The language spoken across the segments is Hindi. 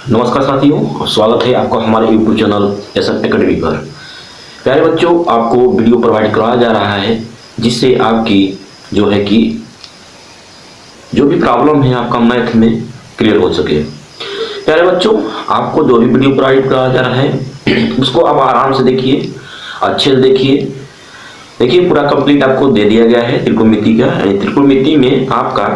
नमस्कार साथियों, स्वागत है आपका हमारे यूट्यूब चैनल एसएफ एकेडमी पर। प्यारे बच्चों, आपको वीडियो प्रोवाइड कराया जा रहा है जिससे आपकी जो है कि जो भी प्रॉब्लम है आपका मैथ में क्लियर हो सके। प्यारे बच्चों, आपको जो भी वीडियो प्रोवाइड कराया जा रहा है उसको आप आराम से देखिए, अच्छे से देखिए। देखिए, पूरा कंप्लीट आपको दे दिया गया है त्रिकोणमिति का। त्रिकोणमिति में आपका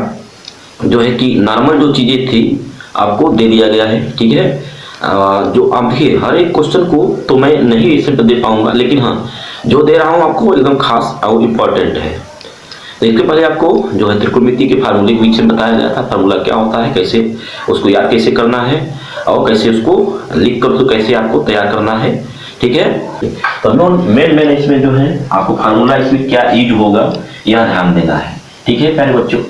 जो है कि नॉर्मल जो चीजें थी आपको दे दिया गया है, ठीक है। जो आप देखिए, हर एक क्वेश्चन को तो मैं नहीं इसे दे पाऊंगा, लेकिन हाँ जो दे रहा हूँ आपको एकदम खास और इम्पोर्टेंट है। तो इसके पहले आपको जो है त्रिकोणमिति के फार्मूले के बीच में बताया गया था, फार्मूला क्या होता है, कैसे उसको याद कैसे करना है और कैसे उसको लिख कर तो कैसे आपको तैयार करना है, ठीक है। तो मेन इसमें जो है आपको फार्मूला इसमें क्या यूज होगा यह ध्यान देना है, ठीक है प्यारे बच्चों।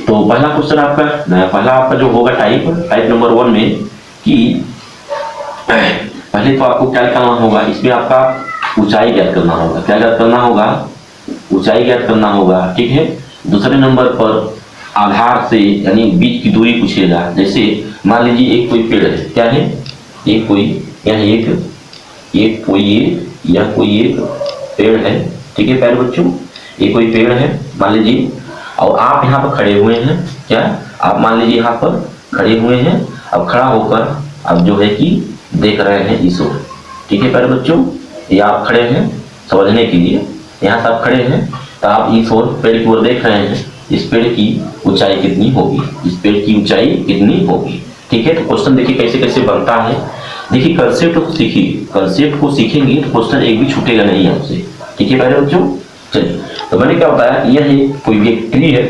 तो पहला क्वेश्चन आपका जो होगा टाइप नंबर 1 में कि पहले तो आपको क्या करना होगा, इसमें आपका ऊंचाई ज्ञात करना होगा। क्या ज्ञात करना होगा? ऊंचाई ज्ञात करना होगा, ठीक है। दूसरे नंबर पर आधार से यानी बीच की दूरी पूछेगा। जैसे मान लीजिए एक कोई पेड़ है, क्या है, एक कोई एक पेड़ है, ठीक है प्यारे बच्चों। ये कोई पेड़ है मान लीजिए, और आप यहाँ पर खड़े हुए हैं। क्या आप मान लीजिए यहाँ पर खड़े हुए हैं, अब खड़ा होकर अब जो है कि देख रहे हैं इस ओर, ठीक है प्यारे बच्चों। ये आप खड़े हैं समझने के लिए, यहाँ से आप खड़े हैं तो आप इस ओर पेड़ की ओर देख रहे हैं। इस पेड़ की ऊंचाई कितनी होगी, इस पेड़ की ऊंचाई कितनी होगी, ठीक है। तो क्वेश्चन देखिए कैसे कैसे बनता है। देखिए कंसेप्ट को सीखिए, कंसेप्ट को सीखेंगे तो क्वेश्चन एक भी छूटेगा नहीं आपसे, ठीक है प्यारे बच्चों। चलिए, तो मैंने क्या बताया, यह कोई एक ट्री है,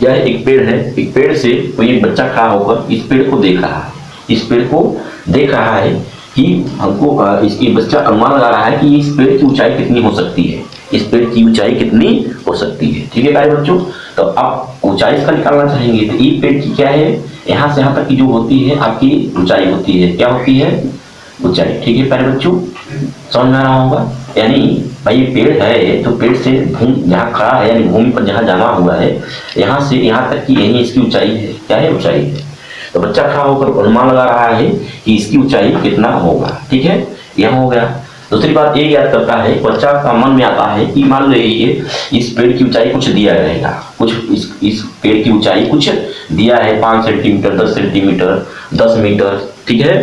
यह एक पेड़ है। एक पेड़ से कोई एक बच्चा खड़ा होकर इस पेड़ को देख रहा है, इस पेड़ को देख रहा है कि हमको इसकी बच्चा अनुमान लगा रहा है कि इस पेड़ की ऊंचाई कितनी हो सकती है, इस पेड़ की ऊंचाई कितनी हो सकती है, ठीक है प्यारे बच्चों। तो आप ऊंचाई इसका निकालना चाहेंगे तो ये पेड़ की क्या है, यहाँ से यहाँ तक की जो होती है आपकी ऊंचाई होती है, क्या होती है, ऊंचाई, ठीक है प्यारे बच्चों। समझ में आ रहा होगा। यानी भाई ये पेड़ है तो पेड़ से जहाँ खड़ा है यानी भूमि पर जहाँ जमा हुआ है, यहाँ से यहाँ तक की यही इसकी ऊंचाई है, क्या है, ऊंचाई है। तो बच्चा खड़ा होकर अनुमान लगा रहा है कि इसकी ऊंचाई कितना होगा, ठीक है, यह हो गया। दूसरी बात ये याद करता है, बच्चा का मन में आता है कि मान लीजिए इस पेड़ की ऊंचाई कुछ दिया रहेगा, कुछ इस पेड़ की ऊंचाई कुछ दिया है, 5 सेंटीमीटर, 10 सेंटीमीटर, 10 मीटर, ठीक है,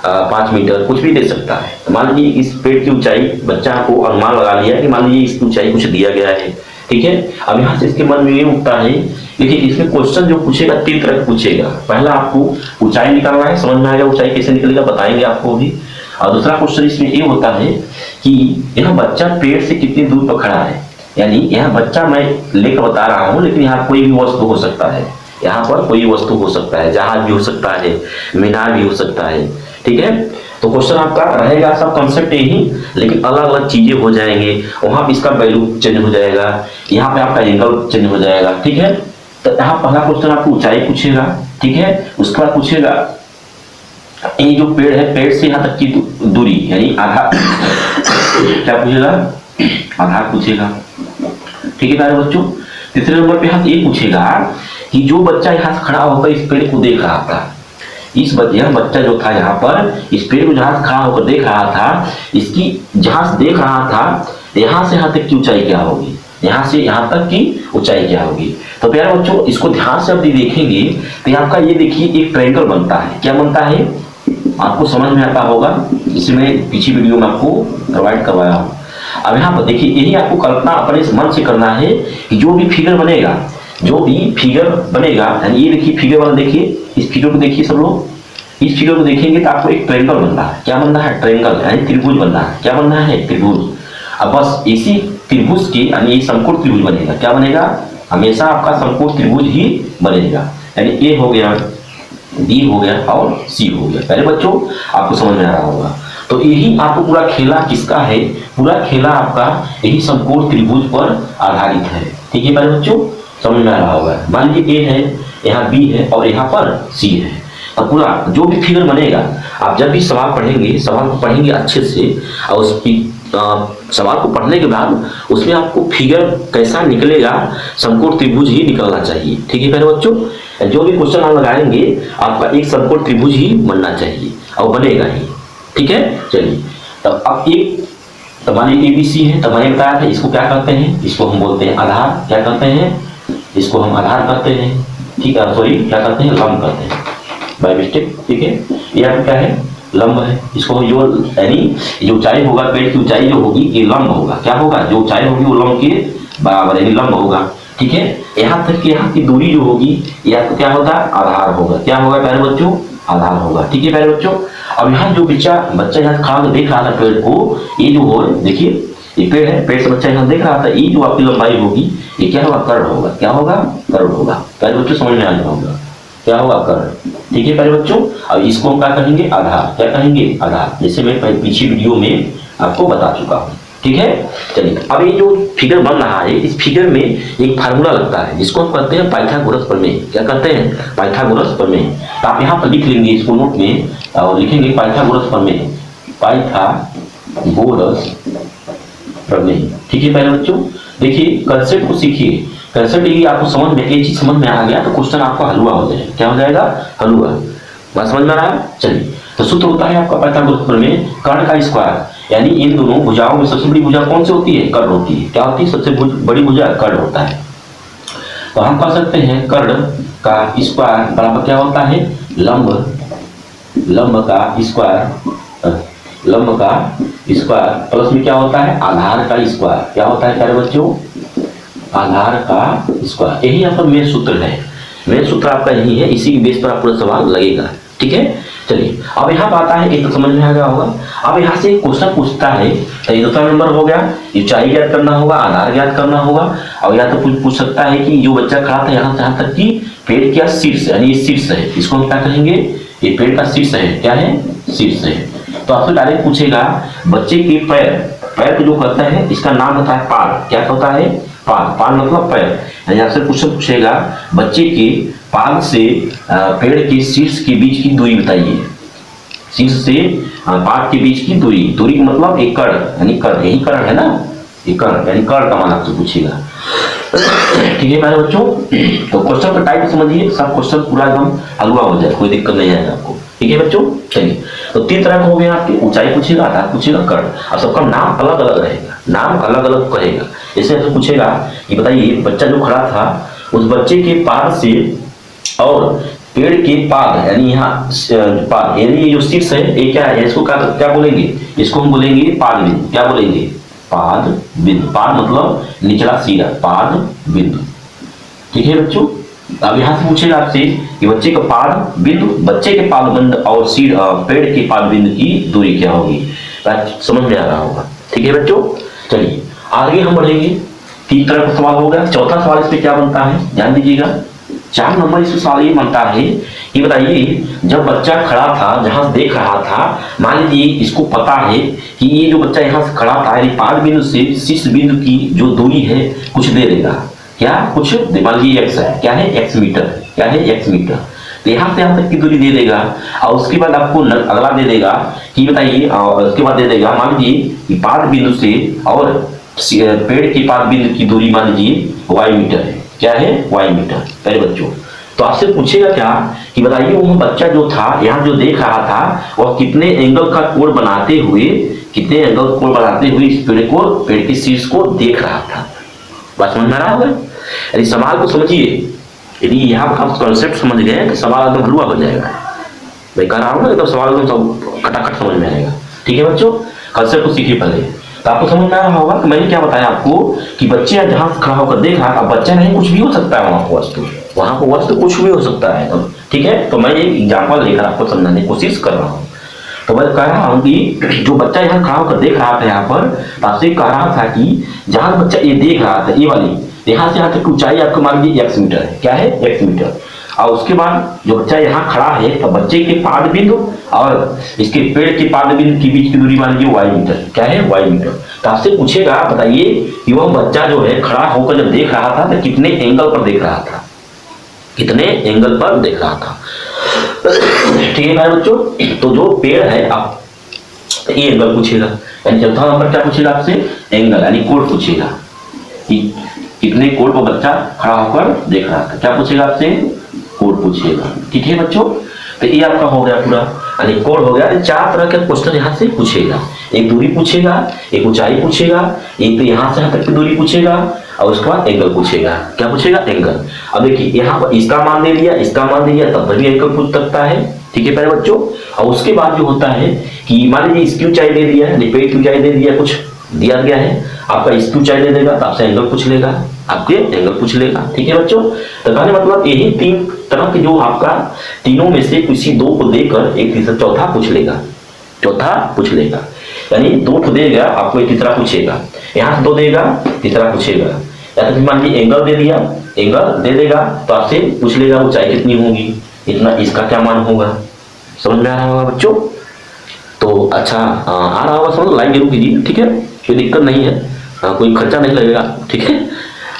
5 मीटर, कुछ भी दे सकता है। तो मान लीजिए इस पेड़ की ऊंचाई बच्चा को अनुमान लगा लिया कि मान लीजिए इसकी ऊंचाई कुछ दिया गया है, ठीक है। अब यहाँ से इसके मन में ये उठता है, देखिए इसमें क्वेश्चन जो पूछेगा 3 तरह पूछेगा। पहला आपको ऊंचाई निकालना है, समझ में आएगा ऊंचाई कैसे निकलेगा, बताएंगे आपको भी। और दूसरा क्वेश्चन इसमें ये होता है कि यह बच्चा पेड़ से कितनी दूर पर खड़ा है, यानी यह बच्चा मैं लेकर बता रहा हूँ, लेकिन यहाँ कोई भी वस्तु हो सकता है, यहाँ पर कोई वस्तु हो सकता है, जहाज भी हो सकता है, मीनार भी हो सकता है, ठीक है। तो क्वेश्चन आपका रहेगा सब कंसेप्ट यही, लेकिन अलग अलग चीजें हो जाएंगे। वहां पे इसका वैल्यू चेंज हो जाएगा, यहाँ पे आपका एंगल चेंज हो जाएगा, ठीक है। तो यहाँ पहला क्वेश्चन आपको ऊंचाई पूछेगा, ठीक है। उसके बाद पूछेगा ये जो पेड़ है, पेड़ से यहाँ तक की दूरी यानी आधार क्या पूछेगा, आधार पूछेगा, ठीक है प्यारे बच्चों। तीसरे नंबर पे यहाँ ये पूछेगा कि जो बच्चा यहाँ से खड़ा होकर इस पेड़ को देख रहा था, यह बच्चा जो था यहाँ पर इस पेड़ को जहां से खड़ा होकर देख रहा था, इसकी जहां से देख रहा था यहाँ से यहाँ तक की ऊंचाई क्या होगी, यहाँ से यहाँ तक की ऊंचाई क्या होगी। तो प्यारे बच्चों इसको ध्यान से आप देखेंगे तो आपका ये देखिए एक ट्रायंगल बनता है। क्या बनता है आपको समझ में आता होगा, इसे मैं पिछली वीडियो में आपको प्रोवाइड करवाया हूँ। अब यहाँ पर देखिए यही आपको कल्पना अपने मन से करना है कि जो भी फिगर बनेगा, जो भी फिगर बनेगा, यानी ये देखिए फिगर वाला, देखिए इस फिगर को देखिए सब लोग, इस फिगर को देखेंगे तो आपको एक ट्रायंगल बन रहा है। क्या बन रहा है, ट्रायंगल यानी त्रिभुज बन रहा है। क्या बन रहा है, त्रिभुज। अब बस इसी त्रिभुज के यानी ये समकोण त्रिभुज बनेगा। क्या बनेगा, हमेशा आपका समकोण त्रिभुज ही बनेगा, यानी ए हो गया, बी हो गया और सी हो गया। पहले बच्चों आपको समझ में आ रहा होगा। तो यही आपको पूरा खेला किसका है, पूरा खेला आपका यही समकोण त्रिभुज पर आधारित है, ठीक है मेरे बच्चों, समझ में आ रहा होगा। मान लीजिए ए है, यहाँ बी है और यहाँ पर सी है। और पूरा जो भी फिगर बनेगा, आप जब भी सवाल पढ़ेंगे, सवाल को पढ़ेंगे अच्छे से, और उस सवाल को पढ़ने के बाद उसमें आपको फिगर कैसा निकलेगा, समकोण त्रिभुज ही निकलना चाहिए, ठीक है मेरे बच्चों। जो भी क्वेश्चन हम लगाएंगे आपका एक समकोण त्रिभुज ही बनना चाहिए और बनेगा ही। ठीक है, चलिए तब अब एक हमारी ABC है, तब मैंने बताया था इसको क्या कहते हैं, इसको हम बोलते हैं आधार। क्या कहते हैं, इसको हम आधार कहते हैं। ठीक है, सॉरी क्या कहते हैं, लंब कहते हैं बाय मिस्टेक। ठीक है, ये आपका क्या है, लंब है। इसको जो यानी जो ऊंचाई होगा, पेड़ की ऊंचाई जो होगी ये लंब होगा। क्या होगा, जो ऊंचाई होगी वो लंब के बराबर यानी लंब होगा। ठीक है, यहाँ तक कि यहाँ की दूरी जो होगी ये आपको क्या होगा, आधार होगा। क्या होगा प्यारे बच्चों, आधार होगा। ठीक है प्यारे बच्चों, अब यहाँ जो बच्चा यहाँ खड़ा देख रहा था पेड़ को, ये जो हो देखिए ये पेड़ है, पेड़ से बच्चा यहाँ देख रहा था, ये जो आपकी लंबाई होगी ये क्या होगा, कर्ण होगा। क्या होगा, कर्ण होगा। प्यारे बच्चों समझ में आ गया होगा, क्या होगा, कर्ण। ठीक है प्यारे बच्चों, अब इसको हम क्या कहेंगे, आधार। क्या कहेंगे, आधार, जैसे मैं पीछे वीडियो में आपको बता चुका हूँ। ठीक है, चलिए अब ये जो फिगर बन रहा है, इस फिगर में एक फार्मूला लगता है जिसको हम कहते हैं पाइथागोरस प्रमेय। क्या कहते हैं, पाइथागोरस प्रमेय। तो आप यहाँ पर लिख लेंगे इसको नोट में और लिखेंगे पाइथागोरस प्रमेय, पाइथागोरस प्रमेय। ठीक है प्यारे बच्चों, देखिए कंसेप्ट को सीखिए। कंसेप्ट ये आपको समझ में, एक चीज समझ में आ गया तो क्वेश्चन आपका हलवा हो जाएगा। क्या हो जाएगा, हलवा। बात समझ में आ रहा है। चलिए तो सूत्र होता है आपका पाइथागोरस प्रमेय, कर्ण का स्क्वायर, यानी इन दोनों भुजाओं में सबसे बड़ी भुजा कौन सी होती है, कर्ण होती है। क्या होती है, सबसे बड़ी भुजा कर्ण होता है। तो हम कह सकते हैं कर्ण का स्क्वायर बराबर क्या होता है, लंब का स्क्वायर, लंब का स्क्वायर प्लस में क्या होता है, आधार का स्क्वायर। क्या होता है प्यारे बच्चों, आधार का स्क्वायर। यही यहाँ पर मेन सूत्र है, मेन सूत्र आपका यही है, इसी के बेस पर आप पूरा सवाल लगेगा। ठीक है, चलिए अब यहाँ पर आता है, एक तो समझ में आ गया होगा। अब यहाँ से क्वेश्चन पूछता है, तो ये दूसरा नंबर हो गया, ऊंचाई ज्ञात करना होगा, आधार ज्ञात करना होगा। और या तो पूछ सकता है कि जो बच्चा खड़ा था यहाँ से यहाँ तक कि पेड़ क्या शीर्ष, यानी ये शीर्ष है, इसको हम क्या कहेंगे, ये पेड़ का शीर्ष है। क्या है, शीर्ष है। तो आपसे डायरेक्ट पूछेगा बच्चे के पैर, पैर को जो कहता है इसका नाम होता है पाद। क्या होता है, पाद। पाद मतलब पैर। यानी आपसे क्वेश्चन पूछेगा बच्चे के पाद से पेड़ के शीर्ष के बीच की दूरी बताइए। शीर्ष से पाद के बीच की दूरी, दूरी का मतलब एक कर्ण, यानी कर्ण, यही कर्ण है ना, ये कर्ण यानी कर्ण का मान आपसे पूछेगा। ठीक है मेरे बच्चों, तो क्वेश्चन का टाइप समझिए, सब क्वेश्चन पूरा एकदम हलवा हो जाए, कोई दिक्कत नहीं आएगा आपको। ठीक है बच्चों, चलिए तो तीन तरह का हो गया आपके, ऊंचाई पूछेगा, आधार पूछेगा, कर्ण। अब सबका नाम अलग अलग रहेगा, नाम अलग अलग कहेगा। जैसे आपसे पूछेगा कि बताइए बच्चा जो खड़ा था उस बच्चे के पाद से और पेड़ के पाद, यानी यहाँ पाद यानी ये जो शीर्ष है ये क्या है, इसको क्या बोलेंगे, इसको हम बोलेंगे पाद बिंदु। क्या बोलेंगे, पाद बिंदु। पाद मतलब निचला सिरा, पाद बिंदु। ठीक है बच्चों, अब यहाँ से पूछेगा आपसे कि बच्चे का पाद बिंदु, बच्चे के पाद बिंदु और पेड़ के पाद बिंदु की दूरी क्या होगी। समझ में आ रहा होगा। ठीक है बच्चों, चलिए आगे हम बढ़ेंगे। तीन तरह का सवाल हो गया। चौथा सवाल इस पे क्या बनता है ध्यान दीजिएगा। 4 नंबर इस सवाल ये बनता है कि बताइए जब बच्चा खड़ा था, जहां से देख रहा था, मान लीजिए इसको पता है कि ये जो बच्चा यहाँ से खड़ा था, यानी पाद बिंदु से शीर्ष बिंदु की जो दूरी है कुछ दे देगा। क्या, कुछ मान लीजिए x है, क्या है, x मीटर। क्या है, x मीटर। तो यहाँ से यहाँ तक की दूरी दे देगा और उसके बाद आपको अगला दे देगा कि बताइए, और उसके बाद दे देगा मान लीजिए कि पाद बिंदु से और पेड़ के पाद बिंदु की दूरी मान लीजिए y मीटर है। क्या है, y मीटर। पहले बच्चों तो आपसे पूछेगा क्या कि बताइए वो बच्चा जो था यहाँ जो देख रहा था वह कितने एंगल का कोण बनाते हुए, कितने एंगल कोण बनाते हुए इस पेड़ को, पेड़ के शीर्ष को देख रहा था। बात समझ में आ रहा होगा। यदि सवाल को समझिए, यदि यहाँ आप कॉन्सेप्ट समझ गए तो सवाल एकदम हलवा हो जाएगा। मैं कह रहा हूँ ना, तो सवाल एकदम सब खटाखट समझ में आएगा। ठीक है बच्चों, कॉन्सेप्ट को सीखिए पहले, तो आपको समझ में आ रहा होगा कि मैंने क्या बताया आपको कि बच्चे जहां खड़ा होकर देख रहा है, बच्चा नहीं कुछ भी हो सकता है, वहां पर वस्तु कुछ भी हो सकता है। तो ठीक है, तो मैं एक एग्जाम्पल लेकर आपको समझाने की कोशिश कर रहा हूँ। तो मैं कह रहा हूँ कि जो बच्चा यहाँ खड़ा होकर देख रहा था यहाँ पर, आपसे कह रहा था कि जहां बच्चा ये देख रहा था, ये वाली यहाँ से यहाँ तक ऊंचाई आपको मान लीजिए x मीटर है। क्या है, x मीटर। और उसके बाद जो बच्चा यहाँ खड़ा है तो बच्चे के पाद बिंदु और इसके पेड़ के पाद बिंदु के बीच की दूरी मान लीजिए y मीटर। क्या है, y मीटर। तो आपसे पूछेगा बताइए कि वह बच्चा जो है खड़ा होकर जब देख रहा था तो कितने एंगल पर देख रहा था, कितने एंगल पर देख रहा था। ठीक है मेरे बच्चों, तो जो पेड़ है आप ये एंगल पूछेगा, यानी चौथा नंबर क्या पूछेगा आपसे, एंगल यानी कोण पूछेगा कि कितने कोण पर बच्चा खड़ा होकर देख रहा था। क्या पूछेगा आपसे, कोड पूछेगा। ठीक है बच्चों, तो ये आपका हो गया पूरा, यानी कोड हो गया। 4 तरह के क्वेश्चन यहाँ से पूछेगा, एक दूरी पूछेगा, एक ऊंचाई पूछेगा, एक तो यहाँ से यहाँ तक की दूरी पूछेगा, और उसके बाद एंगल पूछेगा। क्या पूछेगा? एंगल। अब देखिए यहाँ पर इसका मान दे दिया, इसका मान दे दिया, तब भी एंगल पूछ सकता है। ठीक है प्यारे बच्चों। और उसके बाद जो होता है कि मान लीजिए इसकी ऊंचाई दे दिया है, पेड़ की ऊंचाई दे दिया, कुछ दिया गया है, आपका इसकी ऊंचाई दे देगा तो आपसे एंगल पूछ लेगा, आपके एंगल पूछ लेगा। ठीक है बच्चों, तो कहने मतलब यही 3 तरह के जो आपका तीनों में से किसी 2 को देकर एक तीसरा चौथा पूछ लेगा, चौथा पूछ लेगा। यानी 2 देगा आपको, एक तीसरा पूछेगा, यहाँ से 2 देगा, तीसरा पूछेगा। या तो मान लीजिए एंगल दे दिया, एंगल दे देगा तो आपसे पूछ लेगा ऊंचाई कितनी होगी, इतना, इसका क्या मान होगा। समझ में आ रहा होगा बच्चों? तो अच्छा आ रहा होगा समझ, लाइक जरूर कीजिए। ठीक है, कोई दिक्कत नहीं है, कोई खर्चा नहीं लगेगा। ठीक है,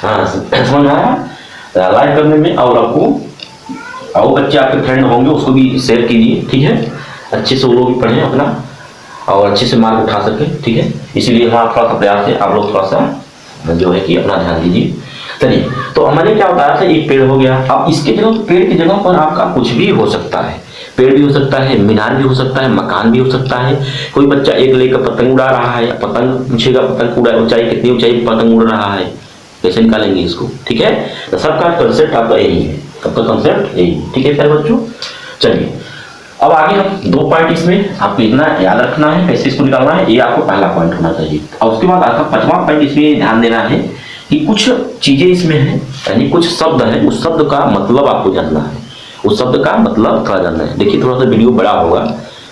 समझ में आया लाइक करने में। और आपको और बच्चे आपके फ्रेंड होंगे उसको भी शेयर कीजिए। ठीक है, अच्छे से वो लोग भी पढ़ें अपना और अच्छे से मार्क उठा सके। ठीक है, इसीलिए हमारा थोड़ा सा प्रयास है, आप लोग थोड़ा सा जो है कि अपना ध्यान दीजिए। चलिए, तो मैंने क्या बताया था, एक पेड़ हो गया। अब इसके जगह, पेड़ की जगह पर आपका कुछ भी हो सकता है, पेड़ भी हो सकता है, मीनार भी हो सकता है, मकान भी हो सकता है। कोई बच्चा एक लेकर पतंग उड़ा रहा है, पतंग पूछेगा, पतंग उड़ा ऊंचाई कितनी, ऊंचाई पतंग उड़ रहा है, कैसे निकालेंगे इसको। ठीक है, तो सबका कंसेप्ट आपका यही है, सबका कंसेप्ट यही। ठीक है प्यारे बच्चों, चलिए अब आगे हम 2 पॉइंट इसमें आपको इतना याद रखना है, कैसे इसको निकालना है, ये आपको पहला पॉइंट होना चाहिए। और उसके बाद आपका 5वां पॉइंट इसमें ध्यान देना है कि कुछ चीजें इसमें है, यानी कुछ शब्द है, उस शब्द का मतलब आपको जानना है, उस शब्द का मतलब थोड़ा जानना है। देखिए थोड़ा सा वीडियो बड़ा होगा,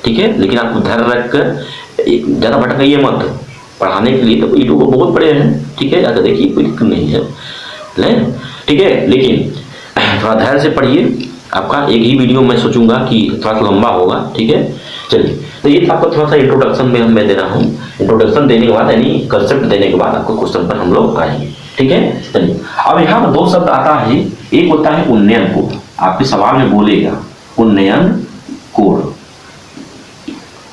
ठीक है, लेकिन आपको धैर्य रखकर ज्यादा भटकाइए मत, पढ़ाने के लिए तो वीडियो को बहुत बड़े हैं। ठीक है, अगर देखिए कोई दिक्कत नहीं है, ठीक है, लेकिन थोड़ा धैर्य से पढ़िए। आपका एक ही वीडियो मैं सोचूंगा कि थोड़ा सा लंबा होगा। ठीक है, चलिए, तो ये आपको थोड़ा सा इंट्रोडक्शन में मैं दे रहा हूँ। इंट्रोडक्शन देने के बाद यानी कंसेप्ट देने के बाद आपको क्वेश्चन पर हम लोग आएंगे। ठीक है, चलिए, अब यहाँ पर 2 शब्द आता है, एक होता है उन्नयन कोड, आपके सवाल में बोलेगा उन्नयन कोड,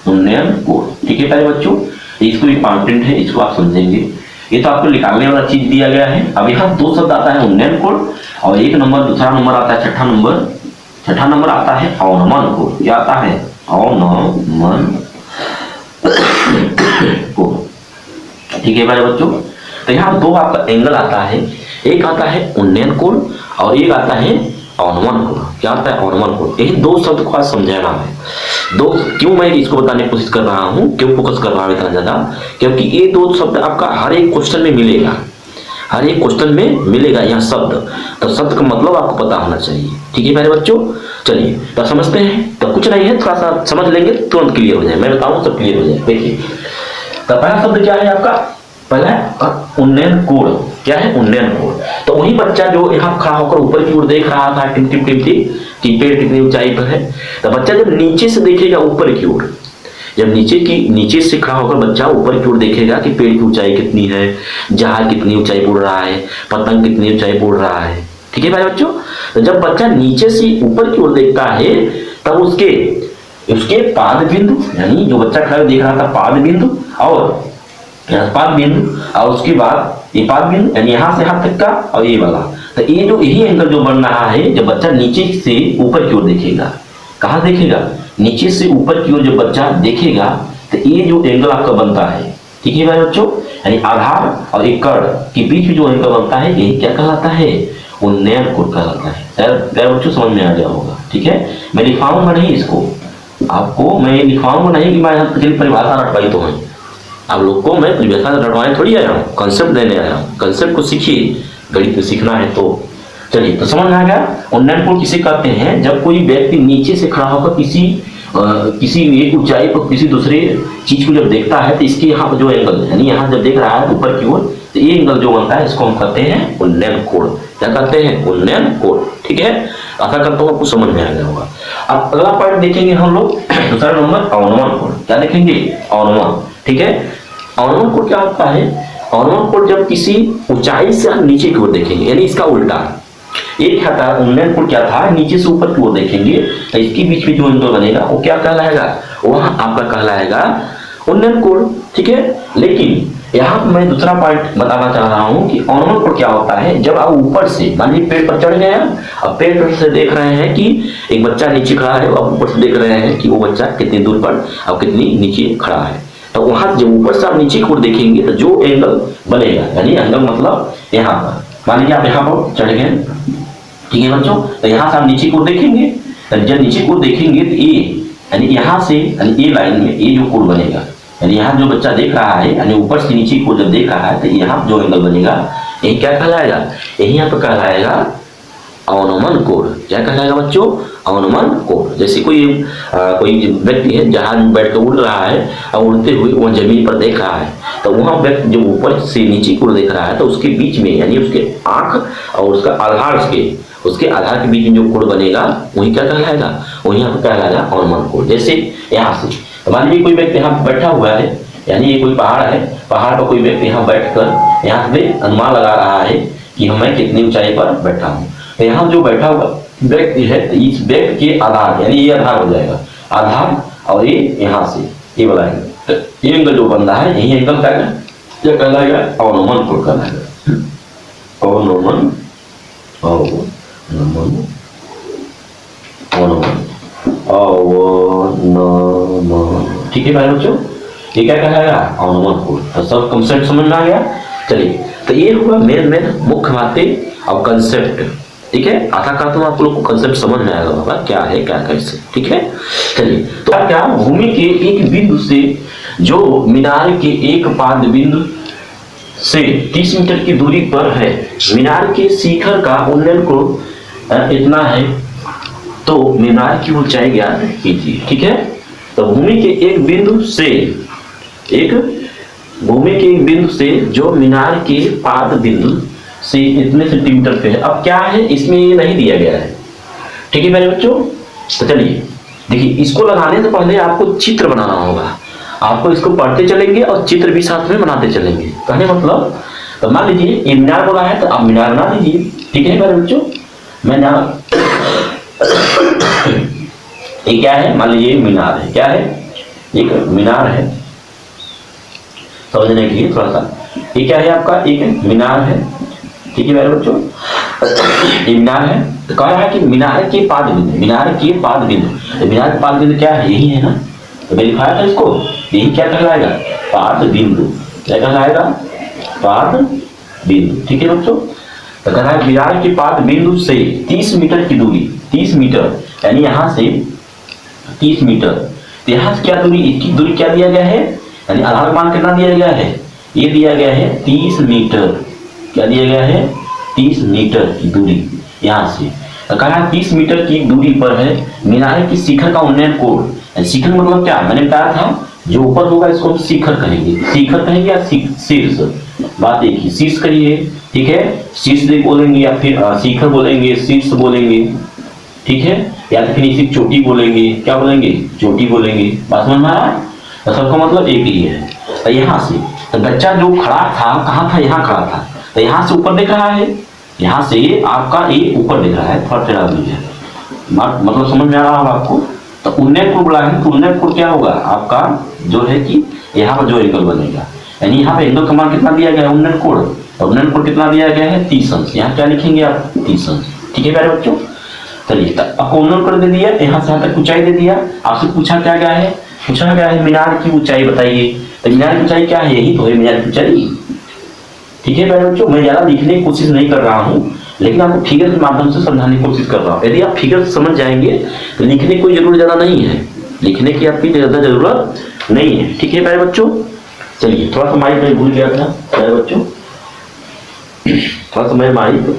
उन्नयन कोड। ठीक है प्यारे बच्चों, इसको इंपॉर्टेंट है, इसको आप समझेंगे। ये तो आपको निकालने वाला चीज दिया गया है। अब यहाँ 2 शब्द आता है उन्नयन कोड, और 1 नंबर, दूसरा नंबर आता है, छठा नंबर आता है अवनमन कोड। क्या आता है? अवनमन कोड। ठीक है प्यारे बच्चों, तो यहाँ 2 आपका एंगल आता है, एक आता है उन्नयन कोड और एक आता है अवनमन कोड। क्या आता है? अवनमन कोड। यही 2 शब्द को आज समझाना है। क्यों मैं इसको बताने की कोशिश कर रहा हूँ, क्यों फोकस कर रहा हूँ इतना ज्यादा, क्योंकि ये 2 शब्द आपका हर एक क्वेश्चन में मिलेगा, हर एक क्वेश्चन में मिलेगा यह शब्द, तो शब्द का मतलब आपको पता होना चाहिए। ठीक है मेरे बच्चों, चलिए तो समझते हैं। तो कुछ नहीं है, थोड़ा सा समझ लेंगे तुरंत क्लियर हो जाए, मैं बताऊं सब क्लियर हो जाए। देखिए, तो पहला शब्द क्या है आपका? पहला उन्नयन कोड। क्या है? उन्नयन कोड। तो वही बच्चा जो यहाँ खड़ा होकर ऊपर की ओर देख रहा था टिमटिम कि पेड़ कितनी ऊंचाई पर है, तो बच्चा जब नीचे से देखेगा ऊपर की ओर, जब नीचे से खड़ा होकर बच्चा ऊपर की ओर देखेगा कि पेड़ की ऊंचाई कितनी है, जहाज कितनी ऊंचाई उड़ रहा है, पतंग कितनी ऊंचाई उड़ रहा है। ठीक है भाई बच्चों, तो जब बच्चा नीचे से ऊपर की ओर देखता है तब उसके पाद बिंदु, यानी जो बच्चा खड़ा देख रहा था पाद बिंदु और उसके बाद ये पाद बिंदु, यानी यहाँ से यहाँ तक का और ये वाला, तो ये जो यही एंगल जो बन रहा है, जब बच्चा नीचे से ऊपर की ओर देखेगा, कहाँ देखेगा? नीचे से ऊपर की ओर जब बच्चा देखेगा तो ये जो एंगल आपका बनता है, ठीक है भाई बच्चों, यानी आधार और एक कर्ण के बीच में जो एंगल बनता है, यही क्या कहलाता है? उन्नयन कोड कहलाता है। यार बच्चों समझ में आ गया होगा। ठीक है, मैं लिखवाऊंगा नहीं इसको आपको, मैं लिखवाऊंगा नहीं कि मैं यहाँ परिभाषा रटवाई तो है, आप लोग को मैं परिभाषा रटवाने थोड़ी आया हूँ, कंसेप्ट देने आया हूँ। कंसेप्ट को सीखिए, गणित में सीखना है तो। चलिए, तो समझ में आ गया। उन्नयन कोड किसे कहते हैं? जब कोई व्यक्ति नीचे से खड़ा होकर किसी एक ऊंचाई पर किसी दूसरे चीज को जब देखता है, तो इसके यहाँ पर जो एंगल, यानी यहाँ जब देख रहा है ऊपर की ओर, तो ये एंगल जो बनता है इसको हम कहते हैं उन्नयन कोड। क्या कहते हैं? उन्नयन कोड। ठीक है, आशा करता हूँ आपको समझ में आ गया होगा। अब अगला पॉइंट देखेंगे हम लोग, दूसरा नंबर अवनमन कोड। क्या देखेंगे? अवनमन। ठीक है, अवनमन कोड क्या होता है? अवनमन कोड जब किसी ऊंचाई से हम नीचे की ओर देखेंगे, यानी इसका उल्टा। एक क्या था उन्नयन कोड, क्या था? नीचे से ऊपर की ओर देखेंगे तो इसके बीच में जो एंगल बनेगा वो क्या कहलाएगा? वह आपका कहलाएगा उन्नयन कोड। ठीक है, लेकिन यहाँ पर मैं दूसरा पॉइंट बताना चाह रहा हूँ कि ऑर्नमेंट कोड क्या होता है। जब आप ऊपर से मान लीजिए पेड़ पर चढ़ गए हैं, अब पेड़ पर से देख रहे हैं कि एक बच्चा नीचे खड़ा है, अब ऊपर से देख रहे हैं कि वो बच्चा कितनी दूर पर और कितनी नीचे खड़ा है। तो वहां जब ऊपर से आप नीचे की ओर देखेंगे तो जो एंगल बनेगा, यानी एंगल मतलब यहाँ पर मान लीजिए आप यहाँ पर चढ़ गए, ठीक है बच्चों, तो यहाँ से आप नीचे की ओर देखेंगे, तो जब नीचे की ओर देखेंगे तो ये यानी यहाँ से यानी ये लाइन में ये जो कोण बनेगा, यानी यहाँ जो बच्चा देख रहा है यानी ऊपर से नीचे को जब देख रहा है तो यहाँ जो एंगल बनेगा यही क्या कहलाएगा, यही यहाँ पर कहलाएगा अवनमन कोण। क्या कहलाएगा बच्चों, अवनमन कोण। जैसे कोई व्यक्ति है जहाज में बैठ कर उड़ रहा है और उड़ते हुए वह जमीन पर देख रहा है, तो वहाँ व्यक्ति जब ऊपर से नीचे को देख रहा है तो उसके बीच में यानी उसके आंख और उसका आधार उसके आधार के बीच में जो कोण बनेगा वही क्या कहलाएगा, वही यहाँ पर कहलाएगा अवनमन कोण। जैसे यहाँ से मान लीजिए कोई व्यक्ति यहाँ बैठा हुआ है, यानी ये कोई पहाड़ है, पहाड़ पर कोई व्यक्ति यहाँ बैठकर यहाँ से अनुमान लगा रहा है कि मैं कितनी ऊंचाई पर बैठा हूँ। तो यहाँ जो बैठा हुआ व्यक्ति है तो इस व्यक्ति के आधार यानी ये आधार हो जाएगा, आधार और ये यहाँ से ये वाला एंगल, तो ये एंगल जो बन रहा है यही एंगल क्या कहलाएगा, अवनमन कोण कहलाएगा। अवनमन ठीक है भाई बच्चों, ये क्या कहलाएगा, अवनमन कोण। तो सब कंसेप्ट समझ में आ गया। चलिए, तो ये हुआ मेन मुख्य बातें और कंसेप्ट, ठीक है। आशा करता हूँ आप लोग को कंसेप्ट समझ में आएगा होगा क्या है क्या कैसे, ठीक है। चलिए, तो क्या भूमि के एक बिंदु से जो मीनार के एक पाद बिंदु से 30 मीटर की दूरी पर है, मीनार के शिखर का उन्नयन कोण इतना है, तो मीनार की ऊंचाई ज्ञात कीजिए, ठीक है। तो भूमि के एक बिंदु से जो मीनार के पाद बिंदु से इतने सेंटीमीटर पे है। अब क्या है इसमें ये नहीं दिया गया है, ठीक है मेरे बच्चों। तो चलिए देखिए, इसको लगाने से पहले आपको चित्र बनाना होगा, आपको इसको पढ़ते चलेंगे और चित्र भी साथ में बनाते चलेंगे। कहने मतलब, तो मान लीजिए ये मीनार बोला है तो आप मीनार बना दीजिए, ठीक है मेरे बच्चों। मैं ये क्या है, मान लीजिए मीनार है, क्या है, एक मीनार है, समझने के लिए थोड़ा सा, ये क्या है आपका, एक मीनार है, ठीक है मेरे बच्चों। ये मीनार है, तो कह रहा है कि मीनार के पाद बिंदु, मीनार के पाद बिंदु क्या है, यही है ना, तो मैंने लिखा था इसको, यही क्या कहलाएगा, पाद बिंदु। क्या कहलाएगा, पाद बिंदु, ठीक है बच्चों। तो कह रहा है मीनार के पाद बिंदु से 30 मीटर की दूरी, 30 मीटर यानी यहाँ से 30 मीटर, तो यहाँ से क्या दूरी, इसकी दूरी क्या दिया गया है, यानी आधार मान कितना दिया गया है, ये दिया गया है 30 मीटर। क्या दिया गया है, 30 मीटर की दूरी यहाँ से। तो कहा 30 मीटर की दूरी पर है मीनार की शिखर का उन्नयन कोण। शिखर मतलब क्या, मैंने बताया था जो ऊपर होगा इसको हम शिखर कहेंगे, शिखर कहेंगे या शीर्ष, बात एक ही, शीर्ष कहिए, ठीक है, शीर्ष बोलेंगे या फिर शिखर बोलेंगे, शीर्ष बोलेंगे, ठीक है, या तो फिर इसी चोटी बोलेंगे, क्या बोलेंगे, चोटी बोलेंगे। बात समझ में आ रहा है, तो सबका मतलब एक ही है। तो यहाँ से तो बच्चा जो खड़ा था कहाँ था, यहाँ खड़ा था, तो यहाँ से ऊपर देख रहा है, यहाँ से आपका ये ऊपर दिख रहा है, थोड़ा टेढ़ा दीजिए, मतलब समझ में आ रहा होगा आपको। तो उन्नयन कोण बोला है, तो उन्नयन कोण क्या होगा आपका, जो है कि यहाँ पर जो एंगल बनेगा, यानी यहाँ पे एंगल का मान कितना दिया गया है, उन्नयन कोण, तो उन्नयन कोण कितना दिया गया है, 30 अंश। यहाँ क्या लिखेंगे आप, 30 अंश, ठीक है प्यारे बच्चों। चलिए, आपको उन्नयन कोण दे दिया, यहाँ से यहाँ तक ऊंचाई दे दिया, आपसे पूछा क्या गया है, पूछा गया है मीनार की ऊंचाई बताइए। तो मीनार की ऊंचाई क्या है, यही तो है मीनार की ऊंचाई, ठीक है प्यारे बच्चों। मैं ज्यादा लिखने की कोशिश नहीं कर रहा हूँ, लेकिन आपको फिगर के माध्यम से समझाने की कोशिश कर रहा हूँ। यदि आप फिगर से समझ जाएंगे तो लिखने की कोई जरूरत ज्यादा नहीं है, लिखने की आपकी ज्यादा जरूरत नहीं है, ठीक है प्यारे बच्चों। चलिए, थोड़ा सा माइक में भूल गया था प्यारे बच्चों, थोड़ा सा मैं माइक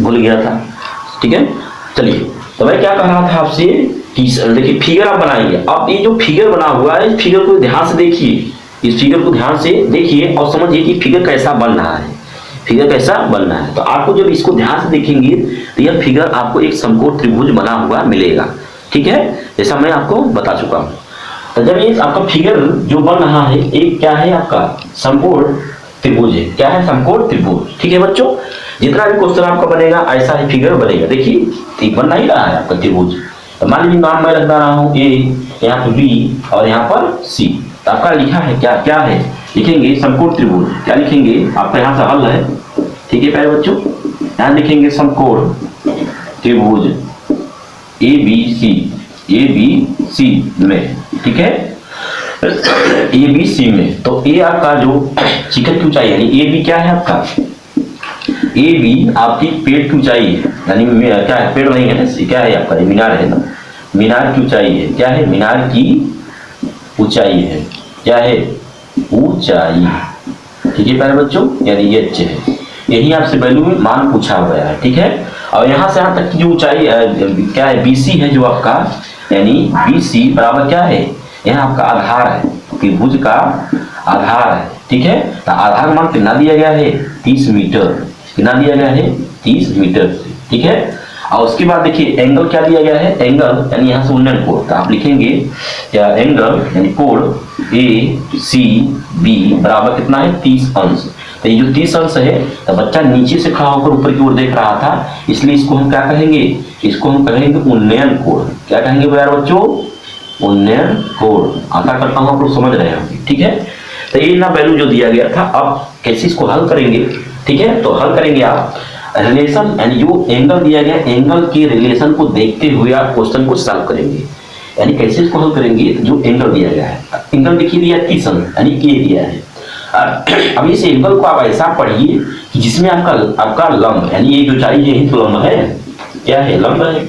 भूल गया था, ठीक है। चलिए, तो मैं क्या कह रहा था आपसे, देखिए फिगर आप बनाइए। अब ये जो फिगर बना हुआ है, इस फिगर को ध्यान से देखिए, इस फिगर को ध्यान से देखिए और समझिए कि फिगर कैसा बन रहा है, फिगर कैसा बन रहा है। तो आपको जब इसको ध्यान से देखेंगे तो यह फिगर आपको एक समकोण त्रिभुज बना हुआ मिलेगा, ठीक है, जैसा मैं आपको बता चुका हूँ। तो जब ये आपका फिगर जो बन रहा है, एक क्या है आपका समकोण त्रिभुज है, क्या है, समकोण त्रिभुज, ठीक है बच्चों। जितना भी क्वेश्चन आपका बनेगा ऐसा ही फिगर बनेगा। देखिए, ठीक बन नहीं रहा है आपका त्रिभुज। तो मान लीजिए नाम मैं रख रहा हूँ ए, यहाँ पर बी और यहाँ पर सी, तो आपका लिखा है क्या, क्या है, लिखेंगे समकोण त्रिभुज, क्या लिखेंगे आपका यहाँ से हल है, ठीक है प्यारे बच्चों। यहाँ लिखेंगे समकोण त्रिभुज ए बी सी में, ठीक है, ए बी सी में। तो ए आपका जो शिखर की ऊंचाई यानी ए बी क्या है आपका, ए बी आपकी पेड़ की ऊंचाई है, यानी क्या है, पेड़ नहीं है ना, क्या है आपका, मीनार है ना, मीनार की ऊंचाई है, क्या है, मीनार की ऊंचाई है, क्या है, ऊंचाई, ठीक है प्यारे बच्चों, यानी ये अच्छे है। यही आपसे वैल्यू में मान पूछा गया है, ठीक है। और यहाँ से यहाँ तक की जो ऊंचाई क्या है, बीसी है जो आपका, यानी बीसी बराबर क्या है, यहाँ आपका आधार है, त्रिभुज का आधार है, ठीक है। तो आधार मान कितना दिया गया है, 30 मीटर, कितना दिया गया है, 30 मीटर, ठीक है। और उसके बाद देखिए एंगल क्या दिया गया है, एंगल यानी यहाँ से उन्नयन कोण, तो आप लिखेंगे क्या, एंगल यानी कोण ए सी बी बराबर कितना है, 30 अंश। तो ये जो 30 अंश है, तो बच्चा नीचे से खड़ा होकर ऊपर की ओर देख रहा था, इसलिए इसको हम क्या कहेंगे, इसको हम कहेंगे उन्नयन कोण। क्या कहेंगे यार बच्चों, उन्नयन कोण। आशा करता हूँ आप लोग समझ रहे होंगे, ठीक है। तो ये ना वैल्यू जो दिया गया था, अब कैसे इसको हल करेंगे, ठीक है। तो हल करेंगे आप रिलेशन, यानी जो एंगल दिया गया, एंगल के रिलेशन को देखते हुए आप क्वेश्चन को सॉल्व करेंगे। यानी कैसे इसको हल करेंगे, जो एंगल दिया गया है, एंगल देखिए दिया 30 अंश यानी ए दिया है। अब इस एंगल को आप ऐसा पढ़िए कि जिसमें आपका लंब, यानी ये ऊंचाई यही तो लंब है, क्या है, लंब है।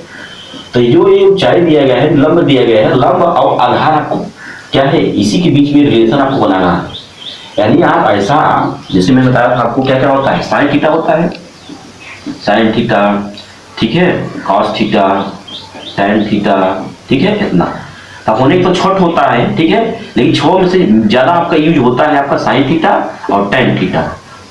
तो जो ये ऊंचाई दिया गया है, लंब दिया गया है, लंब और आधार आपको क्या है, इसी के बीच में रिलेशन आपको बनाना है। यानी आप ऐसा, जैसे मैं बताया था आपको, क्या क्या होता है, साइन थीटा होता है, साइन थीटा, ठीक है, कॉस थीटा, टैन थीटा, ठीक है, इतना। अब होने तो छोट होता है, ठीक है, लेकिन छोट में से ज्यादा आपका यूज होता है आपका साइन थीटा और टैन थीटा,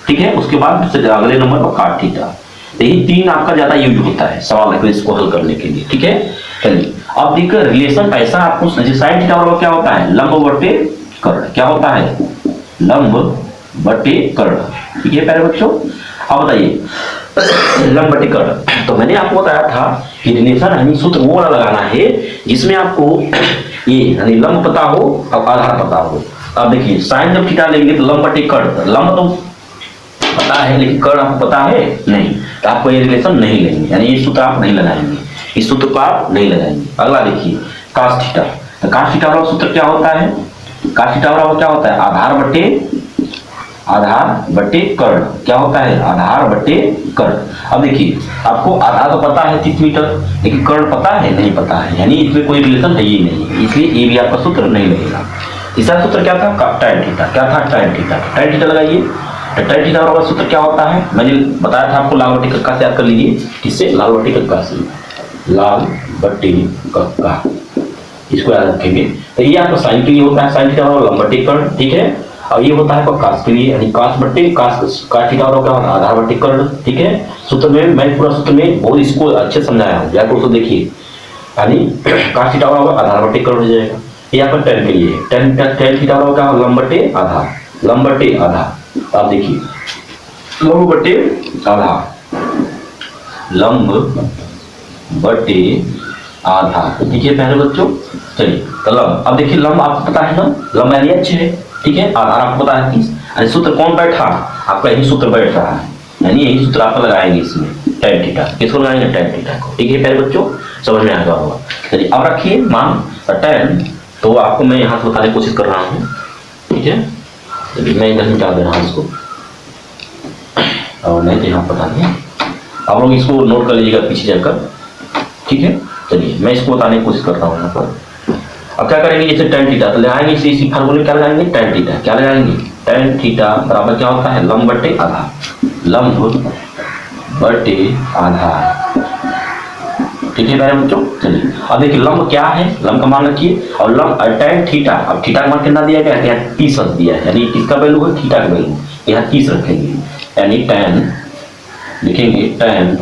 ठीक है। उसके बाद अगले नंबर पर कॉट थीटा, यही 3 आपका ज्यादा यूज होता है सवाल है इसको हल करने के लिए, ठीक है। चलिए अब देखिए रिलेशन ऐसा आपको, साइन थीटा बराबर क्या होता है, लंब बटे कर्ण, क्या होता है, लंब बटे कर्ण, ठीक है प्यारे बच्चों। अब बताइए लंब बटे कर्ण, तो मैंने आपको बताया था कि रिलेशन यानी सूत्र वो वाला लगाना है जिसमें आपको ये यानी लंब पता हो और आधार पता हो। अब देखिए साइन जब थीटा लेंगे तो लंब बटे कर्ण, लंब तो पता है लेकिन कर्ण आपको पता है नहीं, तो आपको ये रिलेशन नहीं लेंगे, यानी ये सूत्र आप नहीं लगाएंगे, इस सूत्र को आप नहीं लगाएंगे। अगला देखिए cos थीटा, तो cos थीटा वाला सूत्र क्या होता है, cos थीटा वाला क्या होता है, आधार बटे कर्ण, क्या होता है, आधार बटे कर्ण। अब देखिए आपको आधार तो पता है 30 मीटर, लेकिन कर्ण पता है नहीं पता है, यानी इसमें कोई रिलेशन है ही नहीं, इसलिए ये भी आपका सूत्र नहीं लगेगा। तीसरा सूत्र क्या था, टैन थीटा, क्या था, टैन थीटा, टैन थीटा लगाइए। टैन थीटा वाला सूत्र क्या होता है, मैंने बताया था आपको, लाल बट्टी कक्का से याद कर लीजिए, किससे, लाल बट्टी कक्का से, लाल बट्टी कक्का, इसको याद रखेंगे। तो ये आपका साइन के लिए होता है, साइन थीटा वाला लंब बट्टी कर्ण, ठीक है। और ये होता है आपका कास के लिए, यानी कास बट्टे कास थीटा वाला क्या होता है, आधार बट्टे कर्ण, ठीक है। सूत्र में मैं पूरा सूत्र में बहुत इसको अच्छे समझाया हूँ, जाकर उसको देखिए, यानी कास थीटा वाला आधार बट्टे कर्ण हो जाएगा। ये आपका टैन के लिए, टैन थीटा वाला क्या, लंब बट्टे आधार, लंब बट्टे आधार। आप देखिए लंब बट्टे आधार, लंब बट्टे आधार, ठीक है प्यारे बच्चों। चलिए तो लंब, अब देखिए लंब आपको पता है ना, लंब यानी अच्छे है, ठीक है। आधार आपको पता है 30, यानी सूत्र कौन बैठा, आपका यही सूत्र बैठ रहा है, यानी यही सूत्र आप लगाएंगे इसमें, टैन थीटा, किसको लगाएंगे, टैन थीटा को, ठीक है प्यारे बच्चों, समझ में आ गया होगा। चलिए अब रखिए मान टैन, तो आपको मैं यहाँ से बताने की कोशिश कर रहा हूँ, ठीक है। चलिए मैं इधर निकाल दे रहा हूँ इसको, और नहीं तो यहाँ पता नहीं, आप लोग इसको नोट कर लीजिएगा पीछे जाकर, ठीक है। चलिए मैं इसको बताने की कोशिश करता हूँ यहाँ पर। अब क्या करेंगे, जैसे टैन थीटा तो लगाएंगे, इसी फार्मूले क्या लगाएंगे, टैन थीटा, क्या लगाएंगे, टैन थीटा बराबर क्या होता है, लंब बटे आधार, लंब बटे आधार, ठीक है प्यारे बच्चों। चलिए अब देखिए लंब क्या है, लंब का मान रखिए, और लंब टैन थीटा, अब थीटा का मान कितना दिया गया है, 30 अंश दिया है, यानी किसका वैल्यू है, थीटा का वैल्यू, यहाँ 30 रखेंगे, यानी टैन लिखेंगे, टैन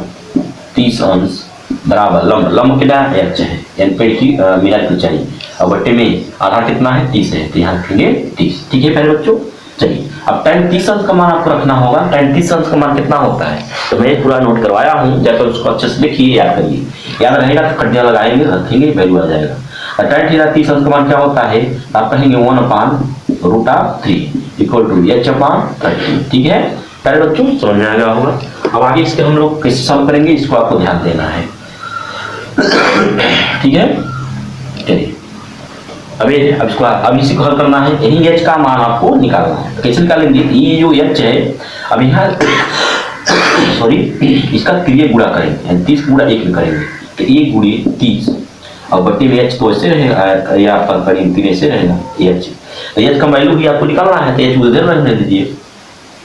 30 अंश बराबर लंब, लंब कितना है, h है, यानी पेड़ की मीनार की ऊंचाई, और बट्टे में आधार कितना है, 30 है, तो यहाँ रखेंगे 30, ठीक है प्यारे बच्चों। चलिए अब टैन 30 अंश का मान आपको रखना होगा, टैन 30 अंश का मान कितना होता है, तो मैं पूरा नोट करवाया हूँ, जाकर उसको अच्छे से देखिए, याद करिए, याद रहेगा तो कटिया लगाएंगे, रखेंगे, वैल्यू आ जाएगा। टैन थीटा 30 अंश का मान क्या होता है, आप कहेंगे 1/, √3 इक्वल टू h/30। ठीक है प्यारे बच्चों, समझ में आ गया होगा। अब आगे इसके हम लोग कैसे सॉल्व करेंगे इसको आपको ध्यान देना है। ठीक है, चलिए अब इसको अब इसी को हल करना है। यही h का मान आपको निकालना है। कैसे निकालेंगे, ये जो h है अब यहाँ सॉरी इसका 3 गुणा करेंगे, 30 गुणा 1 में करेंगे तो 1 गुणे 30 और बट्टे में h तो ऐसे रहेगा या आपका करीब 3 ऐसे रहेगा h। तो h का वैल्यू भी आपको निकालना है तो h उधर रहने दीजिए।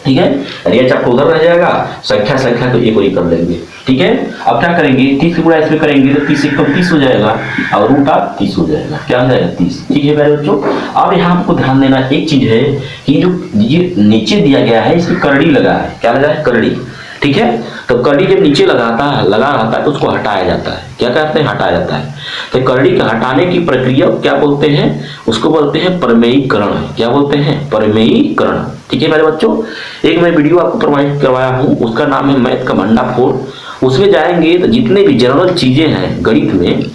ठीक है, h आपको उधर रह जाएगा, संख्या तो एक और कर लेंगे। ठीक है, अब क्या करेंगे 30 गुणा इसमें करेंगे तो 30 × 30 हो जाएगा और √30 हो जाएगा। क्या हो जाएगा 30। ठीक है प्यारे बच्चों, अब यहाँ आपको ध्यान देना एक चीज है कि जो ये नीचे दिया गया है इसमें करड़ी लगा है। क्या लगा है, करड़ी। ठीक है, तो करड़ी जब नीचे लगा रहता है तो उसको हटाया जाता है। क्या कहते हैं, हटाया जाता है। तो करड़ी का हटाने की प्रक्रिया क्या बोलते हैं, उसको बोलते हैं परमेयीकरण। क्या बोलते हैं, परमेयीकरण। ठीक है मेरे बच्चों, एक मैं वीडियो आपको प्रोवाइड करवाया हूँ, उसका नाम है मैथ का भंडाफोड़। उसमें जाएंगे तो जितने भी जनरल चीजें हैं गणित में,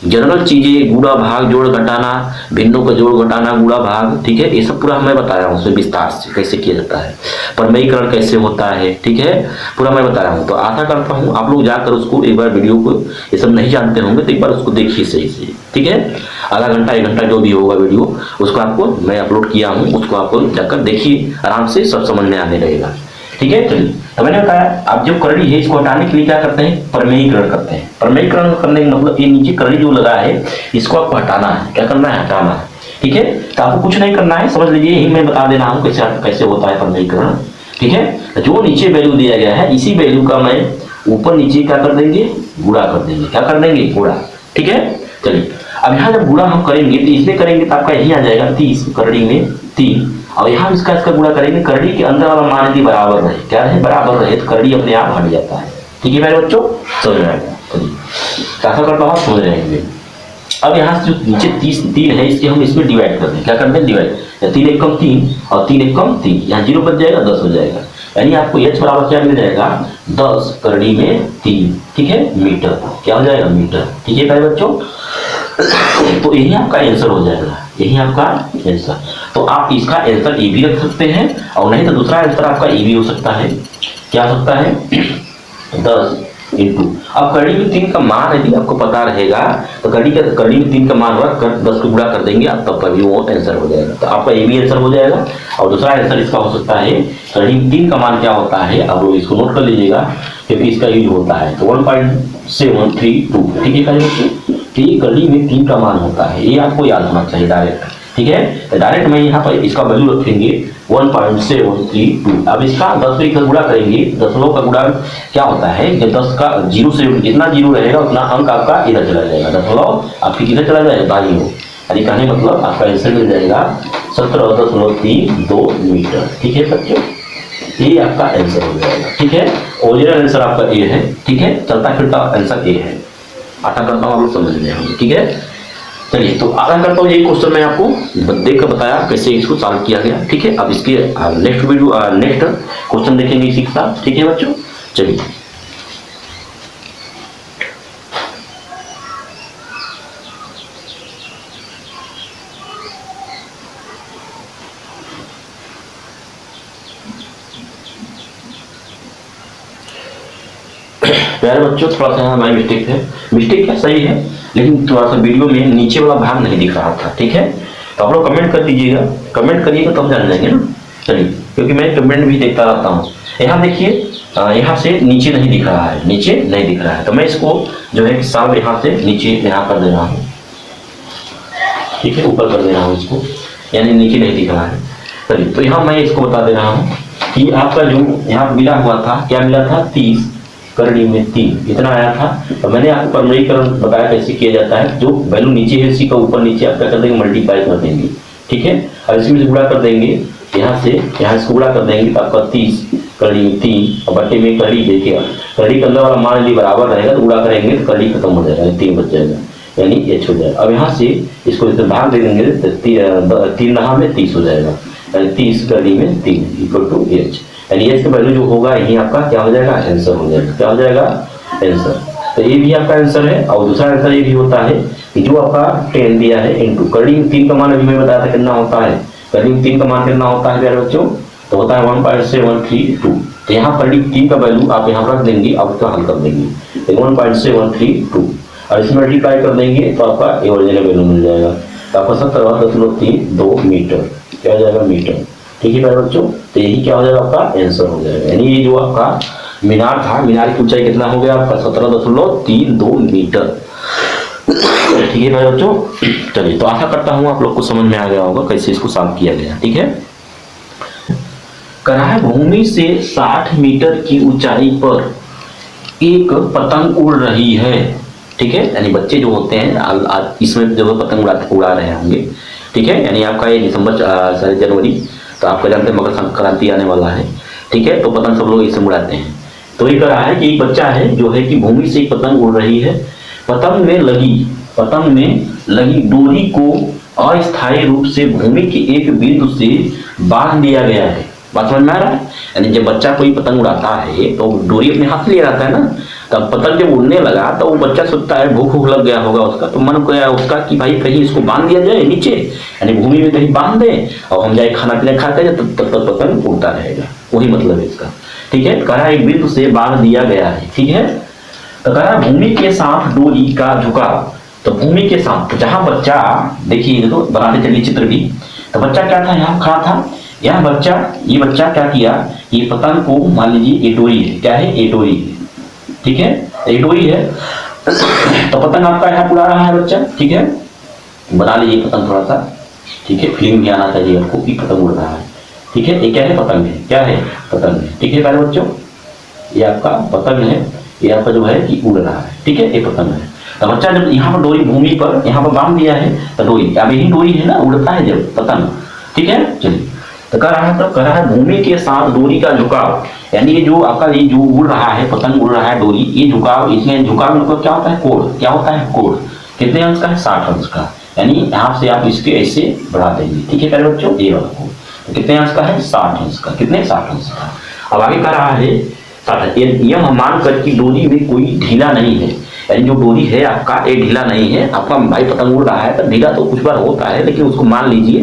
जनरल चीजें गुणा भाग जोड़ घटाना, भिन्नों का जोड़ घटाना गुणा भाग, ठीक है, ये सब पूरा मैं बताया हूँ उसमें विस्तार से कैसे किया जाता है, परमेयीकरण कैसे होता है। ठीक है, पूरा मैं बता रहा हूँ। तो आशा करता हूँ आप लोग जाकर उसको एक बार वीडियो को, ये सब नहीं जानते होंगे तो एक बार उसको देखिए सही से। ठीक है, आधा घंटा 1 घंटा जो भी होगा वीडियो उसको आपको मैं अपलोड किया हूँ, उसको आपको जाकर देखिए, आराम से सब समझ में आने लगेगा। ठीक है, चलिए तो मैंने बताया आप जो करड़ी है इसको हटाने के लिए क्या करते हैं, परमेयीकरण करते हैं। परमेयीकरण करने का मतलब ये नीचे करड़ी जो लगा है इसको आपको हटाना है। क्या करना है, हटाना है। ठीक है, तो आपको कुछ नहीं करना है, समझ लीजिए, यही मैं बता दे रहा हूँ कैसे होता है परमेयीकरण। ठीक है, जो नीचे वैल्यू दिया गया है इसी वैल्यू का मैं ऊपर नीचे क्या कर देंगे, गुणा कर देंगे। क्या कर देंगे, गुणा। ठीक है, चलिए अब यहाँ जब गुणा हम करेंगे तो इसमें करेंगे तो आपका यही आ जाएगा 30, करड़ी में 3, और यहाँ इसका गुणा करेंगे, करड़ी के अंदर वाला मान यदि बराबर रहे, क्या रहे, बराबर रहे, तो करड़ी अपने आप हट जाता है। ठीक है मेरे बच्चों, समझ में आएगा। कैसा करता हूँ समझ रहेंगे। अब यहाँ से जो नीचे 3 है इसके हम इसमें डिवाइड कर दें। क्या कर दें, डिवाइड। 3 × 3 और 3 × 3, यहाँ 0 बच जाएगा, 10 हो जाएगा। यानी आपको h बराबर क्या मिल जाएगा, 10 करड़ी में 3। ठीक है, मीटर। क्या हो जाएगा, मीटर। ठीक है मेरे बच्चों, तो यही आपका आंसर हो जाएगा, यही आपका आंसर। तो आप इसका आंसर ए भी रख सकते हैं और नहीं तो दूसरा आंसर आपका ए भी हो सकता है। क्या हो सकता है, 10 × अब करड़ी में 3 का मान यदि आपको पता रहेगा तो करड़ी में 3 का मान रख कर 10 को गुणा कर देंगे आप, तब कभी वो आंसर हो जाएगा। तो आपका ए भी आंसर हो जाएगा और दूसरा आंसर इसका हो सकता है, करड़ी में 3 का मान क्या होता है, अब इसको नोट कर लीजिएगा क्योंकि इसका यूज होता है। तो 1.732। ठीक है बच्चों, ये करड़ी में 3 का मान होता है, ये आपको याद होना चाहिए डायरेक्ट। ठीक है, तो डायरेक्ट मैं यहाँ पर इसका वैल्यू रखेंगे 1.732। अब इसका 10 से गुणा करेंगे, दशमलव का गुणा क्या होता है, जब 10 का 0 से जितना 0 रहेगा उतना अंक आपका इधर चला जाएगा, दशमलव आपकी किधर चला जाएगा, दाईं ओर। यानी कहने मतलब आपका आंसर मिल जाएगा 17.32 मीटर। ठीक है बच्चों, ये आपका आंसर हो जाएगा। ठीक है, ओरिजिनल आंसर आपका ए है। ठीक है, चलता फिरता आंसर ए है। आशा करता हूँ आप लोग समझ गए होंगे। ठीक है, चलिए तो आशा करता हूँ यही क्वेश्चन मैं आपको देख कर बताया कैसे इसको सॉल्व किया गया। ठीक है, अब इसके नेक्स्ट वीडियो नेक्स्ट क्वेश्चन देखेंगे इसी के साथ। ठीक है बच्चों, चलिए प्यारे बच्चों, थोड़ा सा हमारी मिस्टेक है, मिस्टेक क्या सही है, लेकिन थोड़ा सा वीडियो में नीचे वाला भाग नहीं दिख रहा था। ठीक है, तो आप लोग कमेंट कर दीजिएगा, कमेंट करिएगा तो हम जान जाएंगे ना। चलिए, क्योंकि मैं कमेंट भी देखता रहता हूँ। यहाँ देखिए, यहाँ से नीचे नहीं दिख रहा है, नीचे नहीं दिख रहा है, तो मैं इसको जो है साल यहाँ से नीचे यहाँ कर दे रहा हूँ। ठीक है, ऊपर कर दे रहा हूँ इसको, यानी नीचे नहीं दिख रहा है। चलिए, तो यहाँ मैं इसको बता दे रहा हूँ कि आपका जो यहाँ मिला हुआ था, क्या मिला था, 30 करड़ी में 3 इतना आया था। तो मैंने आपको परमेयीकरण बताया कैसे किया जाता है, जो वैल्यू नीचे है उसी का ऊपर नीचे आप क्या कर देंगे, मल्टीप्लाई कर देंगे। ठीक है, और इसमें से गुणा कर देंगे, यहाँ से यहाँ इसको गुणा कर देंगे तो आपका 30 करड़ी में 3 और बटे में करड़ी देखिएगा, करड़ी के अंदर वाला मान यदि बराबर रहेगा तो गुणा करेंगे तो करड़ी खत्म हो जाएगा, 3 बच जाएगा, यानी h हो जाएगा। अब यहाँ से इसको इसे भाग दे देंगे तो 3 नहा में 30 हो जाएगा, यानी 30 करड़ी में 3 इक्वल टू h, यानी एच का वैल्यू जो होगा यही आपका क्या हो जाएगा, आंसर हो जाएगा। क्या हो जाएगा, आंसर। तो ये भी आपका आंसर है। और दूसरा आंसर ये भी होता है कि जो आपका 10 दिया है इनटू करड़ी में 3 का मान अभी मैं बताया था कितना होता है, कर्निंग 3 का मान कितना होता है प्यारे बच्चों, तो होता है 1.732। तो यहाँ कर्निंग 3 का वैल्यू आप यहाँ रख देंगे, अब उसका हल कर देंगे 1.732 और इसमें मल्टीप्लाई कर देंगे तो आपका ये ओरिजिनल वैल्यू मिल जाएगा। तो आपका 17.32 मीटर क्या हो जाएगा, मीटर। ठीक है प्यारे बच्चों, तो यही क्या हो जाएगा, आपका आंसर हो जाएगा। यानी ये जो आपका मीनार था, मीनार की ऊंचाई कितना हो गया आपका 17.32 मीटर। ठीक है भाई बच्चों, चलिए तो आशा करता हूँ आप लोग को समझ में आ गया होगा कैसे इसको सॉल्व किया गया। ठीक है, कराह भूमि से 60 मीटर की ऊंचाई पर एक पतंग उड़ रही है। ठीक है, यानी बच्चे जो होते हैं इसमें जो पतंग उड़ा रहे होंगे। ठीक है, यानी आपका ये दिसंबर जनवरी, तो आपका जानते हैं मकर संक्रांति आने वाला है। ठीक है, तो पतंग सब लोग इसमें उड़ाते हैं। तो ये करा है कि एक बच्चा है जो है कि भूमि से एक पतंग उड़ रही है, पतंग में लगी डोरी को अस्थायी रूप से भूमि के एक बिंदु से बांध दिया गया है। बात समझ में आ रहा है? यानी जब बच्चा कोई पतंग उड़ाता है तो डोरी अपने हाथ से ले आता है ना, तब पतंग जब उड़ने लगा तो वो बच्चा सोचता है, भूख लग गया होगा उसका, तो मन गया उसका कि भाई कहीं इसको बांध दिया जाए नीचे, यानी भूमि में कहीं बांध दे और हम जाए खाना पीना खाते हैं, तब तक पतंग उड़ता रहेगा। वही मतलब है इसका। ठीक है, कहा एक बिंदु से बांध दिया गया है। ठीक है, तो कहा भूमि के साथ डोरी का झुकाव, तो भूमि के साथ जहां बच्चा, देखिए देखो बनाते चलिए चित्र भी, तो बच्चा क्या था, यहाँ खड़ा था, यहाँ ये बच्चा क्या किया, ये पतंग को मान लीजिए ये डोरी है, क्या है, ये डोरी है। ठीक है, ये डोरी है, तो पतंग आपका यहाँ उड़ा रहा है बच्चा। ठीक है, बना लीजिए पतंग थोड़ा सा। ठीक है, फीलिंग भी आना चाहिए आपको कि पतंग उड़ रहा है। ठीक है, ये क्या है, पतंग है, क्या है, पतंग है। ठीक है प्यारे बच्चों, ये आपका पतंग है, ये आपका जो है कि उड़ रहा है। ठीक है, ये पतंग है। तो बच्चा जब यहाँ पर डोरी भूमि पर यहाँ पर बांध दिया है, तो डोरी अब यही डोरी है ना, उड़ता है जब पतंग। ठीक है, चलिए तो कह रहा है भूमि के साथ डोरी का झुकाव, यानी ये जो आपका ये जो उड़ रहा है, पतंग उड़ रहा है डोरी, ये झुकाव, इसमें झुकाव मतलब क्या होता है, कोण। क्या होता है, कोण। कितने अंश का है, 60 अंश का। यानी यहाँ से आप इसके ऐसे बढ़ा देंगे। ठीक है प्यारे बच्चों, ये वाला कोण तो कितने अंश का है, 60 अंश का। कितने, 60 अंश का। अब आगे कह रहा है यह मान कर कि डोरी में कोई ढीला नहीं है, यानी जो डोरी है आपका ये ढीला नहीं है। आपका भाई पतंग उड़ रहा है तो ढीला तो कुछ बार होता है, लेकिन उसको मान लीजिए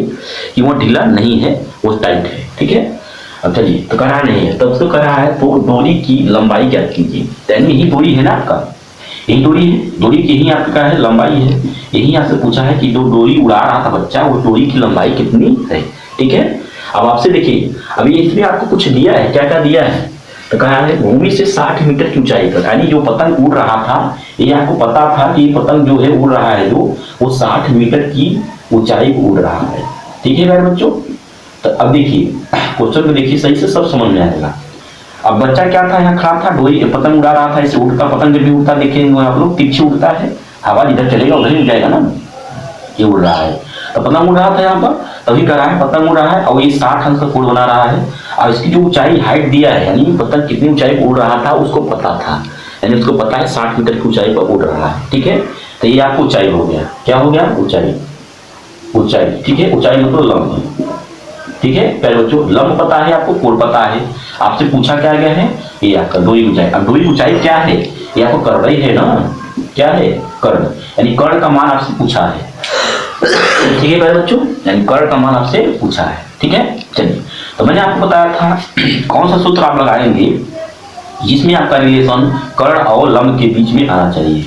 कि वो ढीला नहीं है, वो टाइट है। ठीक है, अब चलिए तो कह रहा नहीं है, तो उसको कह रहा है तो डोरी की लंबाई ज्ञात कीजिए। यानी यही डोरी है ना आपका, यही डोरी है, डोरी की यही आपका है लंबाई है। यही आपसे पूछा है कि जो डोरी उड़ा रहा था बच्चा, वो डोरी की लंबाई कितनी है। ठीक है, अब आपसे देखिए, अभी इसमें आपको कुछ दिया है, क्या क्या दिया है, तो कहा है भूमि से 60 मीटर की ऊंचाई पर, यानी जो पतंग उड़ रहा था, ये आपको पता था कि पतंग जो है उड़ रहा है जो, वो 60 मीटर की ऊंचाई उड़ रहा है। ठीक है मेरे बच्चों, तो अब देखिए क्वेश्चन को देखिए सही से, सब समझ में आएगा। अब बच्चा क्या था, यहाँ खड़ा था, डोरी पतंग उड़ा रहा था, ऐसे उड़ता पतंग जब भी उड़ता देखेंगे आप लोग, तिरछी उड़ता है, हवा जिधर चलेगा उधर ही उड़ जाएगा ना, ये उड़ रहा है। तो पतंग उड़ रहा था यहाँ पर, तभी कर रहा है पतंग उड़ रहा है, और ये 60 अंश का कोण बना रहा है। और इसकी जो ऊंचाई हाइट दिया है, यानी पतंग कितनी ऊंचाई उड़ रहा था उसको पता था, यानी उसको पता है 60 मीटर की ऊंचाई पर उड़ रहा है। ठीक है, तो ये आपको ऊंचाई हो गया, क्या हो गया, ऊंचाई। ठीक है, ऊंचाई मतलब लंब। ठीक है प्यारे बच्चों, लंब पता है आपको, कोण पता है। आपसे पूछा क्या गया है, ये आपका डोरी ऊंचाई। अब डोरी ऊंचाई क्या है, ये आपको कर्ण ही है ना, क्या है, कर्ण, यानी कर्ण का मान आपसे पूछा है। ठीक है प्यारे बच्चों, यानी कर्ण का मान आपसे पूछा है। ठीक है, चलिए तो मैंने आपको बताया था कौन सा सूत्र आप लगाएंगे जिसमें आपका रिलेशन कर्ण और लंब के बीच में आना चाहिए,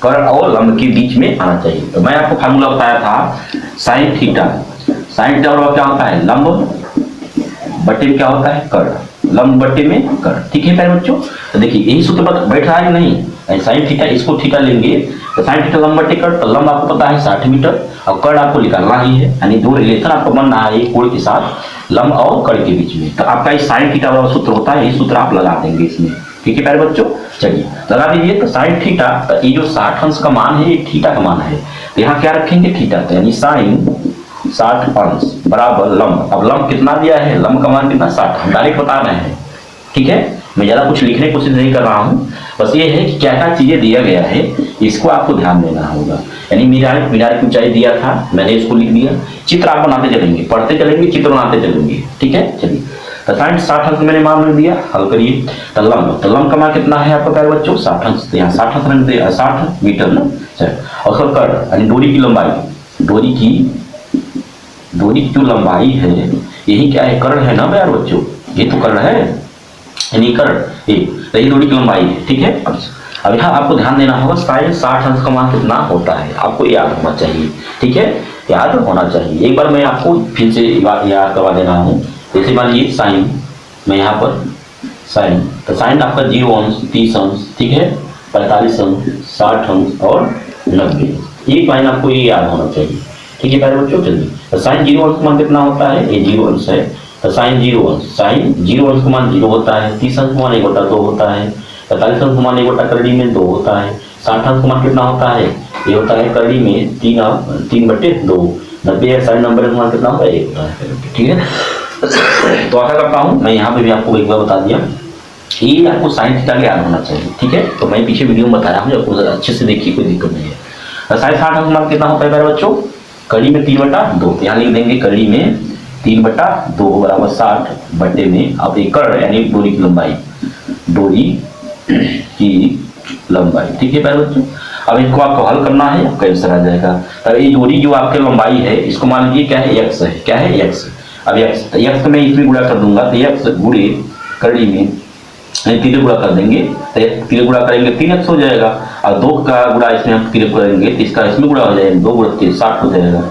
कर्ण और लंब के बीच में आना चाहिए। तो मैं आपको फार्मूला बताया था साइन थीटा और क्या होता है, लंब बटे में क्या होता है, कर्ण, लंब बटे में कर्ण। ठीक है प्यारे बच्चों, तो देखिए यही सूत्र पर बैठ रहा है कि नहीं, साइन थीटा, इसको थीटा लेंगे तो साइन थीटा लंब बटे कर्ण, तो लंब आपको पता है 60 मीटर और कर्ण आपको निकालना ही है, यानी दो रिलेशन आपको बन रहा है कोण के साथ लंब और कर्ण के बीच में। तो आपका इस साइन थीटा वाला सूत्र होता है, ये सूत्र आप लगा देंगे इसमें। ठीक है प्यारे बच्चों, चलिए लगा दीजिए। तो साइन थीटा, तो ये जो 60 अंश का मान है ये थीटा का मान है, तो यहाँ क्या रखेंगे, थीटा, तो यानी साइन 60 अंश बराबर लंब। अब लंब कितना दिया है, लंब का मान कितना, 60, हम डायरेक्ट बता रहे हैं। ठीक है, मैं ज्यादा कुछ लिखने की कोशिश नहीं कर रहा हूँ, बस ये है कि क्या क्या चीजें दिया गया है इसको आपको ध्यान देना होगा। यानी मीनार की ऊंचाई दिया था, मैंने इसको लिख दिया, चित्र आप बनाते चलेंगे, पढ़ते चलेंगे, चित्र बनाते चलेंगे। ठीक है, चलिए तो साइन 60 अंश मैंने मान रख दिया, हल करिए। तो लंब का मान कितना है आपका प्यारे बच्चों, 60 अंश, यहाँ 60 अंश मैंने दिया, 60 मीटर ना। और उसका कर्ण यानी डोरी की लंबाई, डोरी डोरी की जो लंबाई है, यही क्या है, कर्ण है ना प्यारे बच्चों, ये तो कर्ण है, यानी कर्ण ये डोरी की लंबाई है। ठीक है, अब यहाँ आपको ध्यान देना होगा साइन 60 अंश का मान कितना होता है, आपको याद होना चाहिए। ठीक है, याद होना चाहिए। एक बार मैं आपको फिर से याद करवा दे रहा हूँ। जैसे मान लीजिए साइन, मैं यहाँ पर साइन, तो साइन आपका 0 अंश, 30 अंश, ठीक है, 45 अंश, 60 अंश और 90। एक लाइन आपको ये याद होना चाहिए। ठीक है प्यारे बच्चों, चलिए, तो साइन 0 अंश का मान कितना होता है, ये 0 अंश है, तो साइन 0 अंश, साइन 0 अंश का मान 0 होता है, 30 अंश का मान 1/2 होता है, 45 अंश का मान 1 करड़ी में 2 होता है, 60 अंश का मान कितना होता है, ये होता है करड़ी में 3/2, 90 है साइन नंबर का मान कितना होता है, 1 होता है। ठीक है, तो आशा करता हूँ मैं यहाँ पे भी आपको एक बार बता दिया, ये आपको साइन थीटा का याद होना चाहिए। ठीक है, तो मैं पीछे वीडियो में बताया हूँ, आपको अच्छे से देखिए, कोई दिक्कत नहीं है। साइन 60 अंश का मान कितना होता है प्यारे बच्चों, कड़ी में 3/2, यहाँ लिख देंगे कड़ी में 3/2 बराबर 60 बटे में अब एक कर्ण यानी डोरी की लंबाई, डोरी की लंबाई। ठीक है प्यारे बच्चों, अब इसको आपको हल करना है, आपका आंसर आ जाएगा। अब ये डोरी जो आपकी लंबाई है, इसको मान लीजिए क्या है, x है, क्या है, x। अब x में इसमें गुणा कर दूंगा, तो x गुणे कड़ी में 3 गुणा कर देंगे, तो 3 गुणा करेंगे 3x हो जाएगा, और 2 का गुणा इसमें हम 3 करेंगे तो इसका इसमें गुणा हो जाएगा, 2 गुणा 3 60 हो जाएगा।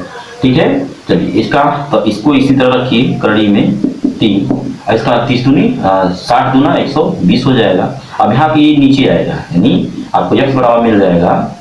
ठीक है, चलिए इसका, तो इसको इसी तरह रखिए कड़ी में 3, इसका 30 दूनी 60 दूना 120 हो जाएगा। अब यहाँ पे ये नीचे आएगा, यानी आपको x बराबर मिल जाएगा,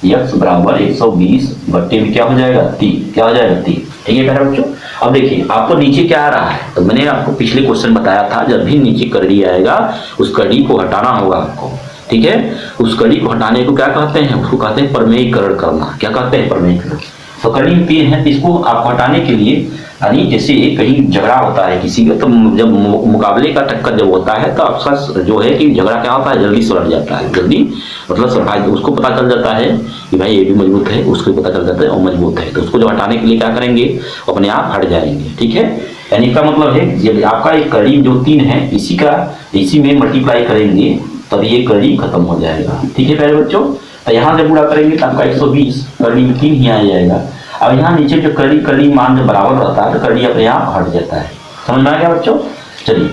x बराबर 120 बट्टे में क्या हो जाएगा, 3, क्या हो जाएगा, 3। ठीक है प्यारे बच्चों, अब देखिए आपको नीचे क्या आ रहा है, तो मैंने आपको पिछले क्वेश्चन बताया था, जब भी नीचे कड़ी आएगा उस कड़ी को हटाना होगा आपको। ठीक है, उस कड़ी को हटाने को क्या कहते हैं, उसको कहते हैं प्रमेयीकरण करना। क्या कहते हैं, प्रमेयीकरण। तो कड़ी में 3 है, तो इसको आपको हटाने के लिए, यानी जैसे कहीं झगड़ा होता है किसी का, तो जब मुकाबले का टक्कर जब होता है तो अक्सर जो है कि झगड़ा क्या होता है, जल्दी सुलझ जाता है, जल्दी मतलब सब भाई उसको पता चल जाता है कि भाई ये भी मजबूत है, उसको पता चल जाता है और मजबूत है, तो उसको जब हटाने के लिए क्या करेंगे, अपने आप हट जाएंगे। ठीक है, यानी इसका मतलब है जब आपका एक कड़ी जो 3 है, इसी में मल्टीप्लाई करेंगे तब ये कड़ी खत्म हो जाएगा। ठीक है प्यारे बच्चों, तो यहाँ जब गुणा करेंगे तो आपका 120 कड़ी में 3 ही आ जाएगा। अब यहाँ नीचे जो कड़ी मान जब बराबर रहता है तो कड़ी अपने आप हट जाता है। समझ में आ गया बच्चों, चलिए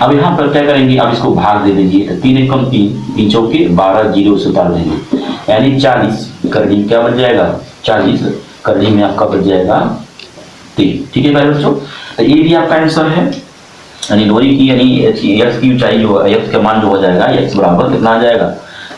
अब यहाँ पर क्या करेंगे, अब इसको भाग दे दीजिए, तो 3 एकम 3, 3 चौके 12, 0 से उतार देंगे, यानी 40 कड़ी क्या बन जाएगा, 40 कड़ी में आपका बच जाएगा 3। ठीक है भाई बच्चों, तो ये भी आपका आंसर है, यानी डोरी की, यानी x की ऊंचाई जो x का मान जो हो जाएगा, x बराबर कितना आ जाएगा,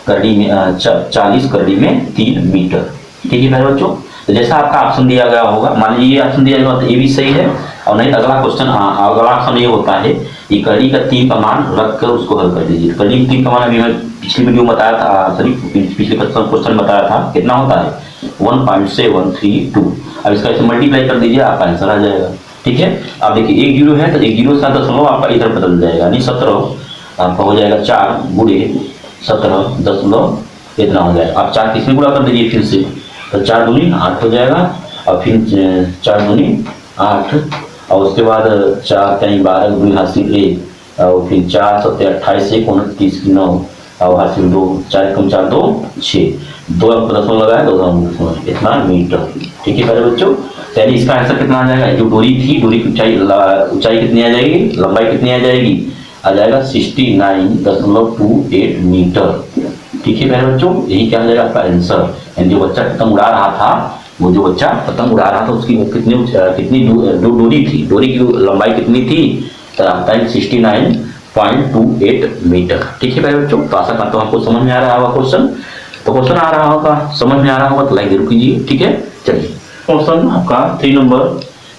कड़ी में 40 कड़ी में 3 मीटर। ठीक है भाई बच्चों, तो जैसा आपका ऑप्शन दिया गया होगा, मान लीजिए ये ऑप्शन दिया जाएगा तो ये भी सही है, और नहीं तो अगला क्वेश्चन, अगला ऑप्शन ये होता है, ये कड़ी का 3 का मान रख कर उसको हल कर दीजिए। कड़ी का 3 का मान अभी मैं पिछली वीडियो में बताया था, सॉरी पिछले क्वेश्चन बताया था, कितना होता है 1.732। अब इसका इसे मल्टीप्लाई कर दीजिए, आपका आंसर आ जाएगा। ठीक है, अब देखिए 1 0 है तो 1 0 से 10 आपका इधर बदल जाएगा, यानी 17 आपका हो जाएगा 4 गुणे 17 10 इतना हो जाएगा। आप 4 किसमें गुणा कर दीजिए फिर से, तो 4 दूनी 8 हो जाएगा, और फिर 4 दूनी 8, और उसके बाद 4 कहीं 12 दूनी हासिल 1, और फिर 4 7 28 1 29 9, और हासिल 2, 4 कम 4 2 6, 2 दशमलव लगाए 2 इतना मीटर। ठीक है मेरे बच्चों, यानी इसका आंसर कितना आ जाएगा, जो डोरी थी, डोरी की ऊंचाई कितनी आ जाएगी, लंबाई कितनी आ जाएगी, आ जाएगा 69.28 मीटर। ठीक है मेरे बच्चों, यही क्या हो जाएगा आपका आंसर। यानी जो बच्चा पतंग उड़ा रहा था, वो जो बच्चा पतंग उड़ा रहा था उसकी कितनी डोरी थी, डोरी की लंबाई कितनी थी, तो आपका 69.28 मीटर। ठीक है मेरे बच्चों, तो आशा करता हूँ आपको समझ में आ रहा होगा क्वेश्चन। तो क्वेश्चन आ रहा होगा, समझ में आ रहा होगा तो लाइक जरूर कीजिए। ठीक है, चलिए क्वेश्चन आपका 3 नंबर,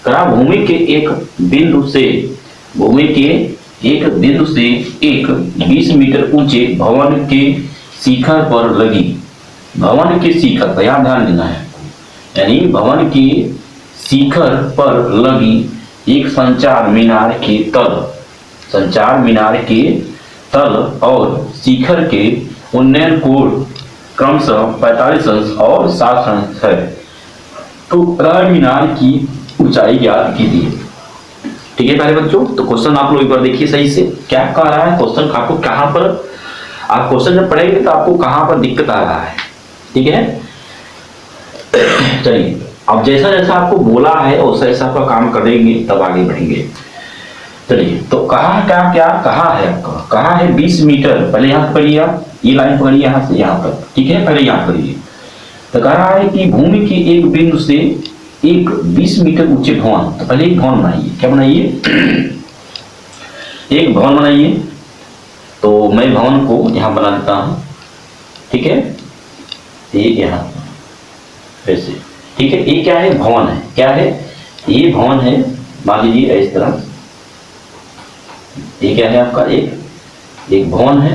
करा भूमि के एक बिंदु से एक 20 मीटर ऊंचे भवन के शिखर पर लगी, भवन के शिखर पर यहाँ ध्यान देना है, यानी भवन के शिखर पर लगी एक संचार मीनार के तल और शिखर के उन्नयन कोण क्रमशः 45 अंश और 60 अंश है, तो प्रधान मीनार की ऊंचाई ज्ञात कीजिए। ठीक है प्यारे बच्चों, तो क्वेश्चन आप लोग एक बार देखिए सही से, क्या कह रहा है क्वेश्चन, आपको कहां पर, आप क्वेश्चन जब पढ़ेंगे तो आपको कहां पर दिक्कत आ रहा है। ठीक है, चलिए अब जैसा जैसा आपको बोला है वैसा ऐसा आपका काम करेंगे तब आगे बढ़ेंगे। चलिए, तो कहा क्या कहा है आपका, कहा है 20 मीटर। पहले यहाँ पकड़िए, आप ये लाइन पकड़िए यहाँ से यहाँ तक, ठीक है, पहले यहाँ पकड़िए। तो कह रहा है कि भूमि के एक बिंदु से एक 20 मीटर ऊंचे भवन, तो पहले एक भवन बनाइए। क्या बनाइए? एक भवन बनाइए। तो मैं भवन को यहाँ बना देता हूँ, ठीक है, ये यहाँ ऐसे, ठीक है। ये क्या है? भवन है। क्या है? ये भवन है, मान लीजिए इस तरह। ये क्या है आपका? एक भवन है।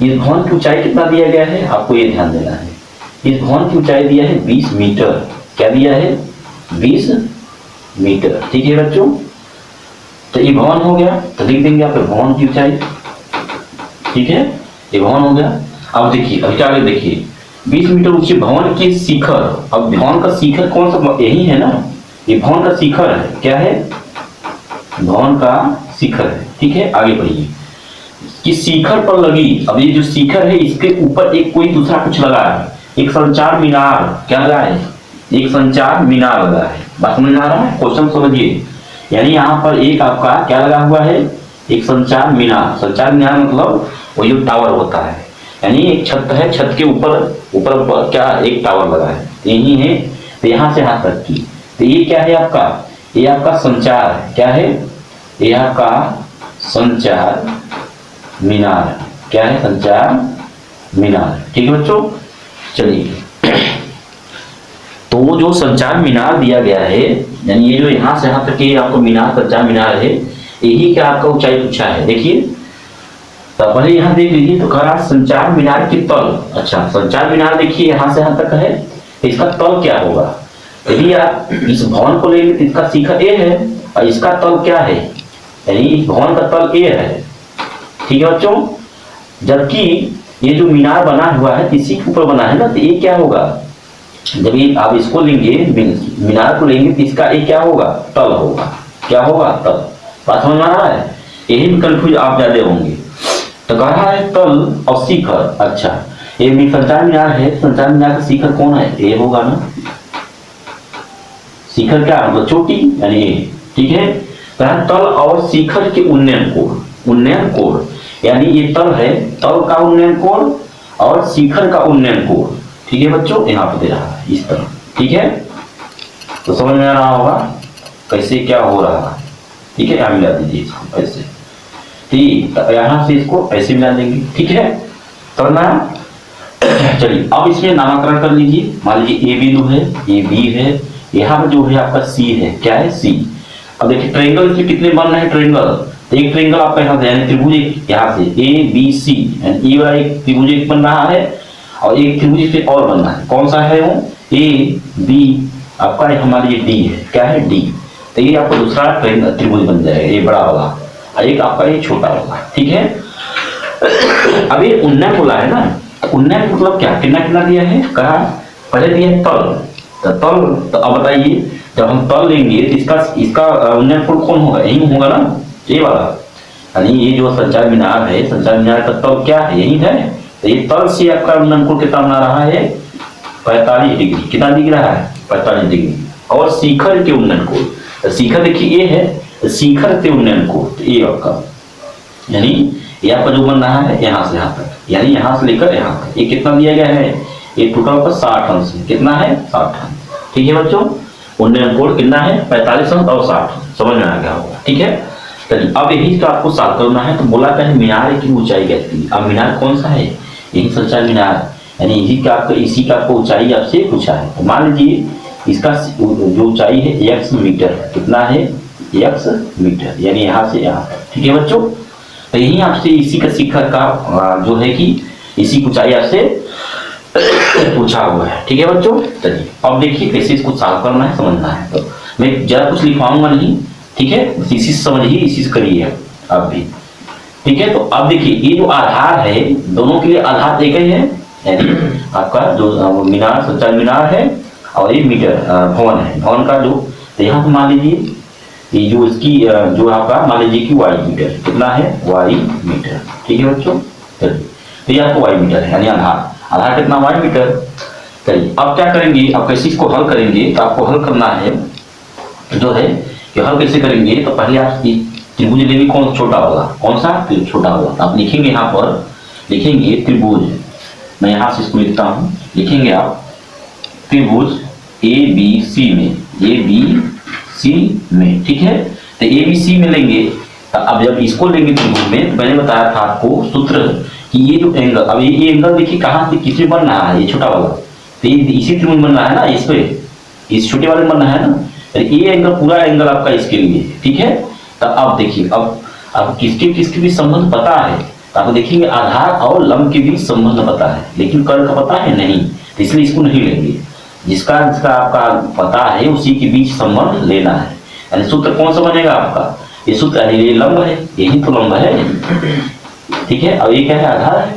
इस भवन की ऊंचाई कितना दिया गया है आपको ये ध्यान देना है। इस भवन की ऊंचाई दिया है 20 मीटर। क्या दिया है? 20 मीटर, ठीक है बच्चों। तो ये भवन हो गया, तो लिख देंगे आप भवन की ऊंचाई, ठीक है, ये भवन हो गया। अब देखिए, अभी क्या देखिए, 20 मीटर ऊंचे भवन के शिखर। अब भवन का शिखर कौन सा? यही है ना, ये भवन का शिखर है। क्या है? भवन का शिखर है, ठीक है। आगे बढ़िए कि शिखर पर लगी, अब ये जो शिखर है इसके ऊपर एक कोई दूसरा कुछ लगा है, एक संचार मीनार। क्या लगा है? एक संचार मीनार लगा है। बात समझ में आ रहा है? क्वेश्चन समझिए, यानी यहाँ पर एक आपका क्या लगा हुआ है? एक संचार मीनार। संचार मीनार मतलब वो जो टावर होता है, यानी एक छत है, छत के ऊपर क्या एक टावर लगा है, यही है। तो यहाँ से हाथ तक की, तो ये क्या है आपका? ये आपका संचार है। क्या है? ये आपका संचार मीनार। क्या है? संचार मीनार, ठीक है बच्चों। चलिए, तो वो जो संचार मीनार दिया गया है, यानी ये जो यहाँ से यहाँ तक के आपको मीनार, संचार मीनार है, यही क्या आपका ऊंचाई पूछा है। देखिए, तो पहले यहाँ देख लीजिए, तो कह रहा संचार मीनार की तल। अच्छा, संचार मीनार देखिए यहाँ से यहाँ तक है, इसका तल क्या होगा? यदि आप इस भवन को लेंगे तो इसका शिखर ए है और इसका तल क्या है, यानी इस भवन का तल ए है, ठीक है बच्चों। जबकि ये जो मीनार बना हुआ है इसी के ऊपर बना है ना, तो ये क्या होगा? जब ये आप इसको लेंगे, मीनार को लेंगे, तो इसका ये क्या होगा? तल होगा। क्या होगा? तल। बात समझ में आ रहा है? यही में कंफ्यूज आप ज्यादा होंगे। तो कह रहा है तल और शिखर। अच्छा, ये संचार मीनार है, संचार मीनार का शिखर कौन है? ये होगा ना। शिखर क्या मतलब? चोटी, यानी ये, ठीक है। तल और शिखर के उन्नयन कोण, उन्नयन कोण, यानी ये तल है, तल का उन्नयन कोण और शिखर का उन्नयन कोण, ठीक है बच्चों। यहाँ पे दे रहा है इस तरह, ठीक है। तो समझ में आ रहा होगा कैसे क्या हो रहा है, ठीक है। यहाँ मिला दीजिए इसको ऐसे, ठीक, यहाँ से इसको ऐसे मिला देंगे, ठीक है। समझ में आया? चलिए, अब इसमें नामकरण कर लीजिए। मान लीजिए ए बिंदु है, ये बी है, यहाँ पर जो है आपका सी है। क्या है? सी। अब देखिए ट्रायंगल के कितने बन रहे हैं? ट्रायंगल, तो एक ट्रायंगल आपका यहाँ से, यानी त्रिभुज यहाँ से ए बी सी, यानी ए वाला एक त्रिभुज एक बन रहा है और एक त्रिभुज से और बन रहा है। कौन सा है वो? ए बी आपका हमारे ये डी है। क्या है? डी। तो ये आपका दूसरा त्रिभुज बन जाएगा, ये बड़ा वाला, और एक आपका ये छोटा वाला, ठीक है। अब ये उन्नयन बोला है ना, उन्नयन मतलब क्या? कितना कितना दिया है? कहा पहले दिया है तल, तल। तो अब बताइए, जब हम तल लेंगे तो इसका उन्नयन कोण कौन होगा? यही होगा ना, ये वाला। यानी ये जो संचार मीनार है, संचार मीनार का तल क्या है? यही है। तो ये तल से आपका उन्नयन कोण कितना बना रहा है? 45 डिग्री। कितना दिख रहा है? 45 डिग्री। और शिखर के उन्नयन कोण, तो शिखर देखिए ये है, तो शिखर से उन्नयन कोण, तो ये आपका, यानी ये आपका जो बन रहा है यहाँ से यहाँ तक, यानी यहाँ से लेकर यहाँ तक, ये कितना दिया गया है? ये टोटल पर 60 अंश है। कितना है? 60 अंश, ठीक है बच्चों। उन्नयन कोण कितना है? 45 अंश और 60। समझ में आ गया होगा, ठीक है। चलिए, अब यही तो आपको साफ करना है। तो बोला क्या है? मीनार की ऊंचाई कहती है। अब मीनार कौन सा है? यही संचार मीनार, यानी इसी का आपको ऊंचाई आपसे पूछा है। तो मान लीजिए इसका जो ऊंचाई है x मीटर, कितना है? x मीटर, यानी यहाँ से यहाँ, ठीक है बच्चों। तो यही आपसे इसी का शिखर का जो है कि इसी की ऊंचाई आपसे पूछा हुआ है, ठीक है बच्चों। चलिए, अब देखिए कैसे इसको सॉल्व करना है, समझना है। तो मैं ज्यादा कुछ लिखवाऊंगा नहीं, ठीक है, इसी से समझिए, इसी से करिए आप भी, ठीक है। तो अब देखिए, ये जो आधार है, दोनों के लिए आधार एक ही है, यानी आपका जो मीनार, संचार मीनार है और ये मीटर भवन है। भवन का जो, तो यहाँ मान लीजिए ये जो इसकी जो आपका मान लीजिए कि वाई मीटर, कितना है? वाई मीटर, ठीक है बच्चों। चलिए, तो ये आपको वाई मीटर है, यानी आधार कितना? Y metre. चलिए अब क्या करेंगे, अब कैसे इसको हल करेंगे, तो आपको हल करना है जो है कि हल कैसे करेंगे, तो पहले आप त्रिभुज लेंगे, कौन छोटा वाला, कौन सा छोटा वाला, आप लिखेंगे यहाँ पर, लिखेंगे त्रिभुज, मैं यहाँ से इसको लिखता हूँ, लिखेंगे आप त्रिभुज ए बी सी में, ठीक है। तो ए बी सी में लेंगे, तो अब जब इसको लेंगे त्रिभुज में, तो मैंने बताया था आपको सूत्र कि ये जो एंगल, अब ये एंगल देखिए कहाँ से किसमें बन रहा है, ये छोटा वाला, तो ये इसी त्रिभुज बन रहा है ना, इस पे, इस छोटे वाले में बन रहा है ना, तो ये एंगल पूरा एंगल आपका इसके लिए, ठीक है। तो अब देखिए, अब आपको किसके किसके बीच संबंध पता है, तो आप देखेंगे आधार और लंब के बीच संबंध पता है, लेकिन कर्ण का पता है नहीं, तो इसलिए इसको नहीं लेंगे। जिसका जिसका आपका पता है उसी के बीच संबंध लेना है। यानी सूत्र कौन सा बनेगा आपका, ये सूत्र, ये लंब है, यही तो लंब है, ठीक है। अब ये क्या है, आधार है,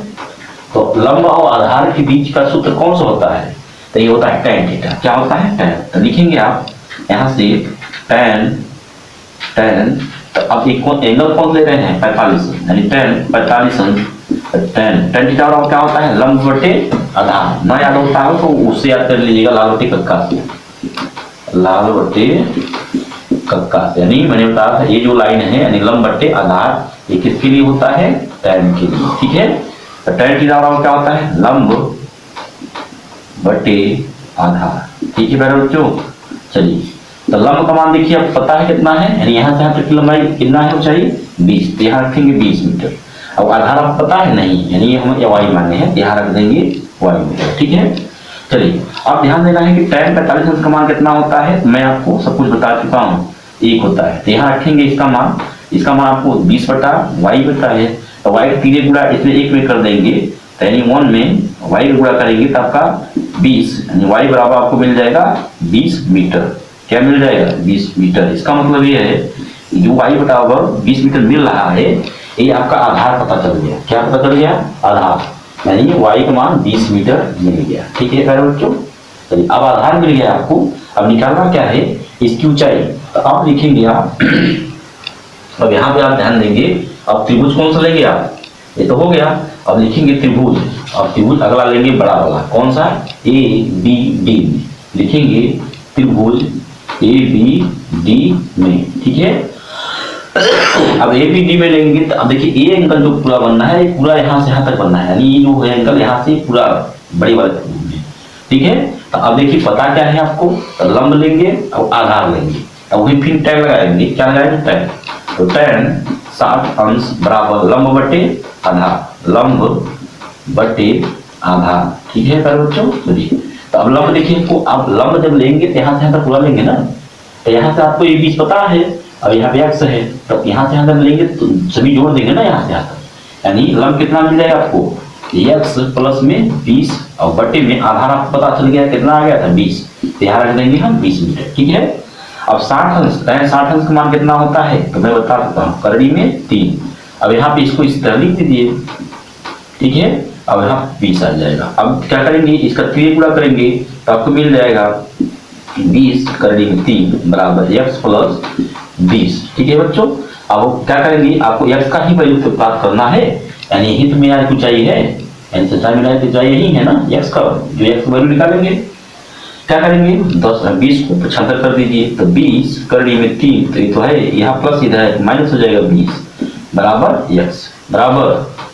तो लंब और आधार के बीच का सूत्र कौन सा होता है, तो ये होता है tan थीटा। क्या होता है, tan। तो लिखेंगे आप यहाँ से tan, तो अब एक एंगल कौन ले रहे हैं, 45, यानी tan 45, tan थीटा और क्या होता है, लंब बटे आधार। ना याद होता है तो उससे याद कर लीजिएगा, लाल बटे कक्का से, लाल बटे कक्का से, यानी मैंने बताया था ये जो लाइन है, यानी लंब बटे आधार, ये किसके लिए होता है, tan के लिए, ठीक है। तो tan थीटा और क्या होता है, लंब बटे आधार, ठीक है मेरे बच्चों। चलिए, तो लंब का मान देखिए अब पता है कितना है, यानी यहाँ से यहाँ तक की लंबाई कितना है ऊंचाई 20, तो यहाँ रखेंगे 20 मीटर। अब आधार आपको पता है नहीं, यानी ये हम वाई माने हैं, यहाँ रख देंगे वाई मीटर, ठीक है। चलिए अब ध्यान देना है कि tan 45 का मान कितना होता है, मैं आपको सब कुछ बता चुका हूँ, 1 होता है, तो यहाँ रखेंगे इसका मान आपको 20 बटा वाई बता है, तो वाई का 3 गुणा इसमें 1 में कर देंगे, तो यानी 1 में वाई गुणा करेंगे तो आपका 20, यानी वाई बराबर आपको मिल जाएगा 20 मीटर। क्या मिल जाएगा, 20 मीटर। इसका मतलब ये है जो वाई बराबर 20 मीटर मिल रहा है, ये आपका आधार पता चल गया। क्या पता चल गया, आधार, यानी वाई का मान 20 मीटर मिल गया, ठीक है प्यारे बच्चों। चलिए अब आधार मिल गया आपको, अब निकालना क्या है, इसकी ऊंचाई। तो आप लिखेंगे आप अब यहाँ पे आप ध्यान देंगे, अब त्रिभुज कौन सा लेंगे आप, ये तो हो गया, अब लिखेंगे त्रिभुज, अब त्रिभुज अगला लेंगे बड़ा वाला, कौन सा, ए बी डी, लिखेंगे त्रिभुज ए बी डी में, ठीक है। अब ए बी डी में लेंगे तो अब देखिए ये एंगल जो पूरा बनना है, ये पूरा यहाँ से यहाँ तक बनना है, यानी ये जो है एंगल यहाँ से पूरा बड़ी वाले त्रिभुज में, ठीक है। तो अब देखिए पता क्या है आपको, तो लंब लेंगे और आधार लेंगे, अब वही फिर tan लगाएंगे, क्या लगाएंगे tan, तो tan 60 अंश बराबर लंब बटे आधार, लंब बटे आधार, ठीक है प्यारे बच्चों। चलिए तो अब लंब देखिए इसको, आप लंब जब लेंगे तो यहाँ से यहाँ तक पूरा लेंगे ना, तो यहाँ से आपको ये 20 पता है, अब यहाँ पे x है, तो यहाँ से यहाँ तक लेंगे तो सभी जोड़ देंगे ना यहाँ से यहाँ तक, यानी लंब कितना मिल जाएगा आपको, x प्लस में 20 और बटे में आधार आपको पता चल गया कितना आ गया था 20, तो यहाँ रख देंगे हम 20 मीटर, ठीक है। अब 60 अंश, tan 60 अंश का मान कितना होता है, तो मैं बता देता हूँ, करड़ी में 3, अब यहाँ पे इसको इस तरह लिख दीजिए, ठीक है। अब यहाँ 20 आ जाएगा। अब क्या करेंगे, इसका 3 गुणा करेंगे तो आपको मिल जाएगा 20 करड़ी में 3 बराबर x प्लस 20, ठीक है बच्चों। अब क्या करेंगे, आपको x का ही वैल्यू प्राप्त करना है, यानी यही तो मेरा ऊंचाई है, यानी सच्चाई मेरा ऊंचाई यही है ना, x का जो x का वैल्यू निकालेंगे, क्या करेंगे 20 को 75 कर दीजिए, तो 20 करड़ी में 3, तो ये तो है, यहाँ प्लस इधर है माइनस हो जाएगा 20 बराबर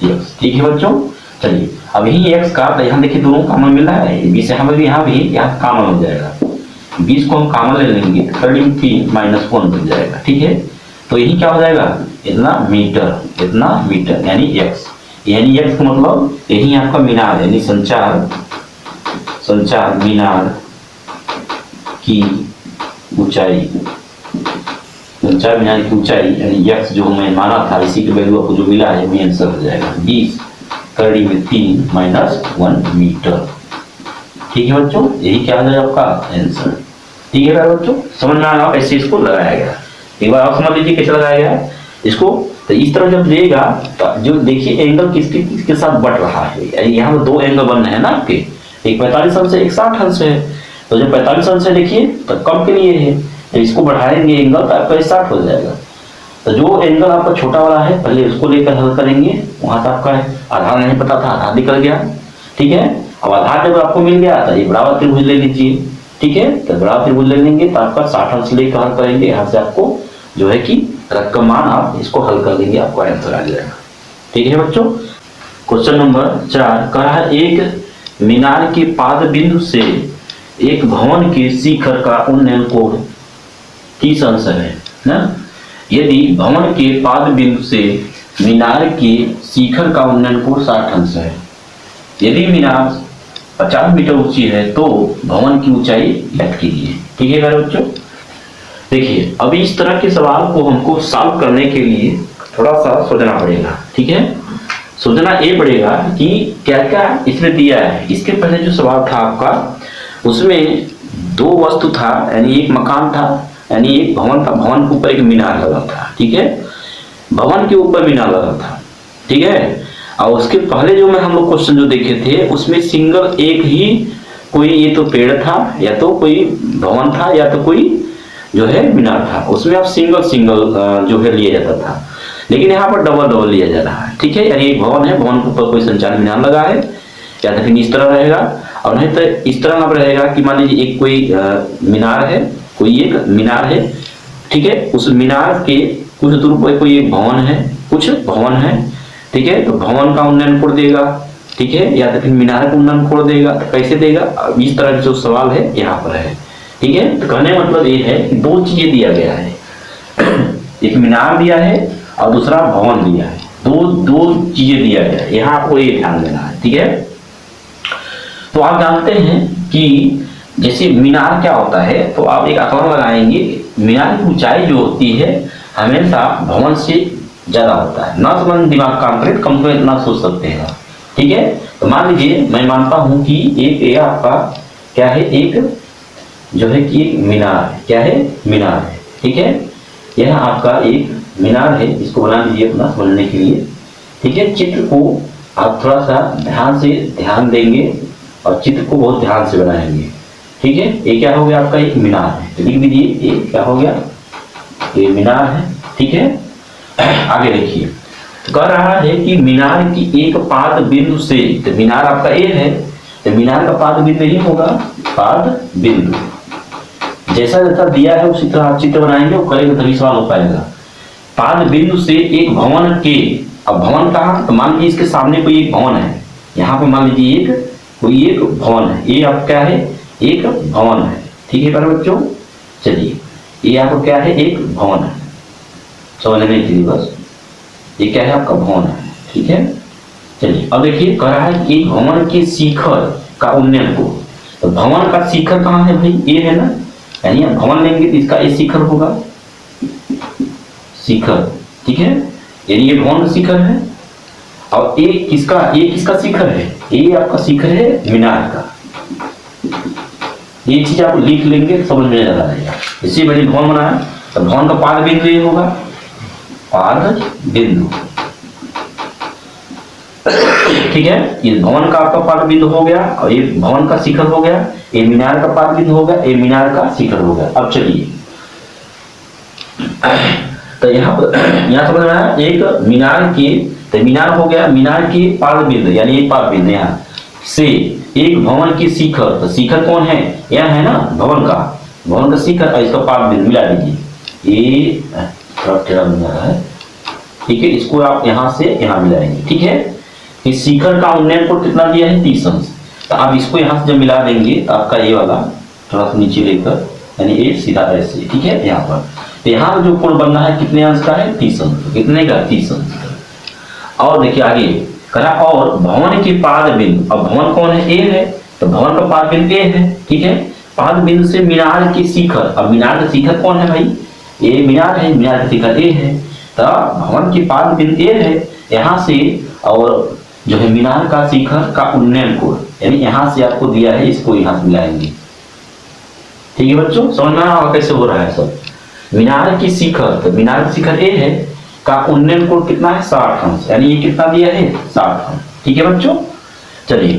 x, ठीक है बच्चों। चलिए अब यही x का, तो यहाँ देखिए दोनों कॉमन मिल रहा है, 20 यहाँ पर भी, यहाँ भी, यहाँ कॉमन हो जाएगा, 20 को हम कॉमन ले लेंगे तो करड़ी में 3 माइनस 1 बन जाएगा, ठीक है। तो यही क्या हो जाएगा, इतना मीटर यानी x, यानी x का मतलब यही आपका मीनार, यानी संचार मीनार की ऊंचाई, संचार मीनार की ऊंचाई यानी x जो मैं माना था, इसी की वैल्यू आपको जो मिला है, ये आंसर हो जाएगा 20 करड़ी में 3 माइनस 1 मीटर, ठीक है बच्चों। यही क्या हो जाएगा आपका आंसर, ठीक है बच्चों। समझ में आ रहा कैसे इसको लगाया गया, एक बार आप समझ लीजिए कैसे लगाया गया इसको। तो इस तरह जब लेगा तो जो देखिए एंगल किसके साथ बढ़ रहा है, यहाँ पर 2 एंगल बन रहे हैं ना आपके, एक 45 अंश है, एक 60 अंश है, तो जब 45 अंश है देखिए तो कम के लिए है, तो इसको बढ़ाएंगे एंगल तो आपका 60 हो जाएगा। तो जो एंगल आपका छोटा वाला है पहले उसको लेकर हल करेंगे, वहां से आपका आधार नहीं पता था, आधार निकल गया, ठीक है। अब आधार जब आपको मिल गया तो ये बराबर त्रिभुज ले लीजिए, ठीक है। तो बराबर त्रिभुज ले लेंगे तो आपका 60 अंश लेकर हल करेंगे, यहाँ से आपको जो है कि रकम मान आप इसको हल कर देंगे, आपको आंसर आ जाएगा, ठीक है बच्चों। क्वेश्चन नंबर 4 कह रहा है एक मीनार के पाद बिंदु से एक भवन के शिखर का उन्नयन कोण 30 अंश है ना। यदि भवन के पाद बिंदु से मीनार के शिखर का उन्नयन कोण 60 अंश है, यदि मीनार 50 मीटर ऊंची है तो भवन की ऊंचाई ज्ञात कीजिए, ठीक है मेरे बच्चों। देखिए अभी इस तरह के सवाल को हमको सॉल्व करने के लिए थोड़ा सा सोचना पड़ेगा, ठीक है। सोचना ये पड़ेगा कि क्या क्या इसमें दिया है। इसके पहले जो सवाल था आपका उसमें दो वस्तु था, यानी एक मकान था, यानी एक भवन था, भवन के ऊपर एक मीनार लगा था, ठीक है। भवन के ऊपर मीनार लगा था, ठीक है। और उसके पहले जो हम लोग क्वेश्चन जो देखे थे उसमें सिंगल एक ही कोई ये तो पेड़ था या तो कोई भवन था या तो कोई जो है मीनार था, उसमें आप सिंगल जो है लिया जाता था। लेकिन यहाँ पर डबल लिया जा रहा है, ठीक है। यानी एक भवन है, भवन के ऊपर कोई संचालन मीनार लगा है, या तो फिर इस तरह रहेगा और नहीं तो इस तरह अब रहेगा कि मान लीजिए एक कोई मीनार है, कोई एक मीनार है, ठीक है। उस मीनार के कुछ दूर पर कोई एक भवन है, कुछ भवन है, ठीक है। तो भवन का उन्नयन कोण देगा, ठीक है, या तो फिर मीनार का उन्नयन कोण देगा। तो कैसे देगा, इस तरह जो सवाल है यहाँ पर है, ठीक है। तो कहने मतलब ये है कि दो चीजें दिया गया है, एक मीनार दिया है और दूसरा भवन दिया है, दो चीजें दिया गया है, यहाँ आपको ये ध्यान देना है, ठीक है। तो आप जानते हैं कि जैसे मीनार क्या होता है, तो आप एक आकलन लगाएंगे, मीनार की ऊंचाई जो होती है हमेशा भवन से ज्यादा होता है। ना समझ दिमाग काम करे कम तो इतना सोच सकते हैं, ठीक है। तो मान लीजिए मैं मानता हूं कि एक ये आपका क्या है, एक जो है कि एक मीनार है, क्या है, मीनार है, ठीक है। यह आपका एक मीनार है, इसको बना लीजिए अपना समझने के लिए, ठीक है। चित्र को आप थोड़ा सा ध्यान से ध्यान देंगे और चित्र को बहुत ध्यान से बनाएंगे, ठीक है। ये क्या हो गया आपका एक मीनार है, तो लिख दीजिए ये क्या हो गया, ये मीनार है, ठीक है। आगे देखिए कह रहा है कि मीनार की एक पाद बिंदु से, तो मीनार आपका ए है, तो मीनार का पाद बिंदु ही होगा, पाद बिंदु जैसा जैसा दिया है उसी तरह आप चित्र बनाएंगे, वो करेंगे तभी सवाल हो पाएगा। पाद बिंदु से एक भवन के, अब भवन कहाँ, तो मान लीजिए इसके सामने कोई एक भवन है, यहाँ पे मान लीजिए एक कोई एक भवन है, ये आप क्या है, एक भवन है, ठीक है प्यारे बच्चों। चलिए ये आपको क्या है, एक भवन है, समझने के लिए बस, ये क्या है आपका भवन है, ठीक है। चलिए अब देखिए कह रहा है कि भवन के शिखर का उन्नयन को, तो भवन का शिखर कहाँ है भाई, ये है ना, यानी आप भवन लेंगे तो इसका ये शिखर होगा, शिखर, ठीक है। यानी ये भवन का शिखर है और ये किसका शिखर है, ये आपका शिखर है मीनार का। ये चीज आप लिख लेंगे तो समझ में ज्यादा आएगा। इसी बड़ी भवन बनाया तो भवन का पाद बिंदु ये होगा, पाद बिंदु, ठीक है। ये भवन का आपका पाद बिंदु हो गया और ये भवन का शिखर हो गया, ये मीनार का पाद बिंदु हो गया, ये मीनार का शिखर हो गया। अब चलिए तो यहाँ समझ में आया, एक मीनार की, तो मीनार हो गया, मीनार की पाद बिंदु यानी ये पाद बिंदु यहाँ से एक भवन की शिखर, तो शिखर कौन है, यह है ना भवन का शिखर, और इसका पाद बिंदु मिला दीजिए, ये थोड़ा टेढ़ा बन रहा है, ठीक है। इसको आप यहाँ से यहाँ मिलाएंगे, ठीक है। इस शिखर का उन्नयन कोण कितना दिया है, 30 अंश, तो आप इसको यहाँ से जब मिला देंगे तो आपका ये वाला थोड़ा सा नीचे लेकर, यानी ये सीधा ऐसे, ठीक है। यहाँ पर तो यहाँ जो कोण बनना है कितने अंश का है, 30 अंश, कितने का, 30 अंश का। और देखिए आगे करा, और भवन के पाद बिंदु, अब भवन कौन है, ए है, तो भवन का पाद बिंदु ए है, ठीक है। पाद बिंदु से मीनार की शिखर, अब मीनार का शिखर कौन है भाई, ये मीनार है, मीनार का शिखर ए है, तो भवन के पाद बिंदु ए है यहाँ से, और जो है मीनार का शिखर का उन्नयन कोण, यानी यहाँ से आपको दिया है, इसको यहाँ से मिलाएंगे, ठीक है बच्चों। समझ में आ रहा कैसे हो रहा है सब। मीनार की शिखर, तो मीनार की शिखर ए है का उन्नयन कोण कितना है, 60 अंश, यानी ये कितना दिया है, 60 अंश, ठीक है बच्चों। चलिए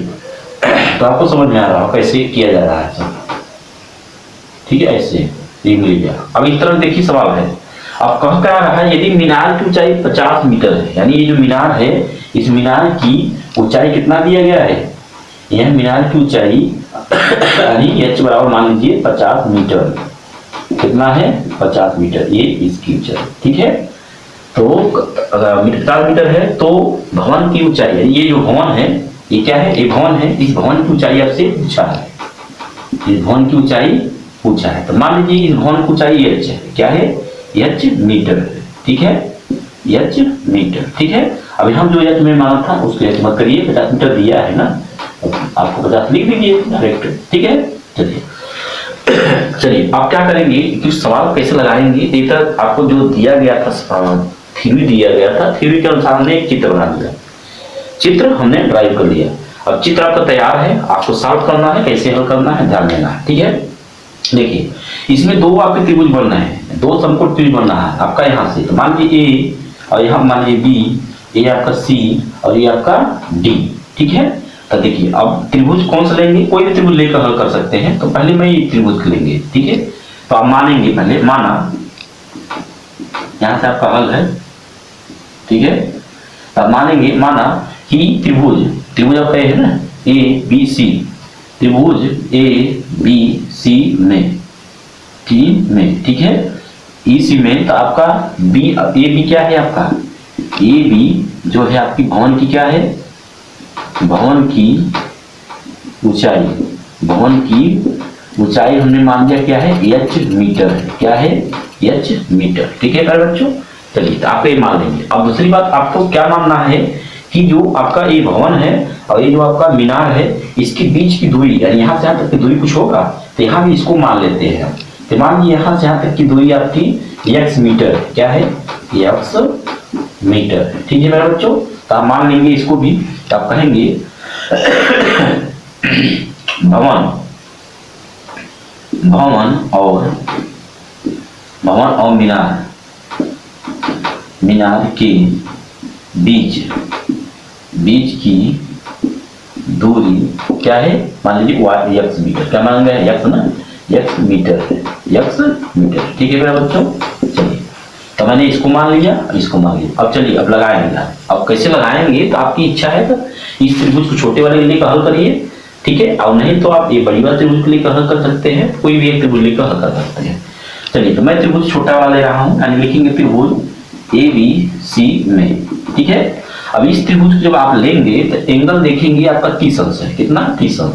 तो आपको समझ में आ रहा है कैसे किया जा रहा है सब, ठीक है। ऐसे ये मिल गया। अब इस तरह देखिए सवाल है, अब कह क्या रहा है, यदि मीनार की ऊंचाई 50 मीटर है, यानी ये जो मीनार है इस मीनार की ऊंचाई कितना दिया गया है, यह मीनार की ऊंचाई यानी h बराबर मान लीजिए 50 मीटर। कितना है? 50 मीटर, ये इसकी ऊंचाई। ठीक है, तो अगर 50 मीटर है तो भवन की ऊंचाई, ये जो भवन है ये क्या है? ये भवन है। इस भवन की ऊंचाई आपसे पूछा है, इस भवन की ऊंचाई पूछा है। तो मान लीजिए इस भवन की ऊंचाई h है। क्या है? h मीटर है। ठीक है, h मीटर। ठीक है, अब हम जो h में माना था उसको h मत करिए, 50 मीटर दिया है ना, आपको 50 लिख दीजिए डायरेक्ट। ठीक है, चलिए चलिए आप क्या करेंगे कि सवाल कैसे लगाएंगे, एक तरह आपको जो दिया गया था, थ्योरी दिया गया था, थ्योरी के अनुसार हमने एक चित्र बना दिया, चित्र हमने ड्राइव कर लिया। अब चित्र आपका तैयार है, आपको सॉल्व करना है, कैसे हल करना है ध्यान देना है। ठीक है, देखिए इसमें दो आपके त्रिभुज बनना है, दो समकोण त्रिभुज बनना है आपका। यहाँ से तो मान लीजिए ए और यहाँ मान लीजिए बी, ये आपका सी और ये आपका डी। ठीक है, तो देखिए अब त्रिभुज कौन सा लेंगे, कोई भी त्रिभुज लेकर हल कर सकते हैं। तो पहले मैं ये त्रिभुज लेंगे। ठीक है, तो आप मानेंगे, पहले माना, यहाँ से आपका हल है। ठीक है, तो आप मानेंगे, माना कि त्रिभुज आपका है ना ए बी सी, त्रिभुज ए बी सी में, ठीक है, ई सी में, तो आपका बी ए बी क्या है? आपका ए बी जो है आपकी भवन की क्या है? भवन की ऊंचाई, भवन की ऊंचाई हमने मान लिया क्या है? h मीटर है। क्या है? h metre. ठीक है प्यारे बच्चों, चलिए तो आप ये मान लेंगे। अब दूसरी बात आपको क्या मानना है कि जो आपका ये भवन है और ये जो आपका मीनार है, इसके बीच की दूरी, यानी यहाँ से यहाँ तक की दूरी कुछ होगा, तो यहाँ भी इसको मान लेते हैं। तो मान लीजिए यहाँ से यहाँ तक की दूरी आपकी x मीटर। क्या है? x metre. ठीक है मेरे बच्चों, तो आप मान लेंगे इसको भी। तो आप कहेंगे भवन और मीनार के बीच की दूरी क्या है? मान लीजिए x मीटर। क्या मान गए? x ना, x मीटर। ठीक है मेरे बच्चों, चलिए तो मैंने इसको मान लिया, इसको मान लिया। अब चलिए अब लगाएंगे। अब कैसे लगाएंगे तो आपकी इच्छा है तो इस त्रिभुज को छोटे वाले लेकर हल करिए। ठीक है, और नहीं तो आप ये बड़ी वाले त्रिभुज को लेकर हल कर सकते हैं, कोई भी एक त्रिभुज लेकर हल कर सकते हैं। चलिए तो मैं त्रिभुज छोटा वाला ले रहा हूँ, यानी लिखेंगे त्रिभुज ए बी सी में। ठीक है, अब इस त्रिभुज को जब आप लेंगे तो एंगल देखेंगे आपका 30 अंश है। कितना? 30 अंश।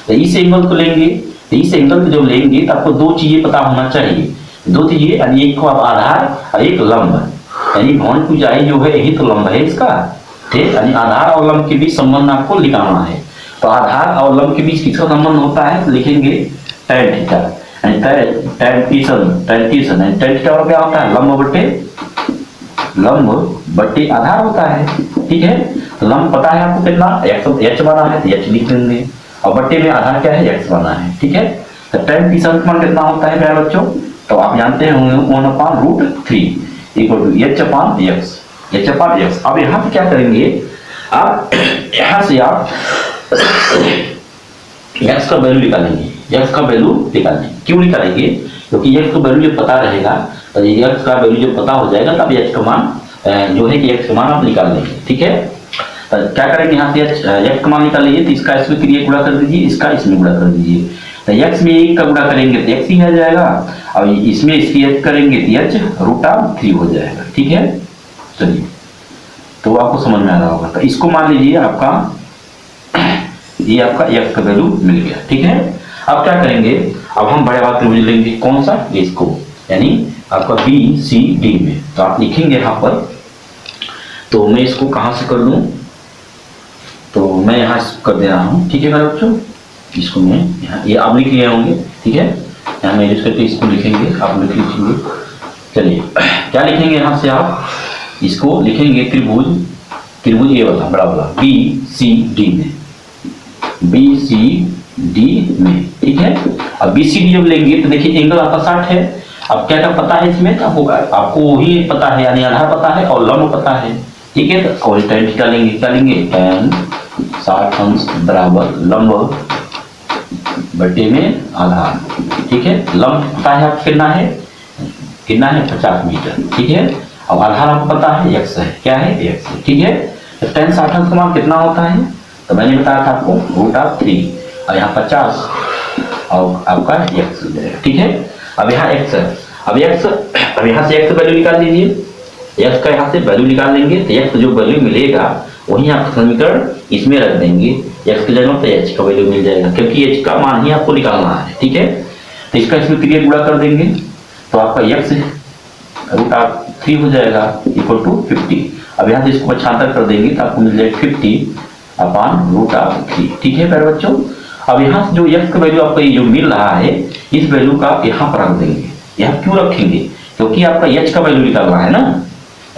तो इस एंगल को लेंगे, तो इस एंगल को जब लेंगे तो आपको दो चीजें पता होना चाहिए, दो चीजें, यानी एक को आप आधार और एक लंब, यानी भवन की ऊंचाई जो है यही तो लंब है इसका। ठीक, यानी आधार और लंब के बीच संबंध आपको निकालना है। तो आधार और लंब के बीच किसका संबंध होता है? तो लिखेंगे tan थीटा, यानी tan थीटा क्या होता है? लंब बटे आधार होता है। ठीक है, तो लंब पता है आपको कितना? h बना है तो h लिख लेंगे, और बट्टे में आधार क्या है? x बना है। ठीक है, तो tan थीटा का मान कितना होता है प्यारे बच्चों? तो आप जानते हैं 1/√3 = h/x। अब यहाँ पे क्या करेंगे आप? यहाँ से आप x का वैल्यू निकालेंगे। क्यों निकालेंगे? क्योंकि x का वैल्यू जब पता रहेगा, तो x का वैल्यू जब पता हो जाएगा तब h का मान जो है कि x का मान आप निकाल लेंगे। ठीक है, तो क्या करेंगे? यहाँ से x का मान निकाल लीजिए, तो इसका इसमें क्रिया गुणा कर दीजिए, इसका इसमें गुणा कर दीजिए। तो x में 1 का गुणा करेंगे तो x ही आ जाएगा, और इसमें इसकी h करेंगे तो h√3 हो जाएगा। ठीक है, चलिए तो आपको समझ में आ रहा होगा। तो इसको मान लीजिए आपका ये आपका x का वैल्यू मिल गया। ठीक है, अब क्या करेंगे? अब हम बड़े वाला त्रिभुज लेंगे। कौन सा? इसको, यानी आपका बी सी डी में। तो आप लिखेंगे यहाँ पर, तो मैं इसको कहाँ से कर लूँ? तो मैं यहाँ कर दे रहा हूँ। ठीक है मेरे बच्चों, इसको मैं यहाँ, ये आप लिख लिए होंगे। ठीक है, यहाँ मैं यूज करके इसको लिखेंगे, आप लिखेंगे। चलिए क्या लिखेंगे? यहाँ से आप इसको लिखेंगे त्रिभुज ये वाला बड़ा वाला बी सी डी में। ठीक है, अब बी सी डी जब लेंगे तो देखिए एंगल आपका 60 है। अब क्या क्या पता है इसमें? आपको वही पता है, यानी आधार पता है और लंब पता है। ठीक है, तो और tan थीटा लेंगे। क्या लेंगे? tan 60 अंश बराबर लंब बटे में आधार। ठीक है, लंब पता है आपको कितना है? 50 मीटर। ठीक है, और आधार आपको पता है x है। क्या है? x है। ठीक है, tan 60 अंश का मान कितना होता है? तो मैंने बताया था आपको √3 और यहाँ 50 और आपका x हो जाएगा। ठीक है, अब यहाँ x है, अब यहाँ से x वैल्यू निकाल दीजिए। x का यहाँ से वैल्यू निकाल देंगे तो x जो वैल्यू मिलेगा वही आप समीकरण इसमें रख देंगे। x की जगह तो h का वैल्यू मिल जाएगा, क्योंकि h का मान ही आपको निकालना है। ठीक है, तो इसका इसमें 3 गुणा कर देंगे तो आपका x √3 हो जाएगा इक्वल टू 50। अब यहाँ से इसको 75 कर देंगे तो आपको मिल जाएगा 50/√3। ठीक है प्यारे बच्चों, अब यहाँ से जो x का वैल्यू आपको जो मिल रहा है इस वैल्यू का आप यहाँ पर रख देंगे। यहाँ क्यों रखेंगे, क्योंकि आपका h का वैल्यू निकालना है ना,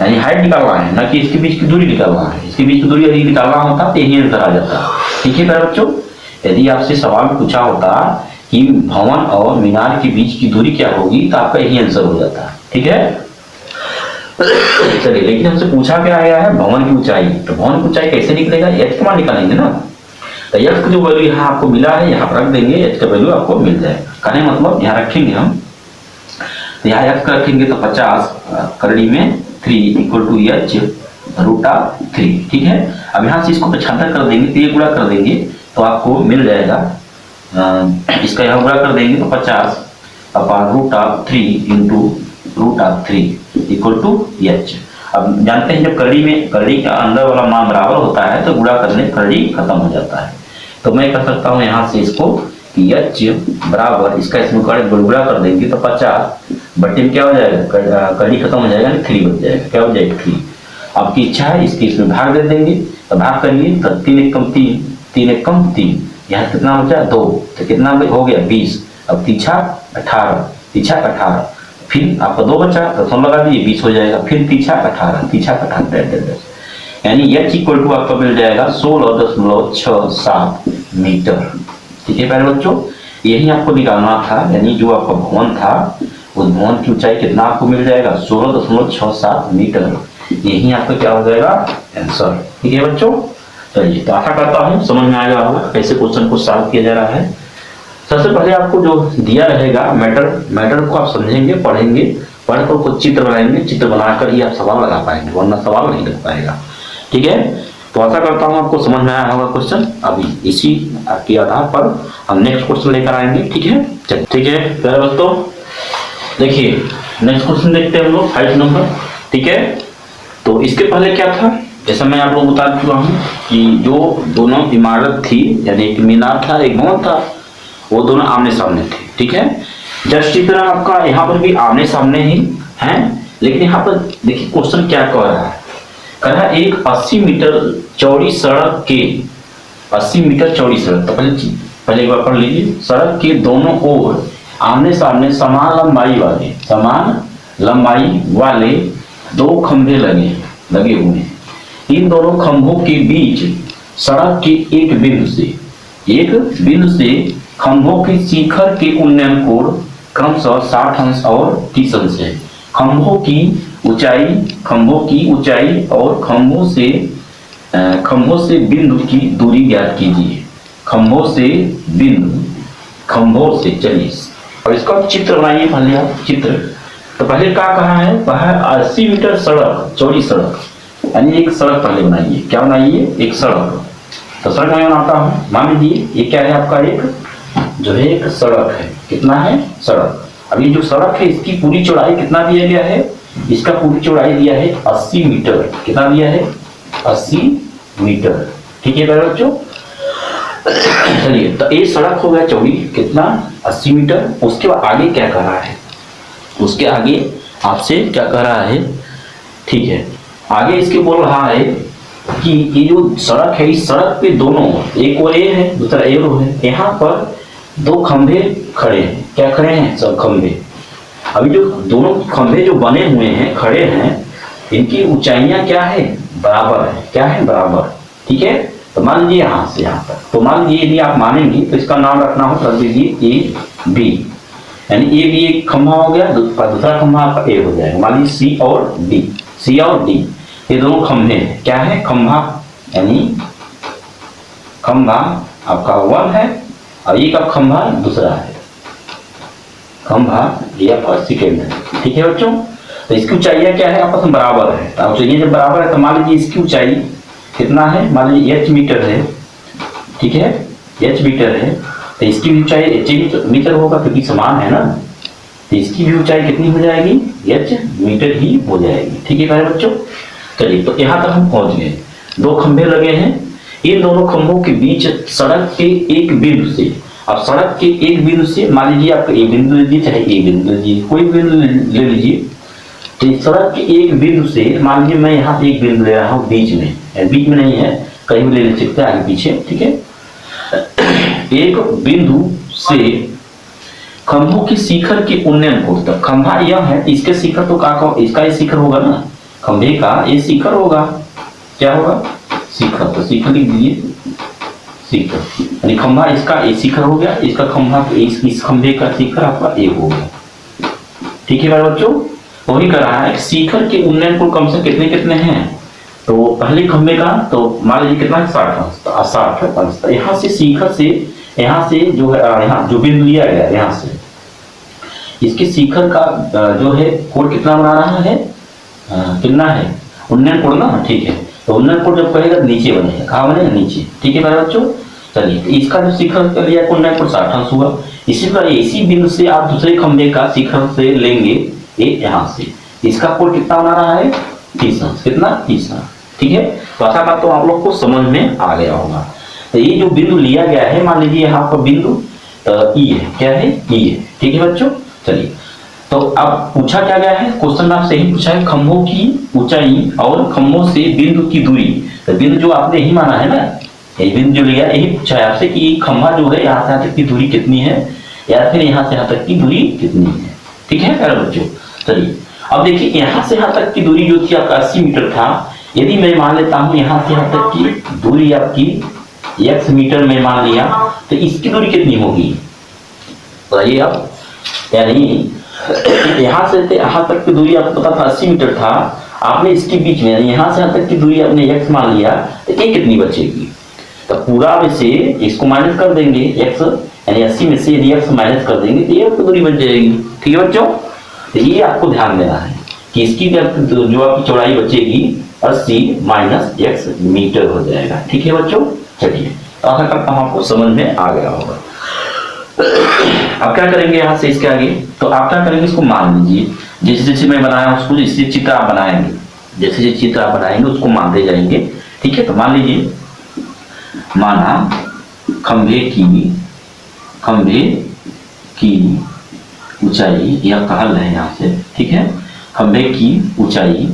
यानी हाइट निकालना है ना कि इसके बीच की दूरी निकालना है। इसके बीच की दूरी यदि निकालना होता तो यही आंसर आ जाता। ठीक है प्यारे बच्चों, यदि आपसे सवाल पूछा होता कि भवन और मीनार के बीच की दूरी क्या होगी तो आपका यही आंसर हो जाता। ठीक है, चलिए, लेकिन हमसे पूछा क्या गया है भवन की ऊंचाई। तो भवन की ऊंचाई कैसे निकलेगा, h का मान निकालेंगे ना। तो h का जो वैल्यू यहाँ आपको मिला है यहाँ पर रख देंगे, h का वैल्यू आपको मिल जाएगा। कहने मतलब यहाँ रखेंगे हम, तो यहाँ x का रखेंगे तो 50 करड़ी में 3 इक्वल टू h√3। ठीक है, अब यहाँ से इसको 75 कर देंगे तो ये गुणा कर देंगे तो आपको मिल जाएगा, इसका यहाँ गुणा कर देंगे तो 50/√3 इंटू √3 इक्वल टू h। अब जानते हैं जब करड़ी का अंदर वाला मान बराबर होता है तो गुणा करने करड़ी खत्म हो जाता है। तो मैं कर सकता हूँ यहाँ से इसको कि h बराबर इसका इसमें गुणा कर देंगे तो 50 क्या हो जाएगा, करड़ी खत्म हो जाएगा, 3 बच जाएगा। क्या हो जाएगा 3। आपकी इच्छा है इसकी इसमें भाग दे देंगे तो भाग करिए तो 3 एकम 3, यहाँ कितना बचा 2, तो कितना हो गया 20। अब 3 छा 18, फिर आपका 2 बचा तो 100 लगा दीजिए 20 हो जाएगा, फिर 3 छा 18, यानी h इक्वल टू आपका मिल जाएगा 16.67 मीटर। ठीक है प्यारे बच्चों, यही आपको निकालना था, यानी जो आपका भवन था उस भवन की ऊंचाई कितना आपको मिल जाएगा 16.67 मीटर। यही आपका क्या हो जाएगा आंसर। ठीक है बच्चों, चलिए, तो आशा करता हूँ समझ में आएगा होगा कैसे क्वेश्चन को सॉल्व किया जा रहा है। सबसे पहले आपको जो दिया रहेगा मैटर को आप समझेंगे, पढ़ेंगे, पढ़कर कुछ चित्र बनाएंगे, चित्र बनाकर ही आप सवाल लगा पाएंगे, वरना सवाल नहीं लग पाएगा। ठीक है, तो आशा करता हूँ आपको समझ में आया होगा क्वेश्चन। अभी इसी के आधार पर हम नेक्स्ट क्वेश्चन लेकर आएंगे। ठीक है, चलिए, ठीक है प्यारे दोस्तों, देखिए नेक्स्ट क्वेश्चन देखते हैं हम लोग 5 नंबर। ठीक है, तो इसके पहले क्या था, जैसा मैं आप लोग बता चुका हूँ कि जो दोनों इमारत थी, यानी एक मीनार था एक भवन था, वो दोनों आमने सामने थे। ठीक है, जस्ट इस तरह आपका यहाँ पर भी आमने सामने ही है, लेकिन यहाँ पर देखिए क्वेश्चन क्या कह रहा है, कह रहा है एक 80 मीटर चौड़ी सड़क के 80 मीटर चौड़ी सड़क। तो पहले एक बार पढ़ लीजिए, सड़क के दोनों ओर आमने सामने समान लंबाई वाले 2 खंभे लगे हुए हैं। इन दोनों खंभों के बीच सड़क के एक बिंदु से खंभों के शिखर के उन्नयन कोण क्रमशः 60 अंश और 30 अंश है। खंभों की ऊंचाई और खंभों से बिंदु की दूरी ज्ञात कीजिए। खंभों से चलिए, और इसका चित्र बनाइए पहले आप चित्र। तो पहले क्या कहा है, वह 80 मीटर सड़क चौड़ी सड़क, यानी एक सड़क पहले बनाइए। क्या बनाइए, एक सड़क। तो सड़क मैं बनाता हूँ, मान लीजिए ये क्या है आपका एक सड़क है। कितना है सड़क। अब ये जो सड़क है इसकी पूरी चौड़ाई कितना दिया गया है, इसका पूरी चौड़ाई दिया है 80 मीटर। कितना दिया है 80 मीटर। ठीक है मेरे बच्चों, चलिए, तो ये सड़क हो गया चौड़ी कितना 80 मीटर। उसके बाद आगे क्या कर रहा है, उसके आगे आपसे क्या कर रहा है, ठीक है, आगे इसके बोल रहा है कि ये जो सड़क है इस सड़क पे दोनों, एक और ए है दूसरा ए रो है, यहाँ पर 2 खंभे खड़े हैं। क्या खड़े हैं, सब खंभे। अभी जो दोनों खंभे जो बने हुए हैं खड़े हैं, इनकी ऊंचाइयां क्या है, बराबर है। क्या है, बराबर। ठीक है, तो मान लीजिए यहाँ से यहाँ तक, तो मान लीजिए यदि आप मानेंगे तो इसका नाम रखना हो, रख दीजिए ए बी, यानी ए बी एक खंभा हो गया, दूसरा खंभा आपका ए हो जाएगा। मान लीजिए सी और डी ये दोनों खंभे हैं। क्या है, खंभा, यानी खंभा आपका 1 है और ये का खंभा दूसरा है, खंभा ये आपका सेकेंड है। ठीक है बच्चों, तो इसकी ऊंचाई क्या है, आपस में बराबर है। तो ये जब बराबर है तो मान लीजिए इसकी ऊंचाई कितना है, मान लीजिए h मीटर है ठीक है, h मीटर है तो इसकी भी ऊंचाई h मीटर होगा क्योंकि समान है ना, तो इसकी भी ऊंचाई कितनी हो जाएगी, h मीटर ही हो जाएगी। ठीक है प्यारे बच्चों, चलिए तो यहाँ तक हम पहुंच गए। दो खंभे लगे हैं, इन दोनों खंभों के बीच सड़क के एक बिंदु से, अब सड़क के एक बिंदु से मान लीजिए आपको ए बिंदु लीजिए चाहे ए बिंदु लीजिए, कोई बिंदु ले लीजिए, तो इस सड़क के एक बिंदु से मान लीजिए मैं यहाँ एक बिंदु ले रहा हूँ बीच में नहीं है, कहीं भी ले सकते हैं आगे पीछे। ठीक है, एक बिंदु से खंभों के शिखर के उन्नयन कोण तक, खंभा यह है इसके शिखर तो का इसका ये शिखर होगा ना, खंभे का ये शिखर होगा, क्या होगा, शिखर, तो शिखर लिख दीजिए, शिखर यानी खंभा इसका ये शिखर हो गया, इसका खंभा इस खंभे का शिखर आपका ए हो गया। ठीक है मेरे बच्चों, वही कर रहा है शिखर के उन्नयन कोण कम से कितने कितने हैं, तो पहले खंभे का तो मान लीजिए कितना 60 अंश, यहाँ से शिखर से यहाँ से जो है यहाँ जो बिंदु लिया गया यहाँ से इसके शिखर का जो है कोण कितना बना रहा है, कितना है, उन्नयन कोण ना। ठीक है, तो उन्नयन कोण जब कहेगा नीचे बनेगा, कहाँ बनेगा, नीचे। ठीक है मेरे बच्चों, चलिए तो इसका जो शिखर का लिया उन्नयन कोण 60 अंश हुआ। इसी प्रकार इसी बिंदु से आप दूसरे खंभे का शिखर से लेंगे ये यहाँ से, इसका कोण कितना बना रहा है, 30 अंश, कितना, 30 अंश। ठीक है, तो आशा करता हूँ आप लोग को समझ में आ गया होगा। तो ये जो बिंदु लिया गया है, मान लीजिए यहाँ पर बिंदु ई है, क्या है, ई है। ठीक है बच्चों, चलिए तो अब पूछा क्या गया है, क्वेश्चन आपसे यही पूछा है खंभों की ऊंचाई और खंभों से बिंदु की दूरी। तो बिंदु जो आपने यही माना है ना, यही बिंदु जो लिया यही पूछा है आपसे कि खंभा जो है यहाँ से यहाँ तक की दूरी कितनी है, या फिर यहाँ से यहाँ तक की दूरी कितनी है। ठीक है प्यारे बच्चों, चलिए अब देखिए यहाँ से यहाँ तक की दूरी जो थी आपका 80 मीटर था, यदि मैं मान लेता हूँ यहाँ से यहाँ तक की दूरी आपकी x मीटर में मान लिया, तो इसकी दूरी कितनी होगी बताइए आप, यानी यहाँ से यहाँ तक की दूरी आपको पता था 80 मीटर था, आपने इसके बीच में यहाँ से यहाँ तक की दूरी आपने x मान लिया, तो ये कितनी बचेगी, तो पूरा में से इसको माइनस कर देंगे, x यानी 80 में से यदि x माइनस कर देंगे तो ये आपकी दूरी बच जाएगी। ठीक है बच्चों, तो ये आपको ध्यान देना है कि इसकी जो आपकी चौड़ाई बचेगी 80 माइनस x मीटर हो जाएगा। ठीक है बच्चों, चलिए तो आशा करता हूँ आपको समझ में आ गया होगा। अब क्या करेंगे यहाँ से इसके आगे, तो आप क्या करेंगे, इसको मान लीजिए जैसे जैसे मैं बनाया उसको जैसे चित्र आप बनाएंगे, जैसे जैसे चित्र आप बनाएंगे उसको मानते जाएंगे। ठीक है, तो मान लीजिए माना खंभे की ऊंचाई यह कहल है यहाँ से। ठीक है, खंभे की ऊंचाई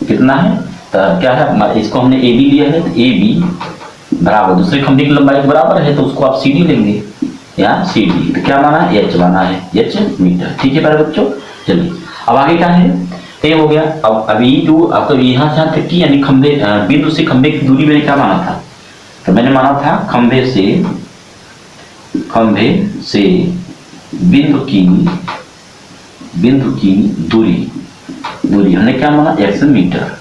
कितना है, तो क्या है, इसको हमने ए बी लिया है, तो ए बी बराबर दूसरे खंभे की लंबाई के बराबर है, तो उसको आप सी डी लेंगे, यहाँ सी डी, तो क्या माना है, एच माना है, एच मीटर। ठीक है प्यारे बच्चों, चलिए अब आगे क्या है, तो ये हो गया। अब अभी जो आपको यहाँ से यहाँ तक की यानी खंभे बिंदु से खंभे की दूरी मैंने क्या माना था, तो मैंने माना था खंभे से बिंदु की दूरी हमने क्या माना, x मीटर।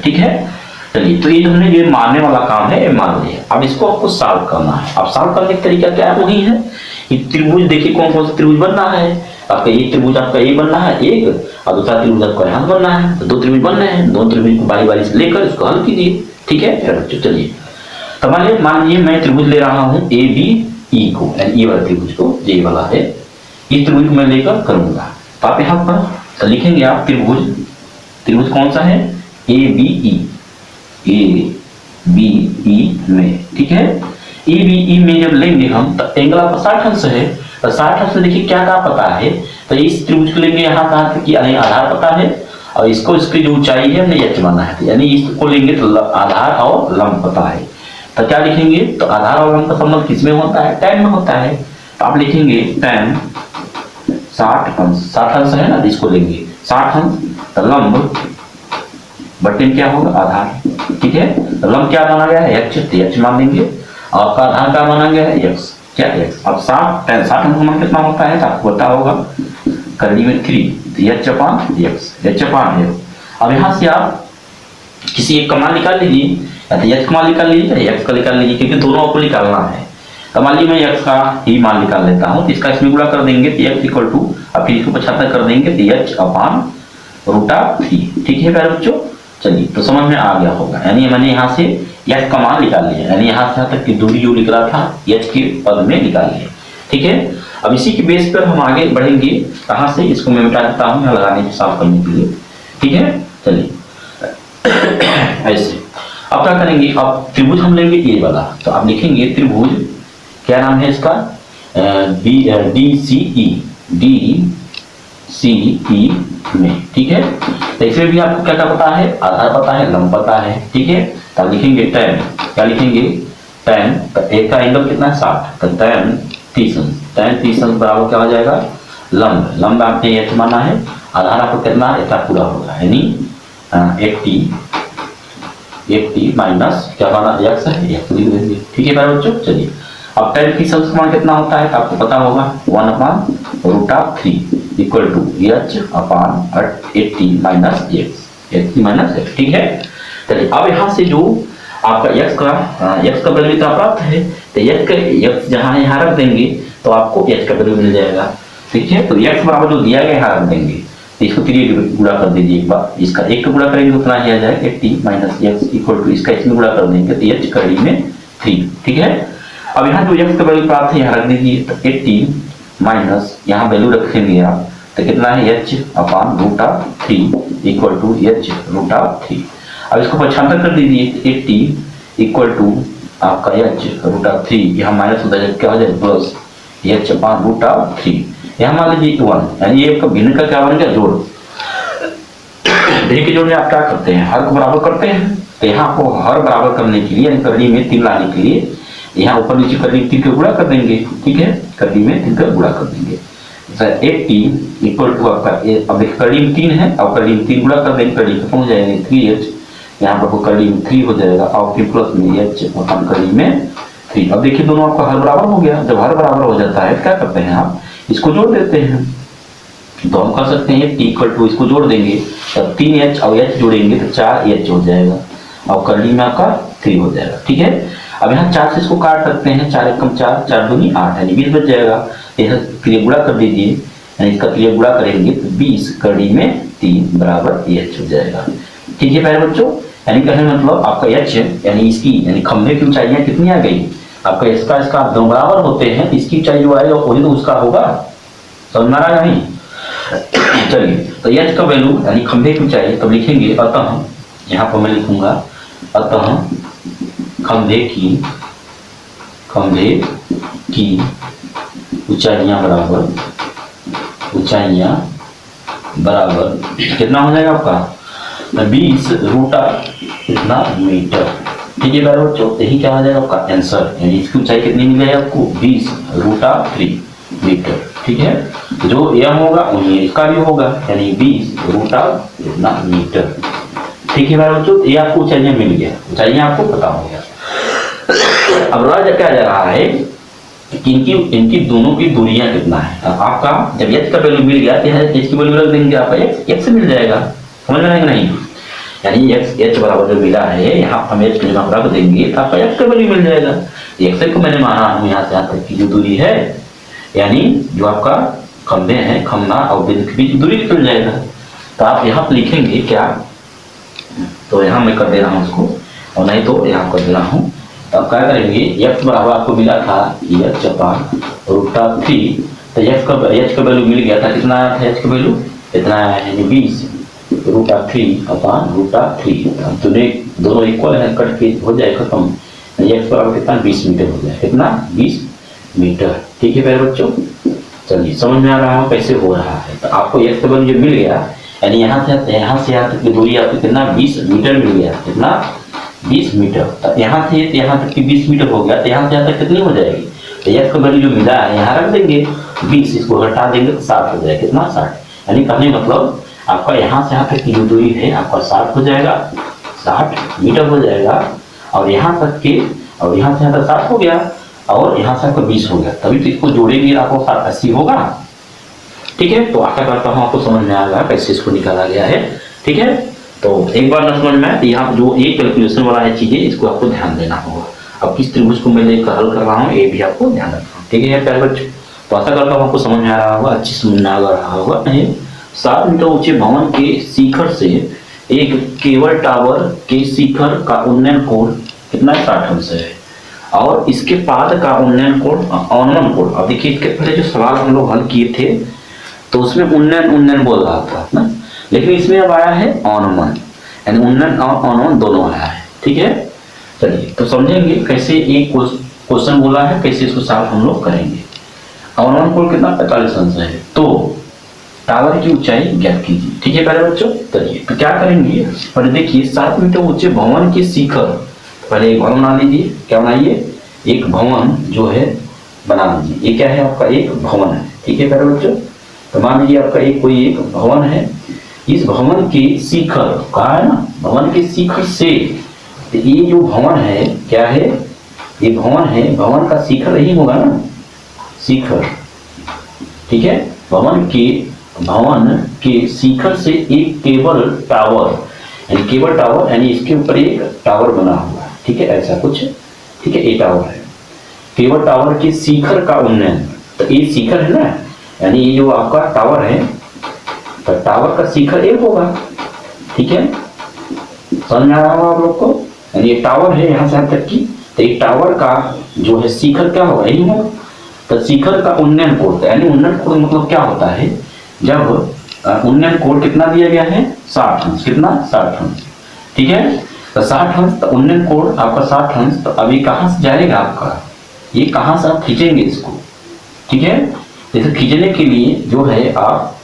ठीक है, चलिए तो ये हमने ये मानने वाला काम है, ये मान लिया। अब इसको आपको सॉल्व करना है। अब सॉल्व करने का तरीका क्या है, वही है कि त्रिभुज देखिए कौन कौन सा त्रिभुज बनना है, आपका एक त्रिभुज आपका ये बनना है एक, और दूसरा त्रिभुज आपका यहाँ बनना है, तो दो त्रिभुज बनने हैं, दो त्रिभुज को बारी बारी से लेकर इसको हल कीजिए। ठीक है बच्चों, चलिए तो मान लीजिए मैं त्रिभुज ले रहा हूँ ए बी ई को, ये वाला त्रिभुज को, ये वाला है, इस त्रिभुज को मैं लेकर करूंगा। तो आप यहाँ पर तो लिखेंगे आप त्रिभुज कौन सा है, ए बी ई में। ठीक है, ए बी ई में जब लेंगे हम, तो एंगल आपका 60 अंश है, तो 60 अंश देखिए क्या पता है, तो इस त्रिभुज को लेंगे यहाँ कहाँ तक, यानी आधार पता है, और इसको इसकी जो ऊंचाई है हमने एच माना है, यानी इसको लेंगे तो आधार और लंब पता है, तो क्या लिखेंगे, तो आधार और लंब का संबंध किसमें होता है, tan में होता है। तो आप लिखेंगे tan 60 अंश है ना, इसको लेंगे 60 अंश, तो लंब बटे क्या होगा, आधार। ठीक है, तो लंब क्या माना गया है, h मान देंगे, और आपका आधार क्या माना गया है, x, क्या x। अब 60 अंश का मान कितना होता है, तो आपको पता होगा करनी में 3, h/x। अब यहाँ से आप किसी एक का मान निकाल लीजिए, या तो h का मान निकाल लीजिए या x का निकाल लीजिए, क्योंकि दोनों आपको निकालना है। तो मान लीजिए मैं x का ही मान निकाल लेता हूँ, तो इसका इसमें गुणा कर देंगे तो x इक्वल टू, अब फिर इसको 75 कर देंगे तो h/√3। ठीक है प्यारे बच्चों, चलिए तो समझ में आ गया होगा, यानी मैंने यहाँ से एच का मान निकाल लिया, यानी यहाँ से यहाँ तक की दूरी जो लिख रहा था एच के पद में निकाल लिया। ठीक है, अब इसी के बेस पर हम आगे बढ़ेंगे। कहाँ से, इसको मैं मिटा देता हूँ यहाँ लगाने के साफ करने के लिए। ठीक है, चलिए ऐसे अब क्या करेंगे, अब त्रिभुज हम लेंगे ये वाला, तो आप लिखेंगे त्रिभुज, क्या नाम है इसका, DCE में। ठीक है, तो इसमें भी आपको क्या क्या पता है, आधार पता है, लंब पता है। ठीक है, तो लिखेंगे tan, क्या लिखेंगे tan, एक का एंगल कितना है 60, तो tan 30 बराबर क्या हो जाएगा, लंब आपने एच माना है, आधार आपको कितना इतना पूरा होगा, यानी 80 माइनस क्या माना x है, x लिख देंगे। ठीक है मेरे बच्चों, चलिए अब tan 30 का मान कितना होता है, तो आपको पता होगा 1/√3 equal to h/80 minus x, ठीक है। चलिए अब यहाँ से जो आपका x का वैल्यू इतना प्राप्त है, तो x जहाँ यहाँ रख देंगे तो आपको h का वैल्यू मिल जाएगा। ठीक है, तो x बराबर जो दिया गया यहाँ रख देंगे, तो इसको 3 गुणा कर दीजिए एक बार, इसका 1 का गुणा करेंगे उतना ही आ जाएगा 80 माइनस x इक्वल टू इसका इसमें गुणा कर देंगे तो h कड़ी में 3। ठीक है, अब यहाँ जो x का वैल्यू प्राप्त है यहाँ रख दीजिए, तो 80 माइनस यहाँ वैल्यू रखेंगे आप, तो कितना है h/√3 इक्वल टू h/√3। अब इसको पक्षांतर कर दीजिए, 80 इक्वल टू आपका h/√3, यहाँ माइनस होता है क्या हो जाए प्लस h/√3, यहाँ मान लीजिए 1, यानी ये आपका भिन्न का क्या बन गया, जोड़। भिन्न के जोड़ में आप क्या करते हैं, हर को बराबर करते हैं, तो यहाँ आपको हर बराबर करने के लिए यानी करनी में 3 लाने के लिए यहाँ ऊपर नीचे करनी 3 का गुणा कर देंगे। ठीक है, करनी में 3 का गुणा कर देंगे, 80 इक्वल टू आपका अब करनी में 3 है, अब करनी में 3 गुणा कर देंगे, करनी खत्म हो जाएंगे 3h, यहाँ पर करनी में 3 हो जाएगा और फिर प्लस में h और करनी में 3। अब देखिए दोनों आपका हर बराबर हो गया, जब हर बराबर हो जाता है क्या करते हैं आप इसको जोड़ देते हैं, तो हम कर सकते हैं t इक्वल टू इसको जोड़ देंगे, तब 3h और h जोड़ेंगे तो 4h हो जाएगा और करनी में आपका 3 हो जाएगा। ठीक है, अब यहाँ 4 से इसको काट सकते हैं, 4 एकम 4, 4 दूनी 8 यानी 20 बच जाएगा। यह क्रिया गुणा कर दीजिए, यानी इसका क्रिया गुणा करेंगे तो 20 करनी में 3 बराबर h हो जाएगा। ठीक है प्यारे बच्चों, यानी कहने मतलब आपका h यानी इसकी यानी खंभे की ऊंचाइयां कितनी आ गई, आपका इसका दोनों बराबर होते हैं, इसकी ऊंचाई जो आएगा वही तो उसका होगा, समझ में आ रहा है नहीं। चलिए तो h का वैल्यू यानी खंभे की ऊंचाई तब लिखेंगे, अतः यहाँ पर मैं लिखूंगा अतः खंभे की ऊंचाइयां बराबर कितना हो जाएगा आपका 20√मीटर। ठीक है मेरे बच्चों, यही क्या हो जाएगा आपका आंसर, यानी इसकी ऊंचाई कितनी मिल जाएगी आपको 20√3 मीटर। ठीक है, जो m होगा वही इसका भी होगा, यानी 20√मीटर। ठीक है मेरे बच्चों, ये आपको ऊंचाइयां मिल गया, ऊंचाइयां आपको पता हो गया। अब रहा क्या जा रहा है कि इनकी दोनों की दूरियां कितना है। आपका जब h का वैल्यू मिल गया तो h की वैल्यू रख देंगे, आपका x मिल जाएगा, समझ में आएगा नहीं, यानी h बराबर जो मिला है यहाँ हम h की जगह रख देंगे तो आपका x का वैल्यू मिल जाएगा। x को मैंने माना हूँ यहाँ से यहाँ तक की जो दूरी है, यानी जो आपका खंभे हैं, खंभा और बिंदु के बीच दूरी निकल जाएगा। तो आप यहाँ पर लिखेंगे क्या, तो यहाँ मैं कर दे रहा हूँ उसको, और नहीं तो यहाँ कर दे रहा हूँ। अब क्या करेंगे, x बराबर आपको मिला था h/√3, तो h का वैल्यू मिल गया था, कितना आया था h का वैल्यू इतना आया है 20√3/√3। दोनों इक्वल है, कट के हो जाए खत्म, x बराबर कितना 20 मीटर हो जाए, कितना 20 मीटर। ठीक है प्यारे बच्चों, चलिए समझ में आ रहा है कैसे हो रहा है। तो आपको x का वैल्यू मिल गया, यानी यहाँ से यहाँ तक की दूरी आपको कितना 20 मीटर मिल गया, कितना 20 मीटर। तो यहाँ से यहाँ तक की 20 मीटर हो गया, तो यहाँ से यहाँ तक कितनी हो जाएगी, तो x का वैल्यू जो मिला है यहाँ रख देंगे 20, इसको हटा देंगे तो 60 हो जाएगा, कितना 60, यानी कहने मतलब आपका यहाँ से यहाँ तक की जो दूरी है आपका 60 हो जाएगा, 60 मीटर हो जाएगा। और यहाँ तक के और यहाँ से यहाँ तक 60 हो गया और यहाँ से आपका 20 हो गया, तभी तो इसको जोड़ेंगे आपको 80 होगा। ठीक है, तो आशा करता हूँ आपको समझ में आ गया कैसे इसको निकाला गया है। ठीक है, तो एक बार न समझ में आए तो यहाँ जो एक कैलकुलेशन वाला है चीजें, इसको आपको ध्यान देना होगा। अब किस त्रिभुज को मैं लेकर हल कर रहा हूँ ये भी आपको ध्यान रखना। ठीक है प्यारे बच्चों, तो आशा करता हूँ आपको समझ में आ रहा होगा, अच्छी समझ में आ रहा होगा। 7 मीटर ऊंचे भवन के शिखर से एक केबल टावर के शिखर का उन्नयन कोण कितना 60 अंश है। और इसके पाद का उन्नयन कोण अवनमन कोण, अब देखिए इसके पहले जो सवाल हम लोग हल किए थे तो उसमें उन्नयन बोल रहा था ना, लेकिन इसमें अब आया है अवनमन, यानी उन्नयन और अवनमन दोनों आया है। ठीक है, चलिए तो समझेंगे कैसे एक क्वेश्चन बोला है, कैसे इसको सॉल्व हम लोग करेंगे। अवनमन कोण कितना 45 अंश है, तो टावर की ऊंचाई ज्ञात कीजिए। ठीक है प्यारे बच्चों, चलिए तो क्या करेंगे, पहले देखिए 7 मीटर ऊंचे भवन के शिखर, पहले एक भवन बना लीजिए। क्या बनाइए, एक भवन जो है बना लीजिए। ये क्या है आपका, एक भवन है। ठीक है प्यारे बच्चों, तो मान लीजिए आपका कोई एक भवन है, इस भवन के शिखर, कहा है ना भवन के शिखर से, तो ये जो भवन है क्या है, ये भवन है, भवन का शिखर यही होगा ना, शिखर। ठीक है, भवन के शिखर से एक केबल टावर यानी इसके ऊपर एक टावर बना हुआ है। ठीक है, ऐसा कुछ। ठीक है, ये टावर है, केबल टावर के शिखर का उन्नयन, तो ये शिखर है ना, यानी ये जो आपका टावर है, तो टावर का शिखर एक होगा। ठीक है, समझ में आ रहा होगा आप लोग को, यानी ये टावर है यहाँ से यहाँ तक की, तो एक टावर का जो है शिखर क्या होगा, यही होगा। तो शिखर का उन्नयन कोण, यानी उन्नयन कोण मतलब क्या होता है, जब उन्नयन कोण कितना दिया गया है 60 अंश, कितना 60 अंश। ठीक है, तो 60 अंश, तो उन्नयन कोण आपका 60 अंश, तो अभी कहाँ से जाएगा आपका, ये कहाँ से आप खींचेंगे इसको। ठीक है, जैसे खींचने के लिए जो है आप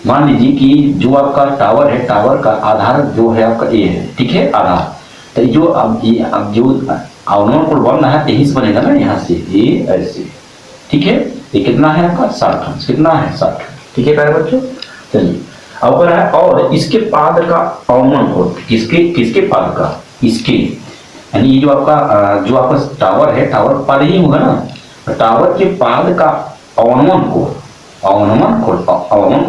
मान लीजिए कि जो आपका टावर है, टावर का आधार जो है आपका ए है। ठीक है, आधार, तो जो अब जो अवनमन कोण बन रहा है यहीं से बनेगा ना, यहाँ से ये ऐसे। ठीक है, ये कितना है आपका 60 अंश, कितना है 60। ठीक है प्यारे बच्चों, चलिए अब है, और इसके पाद का अवनमन कोण, किसके पाद का, इसके, यानी ये जो आपका टावर है, टावर पाद ही होगा ना, टावर के पाद का अवनमन कोण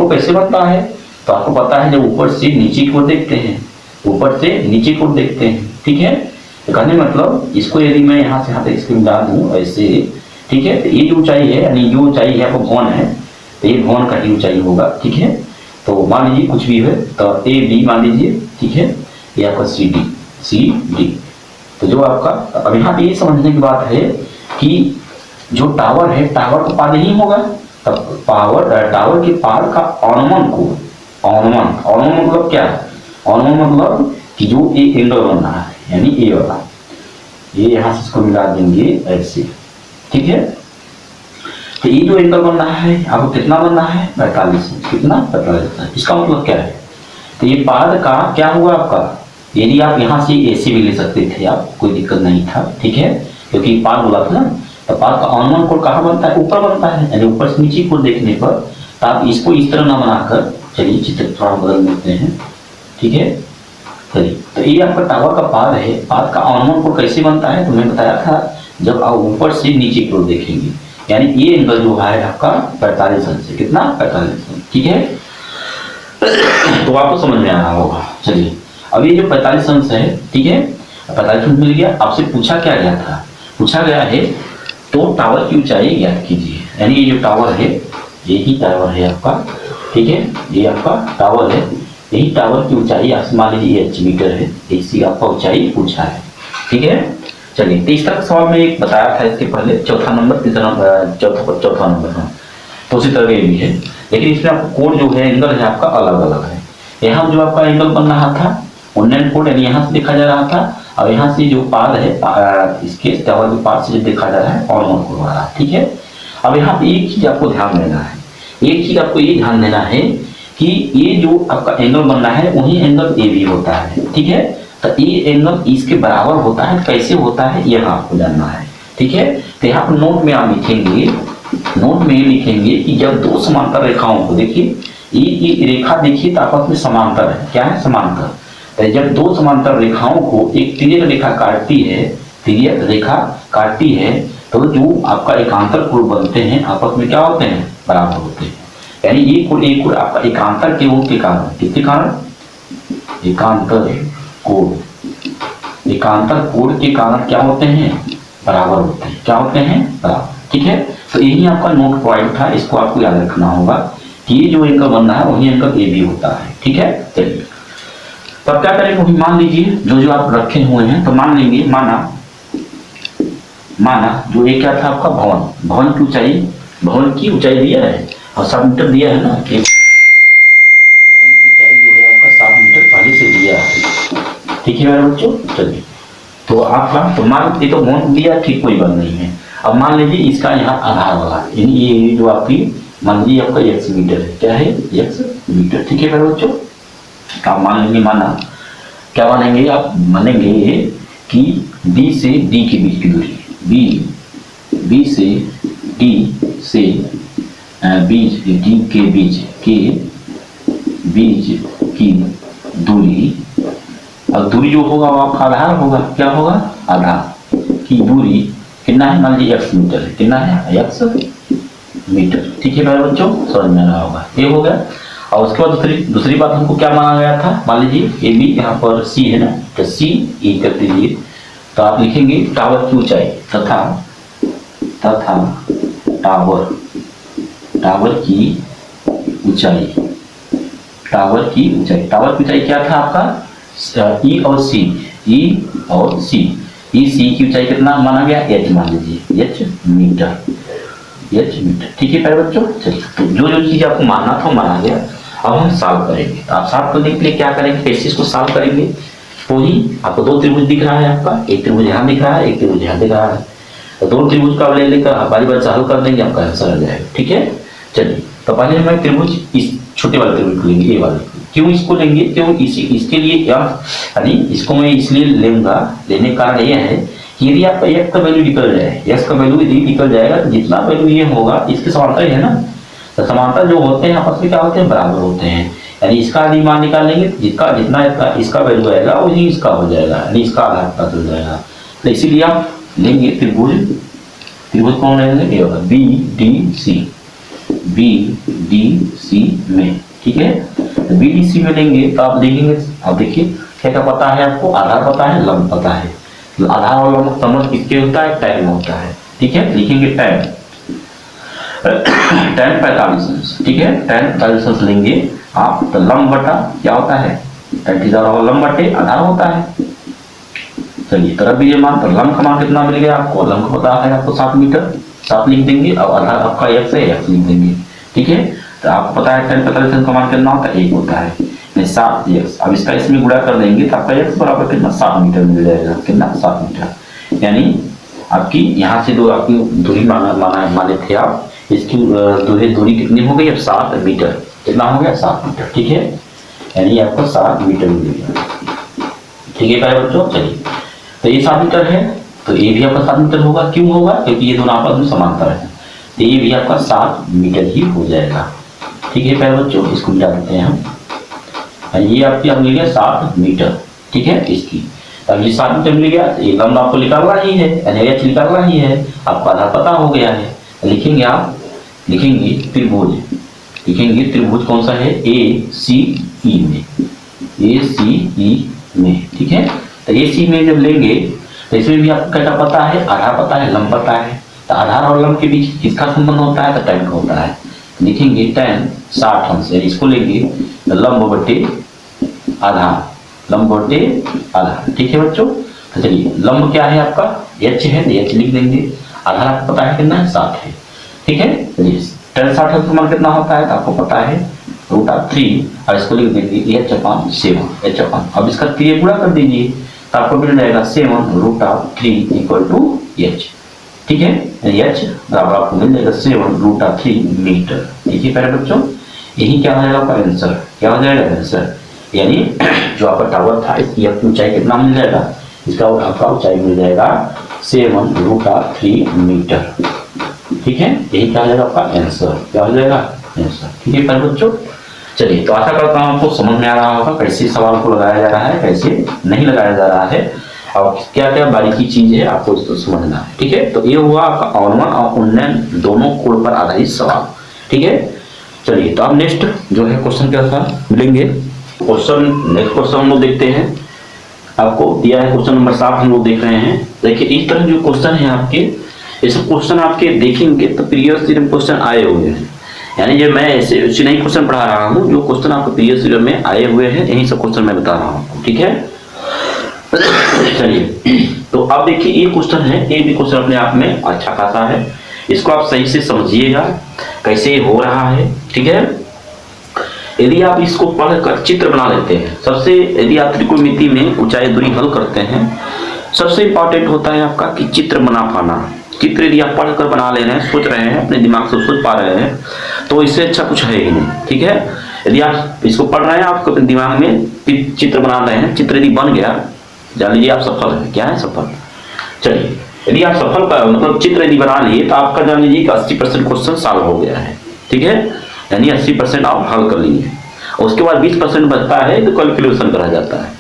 कैसे बनता है, तो आपको पता है, जब ऊपर से नीचे की ओर देखते हैं, ऊपर से नीचे की ओर देखते हैं। ठीक है, तो कहने मतलब इसको यदि मैं यहाँ से यहाँ तक इसको मिला दूँ ऐसे, ठीक है, तो ये जो ऊंचाई है, यानी जो ऊंचाई है आपको भवन है, तो ये भवन का ही ऊंचाई होगा। ठीक है, तो मान लीजिए कुछ भी है, तो ए बी मान लीजिए। ठीक है, ये आपका सी डी, तो जो आपका, अब यहाँ पे ये समझने की बात है कि जो टावर है, टावर का पाद ही होगा, तब टावर के पाद का अवनमन कोण, अवनमन मतलब क्या है, अवनमन मतलब कि जो एक एंगल बन रहा है, यानी ए वाला, ये यहाँ से इसको मिला देंगे ऐसे। ठीक है, तो ये जो एंगल बन रहा है आपको कितना बन रहा है 45, कितना 45। इसका मतलब क्या है, तो ये पाद का क्या हुआ आपका, यदि आप यहाँ से ऐसे भी ले सकते थे आप, कोई दिक्कत नहीं था। ठीक है, क्योंकि पाद बोला था ना, तो पाद का अवनमन कोण कहाँ बनता है, ऊपर बनता है, यानी ऊपर से नीचे को देखने पर, तो आप इसको इस तरह ना बनाकर, चलिए चित्र थोड़ा बदल देते हैं। ठीक है, चलिए तो ये आपका टावर का पाद है, पाद का अवनमन कोण कैसे बनता है, तो मैं बताया था, जब आप ऊपर से नीचे की ओर देखेंगे, यानी ये एंगल जो है आपका 45 अंश, कितना 45 अंश। ठीक है, तो आपको समझ में आ रहा होगा। चलिए अब ये जो 45 अंश है, ठीक है, 45 अंश मिल गया। आपसे पूछा क्या गया था, पूछा गया है तो टावर की ऊंचाई ज्ञात कीजिए, यानी ये जो टावर है, यही टावर है आपका। ठीक है, ये आपका टावर है, यही टावर की ऊंचाई आप मान लीजिए h मीटर है, इसी आपका ऊंचाई पूछा है। ठीक है, चलिए तो इस तरह सवाल में एक बताया था इसके पहले, चौथा नंबर, तीसरा नंबर, चौथा नंबर, हाँ, तो उसी तरह भी है, लेकिन इसमें आपको कोण जो है, एंगल है आपका अलग अलग है। यहाँ जो आपका एंगल बन रहा था उन्नयन कोण, यानी यहाँ से देखा जा रहा था, और यहाँ से जो पाद है इसके टावर के पाद से जो देखा जा रहा है अवनमन कोण आ रहा है। ठीक है, अब यहाँ पे एक चीज आपको ध्यान देना है, एक चीज आपको ये ध्यान देना है कि ये जो आपका एंगल बन रहा है वही एंगल ए बी होता है। ठीक है, तो ये एंगल इसके बराबर होता है, कैसे होता है यह आपको जानना है। ठीक है, तो यहाँ पर नोट में आप लिखेंगे, नोट में लिखेंगे कि जब दो समांतर रेखाओं को, देखिए ये रेखा देखिए तो आपस में समांतर है, क्या है समांतर, तो जब दो समांतर रेखाओं को एक तिर्यक रेखा काटती है, तिर्यक रेखा काटती है, तो जो आपका एकांतर कोण बनते हैं आपस में क्या होते हैं, बराबर होते हैं। यानी ये कोण आपका एकांतर के कारण, किसके कारण, एकांतर कोण के कारण क्या होते हैं, बराबर होते हैं, क्या होते हैं, बराबर। ठीक है, तो यही आपका नोट पॉइंट था, इसको आपको याद रखना होगा कि ये जो एंगल बन रहा है वही एंगल ए बी होता है। ठीक है, चलिए तो अब क्या करेंगे, अभी मान लीजिए जो जो आप रखे हुए हैं, तो मान लेंगे, माना जो ये क्या था आपका भवन की ऊंचाई, भवन की ऊंचाई दिया है और 7 मीटर दिया है ना, एक भवन की ऊंचाई जो है आपका 7 मीटर पहले से दिया है। ठीक है मेरे बच्चों, चलिए तो आपका तो मान ये तो भवन दिया, ठीक कोई बात नहीं है। अब मान लीजिए इसका यहाँ आधार वाला, यानी ये जो आपकी मान लीजिए आपका x मीटर है, क्या है x मीटर। ठीक है मेरे बच्चों, आप मान लेंगे, क्या मानेंगे आप, मानेंगे कि B से D के बीच की दूरी, B से D से D के बीच की दूरी, और दूरी जो होगा वो आपका आधार होगा, क्या होगा, आधार की दूरी कितना है, मान लीजिए x मीटर है, कितना है x मीटर। ठीक है मेरे बच्चों, समझ में आ रहा होगा, ये हो गया। और उसके बाद दूसरी बात हमको क्या माना गया था, मान लीजिए AB यहाँ पर C है ना, तो C E कर दीजिए, तो आप लिखेंगे टावर की ऊंचाई तथा टावर की ऊंचाई क्या था आपका, E और C, C की ऊंचाई कितना माना गया, h मान लीजिए, h मीटर। ठीक है प्यारे बच्चों, चलिए तो जो चीज आपको मानना था माना गया। अब हम सॉल्व करेंगे, तो आप सॉल्व करने के लिए क्या करेंगे, कैसे इसको सॉल्व करेंगे, वही आपको 2 त्रिभुज दिख रहा है आपका, एक त्रिभुज यहाँ दिख रहा है, एक त्रिभुज यहाँ दिख रहा है, तो 2 त्रिभुज का ले लेकर बारी बारी से हल कर देंगे, आपका आंसर आ जाएगा। ठीक है, चलिए तो पहले हम त्रिभुज, इस छोटे वाले त्रिभुज को लेंगे, ये वाले, क्यों इसको लेंगे, क्यों इसके लिए यानी इसको मैं इसलिए लूंगा, लेने का कारण यह है कि यदि आपका x का वैल्यू निकल जाए, x का वैल्यू यदि निकल जाएगा, तो जितना वैल्यू ये होगा इसके समांतर है ना, तो समांतर जो होते हैं आपस में क्या होते हैं, बराबर होते हैं। यानी इसका यदि मान निकालेंगे, जितना इसका वैल्यू आएगा वही इसका हो जाएगा, यानी इसका आधार पता चल जाएगा। तो इसीलिए आप लेंगे त्रिभुज कौन लेंगे, ये होगा BDC में। ठीक है, तो BDC में लेंगे तो आप देखेंगे, अब देखिए क्या पता है आपको, आधार पता है, लंब पता है, आधार और लंब समझ किसके होता है, tan में होता है। ठीक है, लिखेंगे tan 45 अंश। ठीक है, tan 45 अंश लेंगे आप, तो लंब बटा क्या होता है, tan थीटा और लंब बटे आधार होता है। चलिए तरफ भी ये मान, तो लंब का मान कितना मिल गया आपको, लंब का पता है आपको 7 मीटर, 7 लिख देंगे, और आधार आपका x है, x लिख देंगे। ठीक है, तो आपको पता है tan 45 अंश का मान कितना होता है, 1 होता है, 7x। अब इसका इसमें गुणा कर देंगे तो आपका x बराबर कितना, 7 मीटर मिल जाएगा, कितना, 7 मीटर। यानी आपकी यहाँ से जो आपकी दूरी माने थे आप, इसकी दूरी कितनी हो गई, अब 7 मीटर, कितना हो गया, 7 मीटर। ठीक है, यानी आपको 7 मीटर मिल गया। ठीक है प्यारे बच्चों, चलिए तो ये 7 मीटर है, तो ये भी आपका 7 मीटर होगा, क्यों होगा, क्योंकि ये दोनों आपस में समांतर है, तो ये भी आपका 7 मीटर ही हो जाएगा। ठीक है प्यारे बच्चों, इसको मिटा देते हैं हम, ये आपकी अब मिल गया 7 मीटर। ठीक है, इसकी अब ये 7 मीटर मिल गया, ये लंब आपको निकालना ही है, यानी h निकालना ही है, आपको आधार पता हो गया है। लिखेंगे आप, लिखेंगे त्रिभुज कौन सा है, ACE में। ठीक है, तो AC में जब लेंगे तो इसमें भी आपको क्या पता है, आधार पता है, लंब पता है, तो आधार और लंब के बीच किसका संबंध होता है, तो tan का होता है। लिखेंगे tan 60 अंश, इसको लेंगे लंब बटे आधार। ठीक है बच्चों, तो चलिए लंब क्या है आपका, h है, तो h लिख देंगे, आधार आपको पता है कितना है, 7 है। ठीक है, चलिए tan 60 अंश का मान कितना होता है, तो आपको पता है √3, और इसको लिख देंगे h/7। अब इसका 3 गुणा कर दीजिए, तो आपको मिल जाएगा 7√3 h। ठीक है, h बराबर आपको मिल जाएगा 7√3 मीटर। ठीक है प्यारे बच्चों, यही क्या हो जाएगा आपका आंसर, क्या हो जाएगा आंसर, यानी जो आपका टावर था इसकी ऊंचाई कितना मिल जाएगा, इसका आपका ऊंचाई मिल जाएगा 7√3 मीटर। ठीक है, यही क्या हो जाएगा आपका आंसर, क्या हो जाएगा आंसर। ठीक है प्यारे बच्चों, चलिए तो आशा करता हूँ आपको समझ में आ रहा होगा कैसे सवाल को लगाया जा रहा है, कैसे नहीं लगाया जा रहा है, और क्या क्या बारीकी चीज है आपको इसको समझना है। ठीक है, तो ये हुआ आपका ऑनलाइन और ऑनलाइन दोनों कोड पर आधारित सवाल। ठीक है, चलिए तो अब नेक्स्ट जो है क्वेश्चन के साथ मिलेंगे। नेक्स्ट क्वेश्चन हम लोग देखते हैं, आपको दिया है क्वेश्चन नंबर 7 हम लोग देख रहे हैं। देखिए इस तरह जो क्वेश्चन है आपके, ये सब क्वेश्चन आपके देखेंगे तो प्रीवियस ईयर क्वेश्चन आए हुए हैं, यानी जो मैं ऐसे नहीं क्वेश्चन पढ़ा रहा हूँ, जो क्वेश्चन आपको प्रीवियस ईयर में आए हुए हैं यही सब क्वेश्चन मैं बता रहा हूँ, ठीक है। चलिए तो अब देखिए ये क्वेश्चन है, ये भी क्वेश्चन अपने आप में अच्छा खासा है, इसको आप सही से समझिएगा कैसे हो रहा है, ठीक है। यदि आप इसको पढ़कर चित्र बना लेते हैं, सबसे यदि आप त्रिकोणमिति में ऊंचाई दूरी हल करते हैं, सबसे इंपॉर्टेंट होता है आपका कि चित्र बना पाना। चित्र यदि आप पढ़कर बना ले रहे हैं, सोच रहे हैं, अपने दिमाग से सोच पा रहे हैं, तो इससे अच्छा कुछ है ही नहीं, ठीक है। यदि आप इसको पढ़ रहे हैं, आपको अपने दिमाग में चित्र बना रहे हैं, चित्र यदि बन गया, जान लीजिए आप सफल है। क्या है? सफल। चलिए यदि आप सफल मतलब चित्र यदि बना लिए तो आपका जान लीजिए कि 80% क्वेश्चन सॉल्व हो गया है, ठीक है। यानी 80% आप हल कर लिए, उसके बाद 20% बचता है तो कैलकुलेशन करा जाता है,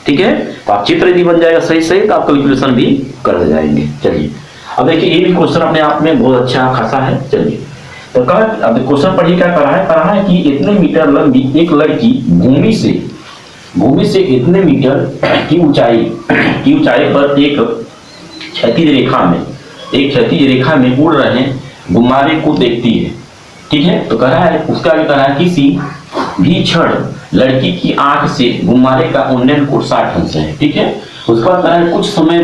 ठीक है। तो आप चित्र यदि बन जाएगा सही सही तो आप कैलकुलेशन भी कर जाएंगे। चलिए अब देखिए ये भी क्वेश्चन अपने आप में बहुत अच्छा खासा है। चलिए तो अब क्वेश्चन पढ़िए क्या करा है कि इतने मीटर लंबी एक लड़की भूमि से इतने मीटर की ऊंचाई पर एक क्षैतिज रेखा में उड़ रहे गुब्बारे को देखती है, ठीक है। तो कह रहा है उसका भी कह रहा है किसी भी क्षण लड़की की आंख से गुब्बारे का उन्नयन कोण 60 अंश है, ठीक है। उसका कह रहा है कुछ समय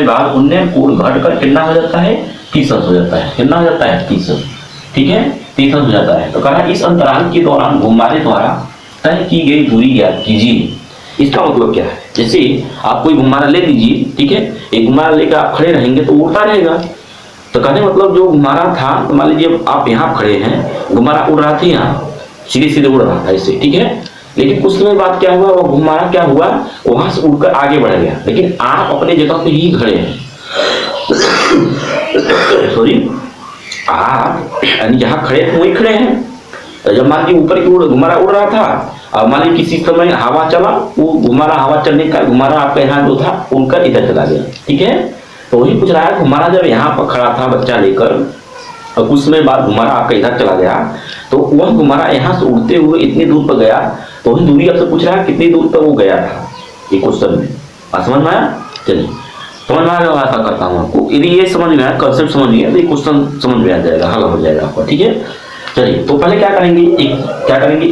बाद उन्नयन कोण घटकर कितना हो जाता है? 30 अंश हो जाता है। कितना हो जाता है? 30 अंश, ठीक है, 30 अंश हो जाता है। तो कह रहा है इस अंतराल के दौरान गुब्बारे द्वारा तय की गई दूरी ज्ञात कीजिए। इसका मतलब क्या है? जैसे आप कोई गुब्बारा ले लीजिए, ठीक है, एक गुब्बारा लेकर आप खड़े रहेंगे तो उड़ता रहेगा। तो कहने मतलब जो गुब्बारा था, तो मान लीजिए आप यहाँ खड़े हैं, गुब्बारा उड़ रहा था, यहाँ सीधे उड़ रहा था ऐसे, ठीक है। लेकिन कुछ समय बाद क्या हुआ, वो गुब्बारा क्या हुआ, वहां से उड़कर आगे बढ़ गया, लेकिन आप अपने जगह पे ही खड़े हैं। सॉरी, आप जहाँ खड़े थे वही खड़े हैं। जब मान लीजिए ऊपर की ओर गुब्बारा उड़ रहा था, और मान लीजिए किसी समय हवा चला, वो गुब्बारा हवा चलने का गुब्बारा आपका यहाँ जो था उड़कर इधर चला गया, ठीक है। तो वही पूछ रहा है गुब्बारा जब यहाँ पर खड़ा था बच्चा लेकर, और कुछ समय बाद गुब्बारा आपका इधर चला गया, तो वह गुब्बारा यहाँ से उड़ते हुए इतनी दूर पर गया, तो वही दूरी आपसे पूछ रहा है कितनी दूर पर वो गया था, ये क्वेश्चन में। समझ में आया? चलिए समझ में आया, ऐसा करता हूँ आपको। यदि ये समझ में आया, कंसेप्ट समझ में आया, तो ये क्वेश्चन समझ में आ जाएगा, हल हो जाएगा आपका, ठीक है। चलिए तो पहले क्या करेंगे,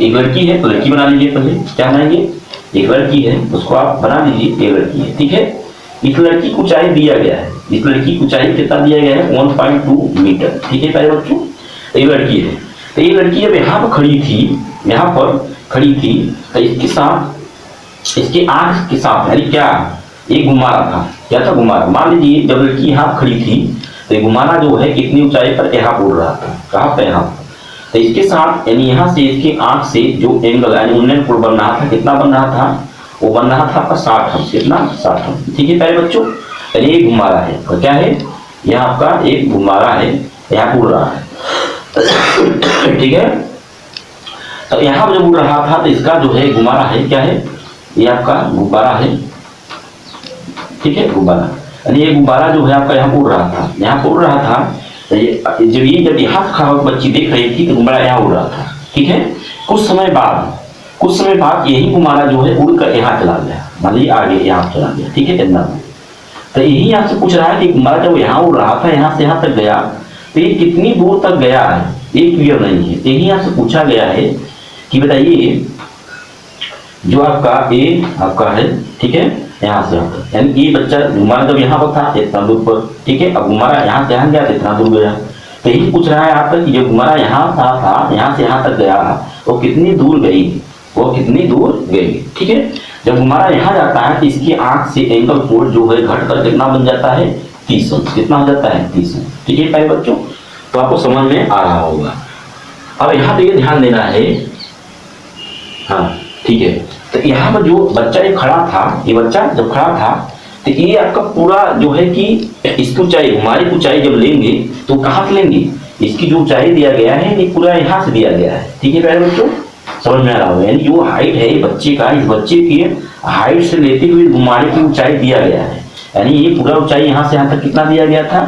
एक लड़की है तो लड़की बना लीजिए। पहले क्या बनाएंगे? एक लड़की है, उसको आप बना लीजिए, एक लड़की है, ठीक है। इस लड़की की ऊंचाई दिया गया है, इस लड़की की ऊंचाई कितना दिया गया है? 1.2 मीटर, ठीक है प्यारे बच्चों। एक लड़की है, तो ये लड़की जब यहाँ पर खड़ी थी, तो इसके साथ, इसके आंख के साथ, यानी क्या, एक गुब्बारा था। क्या था? गुब्बारा। मान लीजिए जब लड़की यहाँ खड़ी थी, तो गुब्बारा जो है कितनी ऊंचाई पर यहाँ उड़ रहा था? कहाँ पे? यहाँ। तो इसके साथ यानी यहाँ से इसकी आंख से जो एंगल यानी उन्नयन कोण बन रहा था, कितना बन रहा था? वो बन रहा था आपका 60 अंश। कितना? 60 अंश, ठीक है प्यारे बच्चों। यानी एक गुब्बारा है, और क्या है? यह आपका एक गुब्बारा है, यहाँ उड़ रहा है, ठीक है। तो यहाँ जब उड़ रहा था तो इसका जो है गुब्बारा है, क्या है? ये आपका गुब्बारा है, ठीक है, गुब्बारा। यानी ये गुब्बारा जो है आपका यहाँ उड़ रहा था, यहाँ उड़ रहा था। जब यहाँ खड़ा होकर बच्ची देख रही थी तो गुब्बारा यहाँ उड़ रहा था, ठीक है। कुछ समय बाद यही गुब्बारा जो है उड़कर यहाँ चला गया, मान लीजिए आगे यहाँ चला गया, ठीक है, कितना। तो यही आपसे पूछ रहा है कि गुब्बारा जब यहाँ उड़ रहा था, यहाँ से यहाँ तक गया, तो ये कितनी दूर तक गया है, ये क्लियर नहीं है। यही आपसे पूछा गया है कि बताइए जो आपका ए आपका है, ठीक है, यहाँ से यानी ये बच्चा गुब्बारा जब यहाँ पर था इतना दूर पर, ठीक है, अब गुब्बारा यहाँ से यहाँ गया तो इतना दूर गया। तो यही पूछ रहा है आपका कि जो गुब्बारा यहाँ था यहाँ से यहाँ तक गया, वो कितनी दूर गई, ठीक है। जब गुब्बारा यहाँ जाता है तो इसकी आंख से एंगल कोण जो है घट कर कितना बन जाता है? 30 अंश। कितना हो जाता है? 30 अंश, ठीक है प्यारे बच्चों। तो आपको समझ में आ रहा होगा। अब यहाँ पे ये ध्यान देना है, हाँ ठीक है। तो यहाँ पर जो बच्चा ये खड़ा था, ये बच्चा जब खड़ा था तो ये आपका पूरा जो है कि इसकी ऊंचाई, हमारी ऊंचाई जब लेंगे तो कहाँ से लेंगे? इसकी जो ऊंचाई दिया गया है ये पूरा यहाँ से दिया गया है, ठीक है प्यारे बच्चों, समझ में आ रहा होगा। यानी जो हाइट है बच्चे का, इस बच्चे की हाइट से लेते हुए गुब्बारे की ऊंचाई दिया गया है। यानी ये पूरा ऊंचाई यहाँ से यहाँ तक कितना दिया गया था?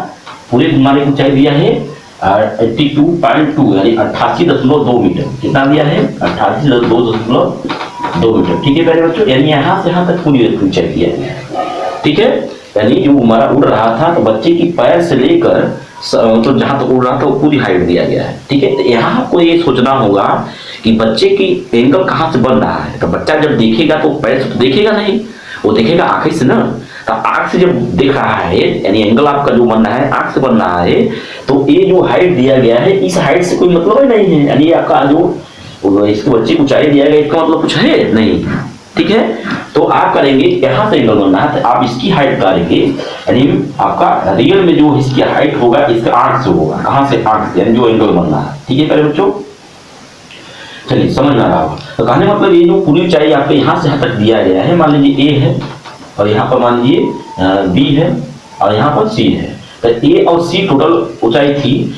पूरे गुब्बारे की ऊंचाई दिया है 82.2 यानी 88.2 मीटर। कितना दिया है? 88.2 मीटर, ठीक है प्यारे बच्चों। यानी यहाँ से यहाँ तक पूरी ऊंचाई दिया गया है, ठीक है। यानी जो गुब्बारा उड़ रहा था तो बच्चे की पैर से लेकर तो जहां तक उड़ रहा था वो पूरी हाइट दिया गया है, ठीक है। तो यहाँ आपको ये सोचना होगा कि बच्चे की एंगल कहाँ से बन रहा है। तो बच्चा जब देखेगा तो पैर से तो देखेगा नहीं, वो देखेगा आंखें से ना। तो आंख से जब देख रहा है, यानी एंगल आपका जो बन रहा है आंख से बन रहा है, तो ये जो हाइट दिया गया है इस हाइट से कोई मतलब ही नहीं है। यानी आपका जो इसके बच्चे को ऊंचाई दिया गया इसका मतलब कुछ है नहीं, ठीक है। तो आप करेंगे यहाँ से एंगल बनना है तो आप इसकी हाइट करेंगे, यानी आपका रियल में जो इसकी हाइट होगा इसका आंख से होगा। कहाँ से? आंख से, यानी जो एंगल बनना है, ठीक है प्यारे बच्चों। चलिए समझ में आ रहा होगा। तो कहने मतलब ये जो पूरी ऊंचाई आपको यहाँ से यहाँ तक दिया गया है, मान लीजिए ए है और यहाँ पर मान लीजिए बी है और यहाँ पर सी है। तो ए और सी टोटल ऊंचाई थी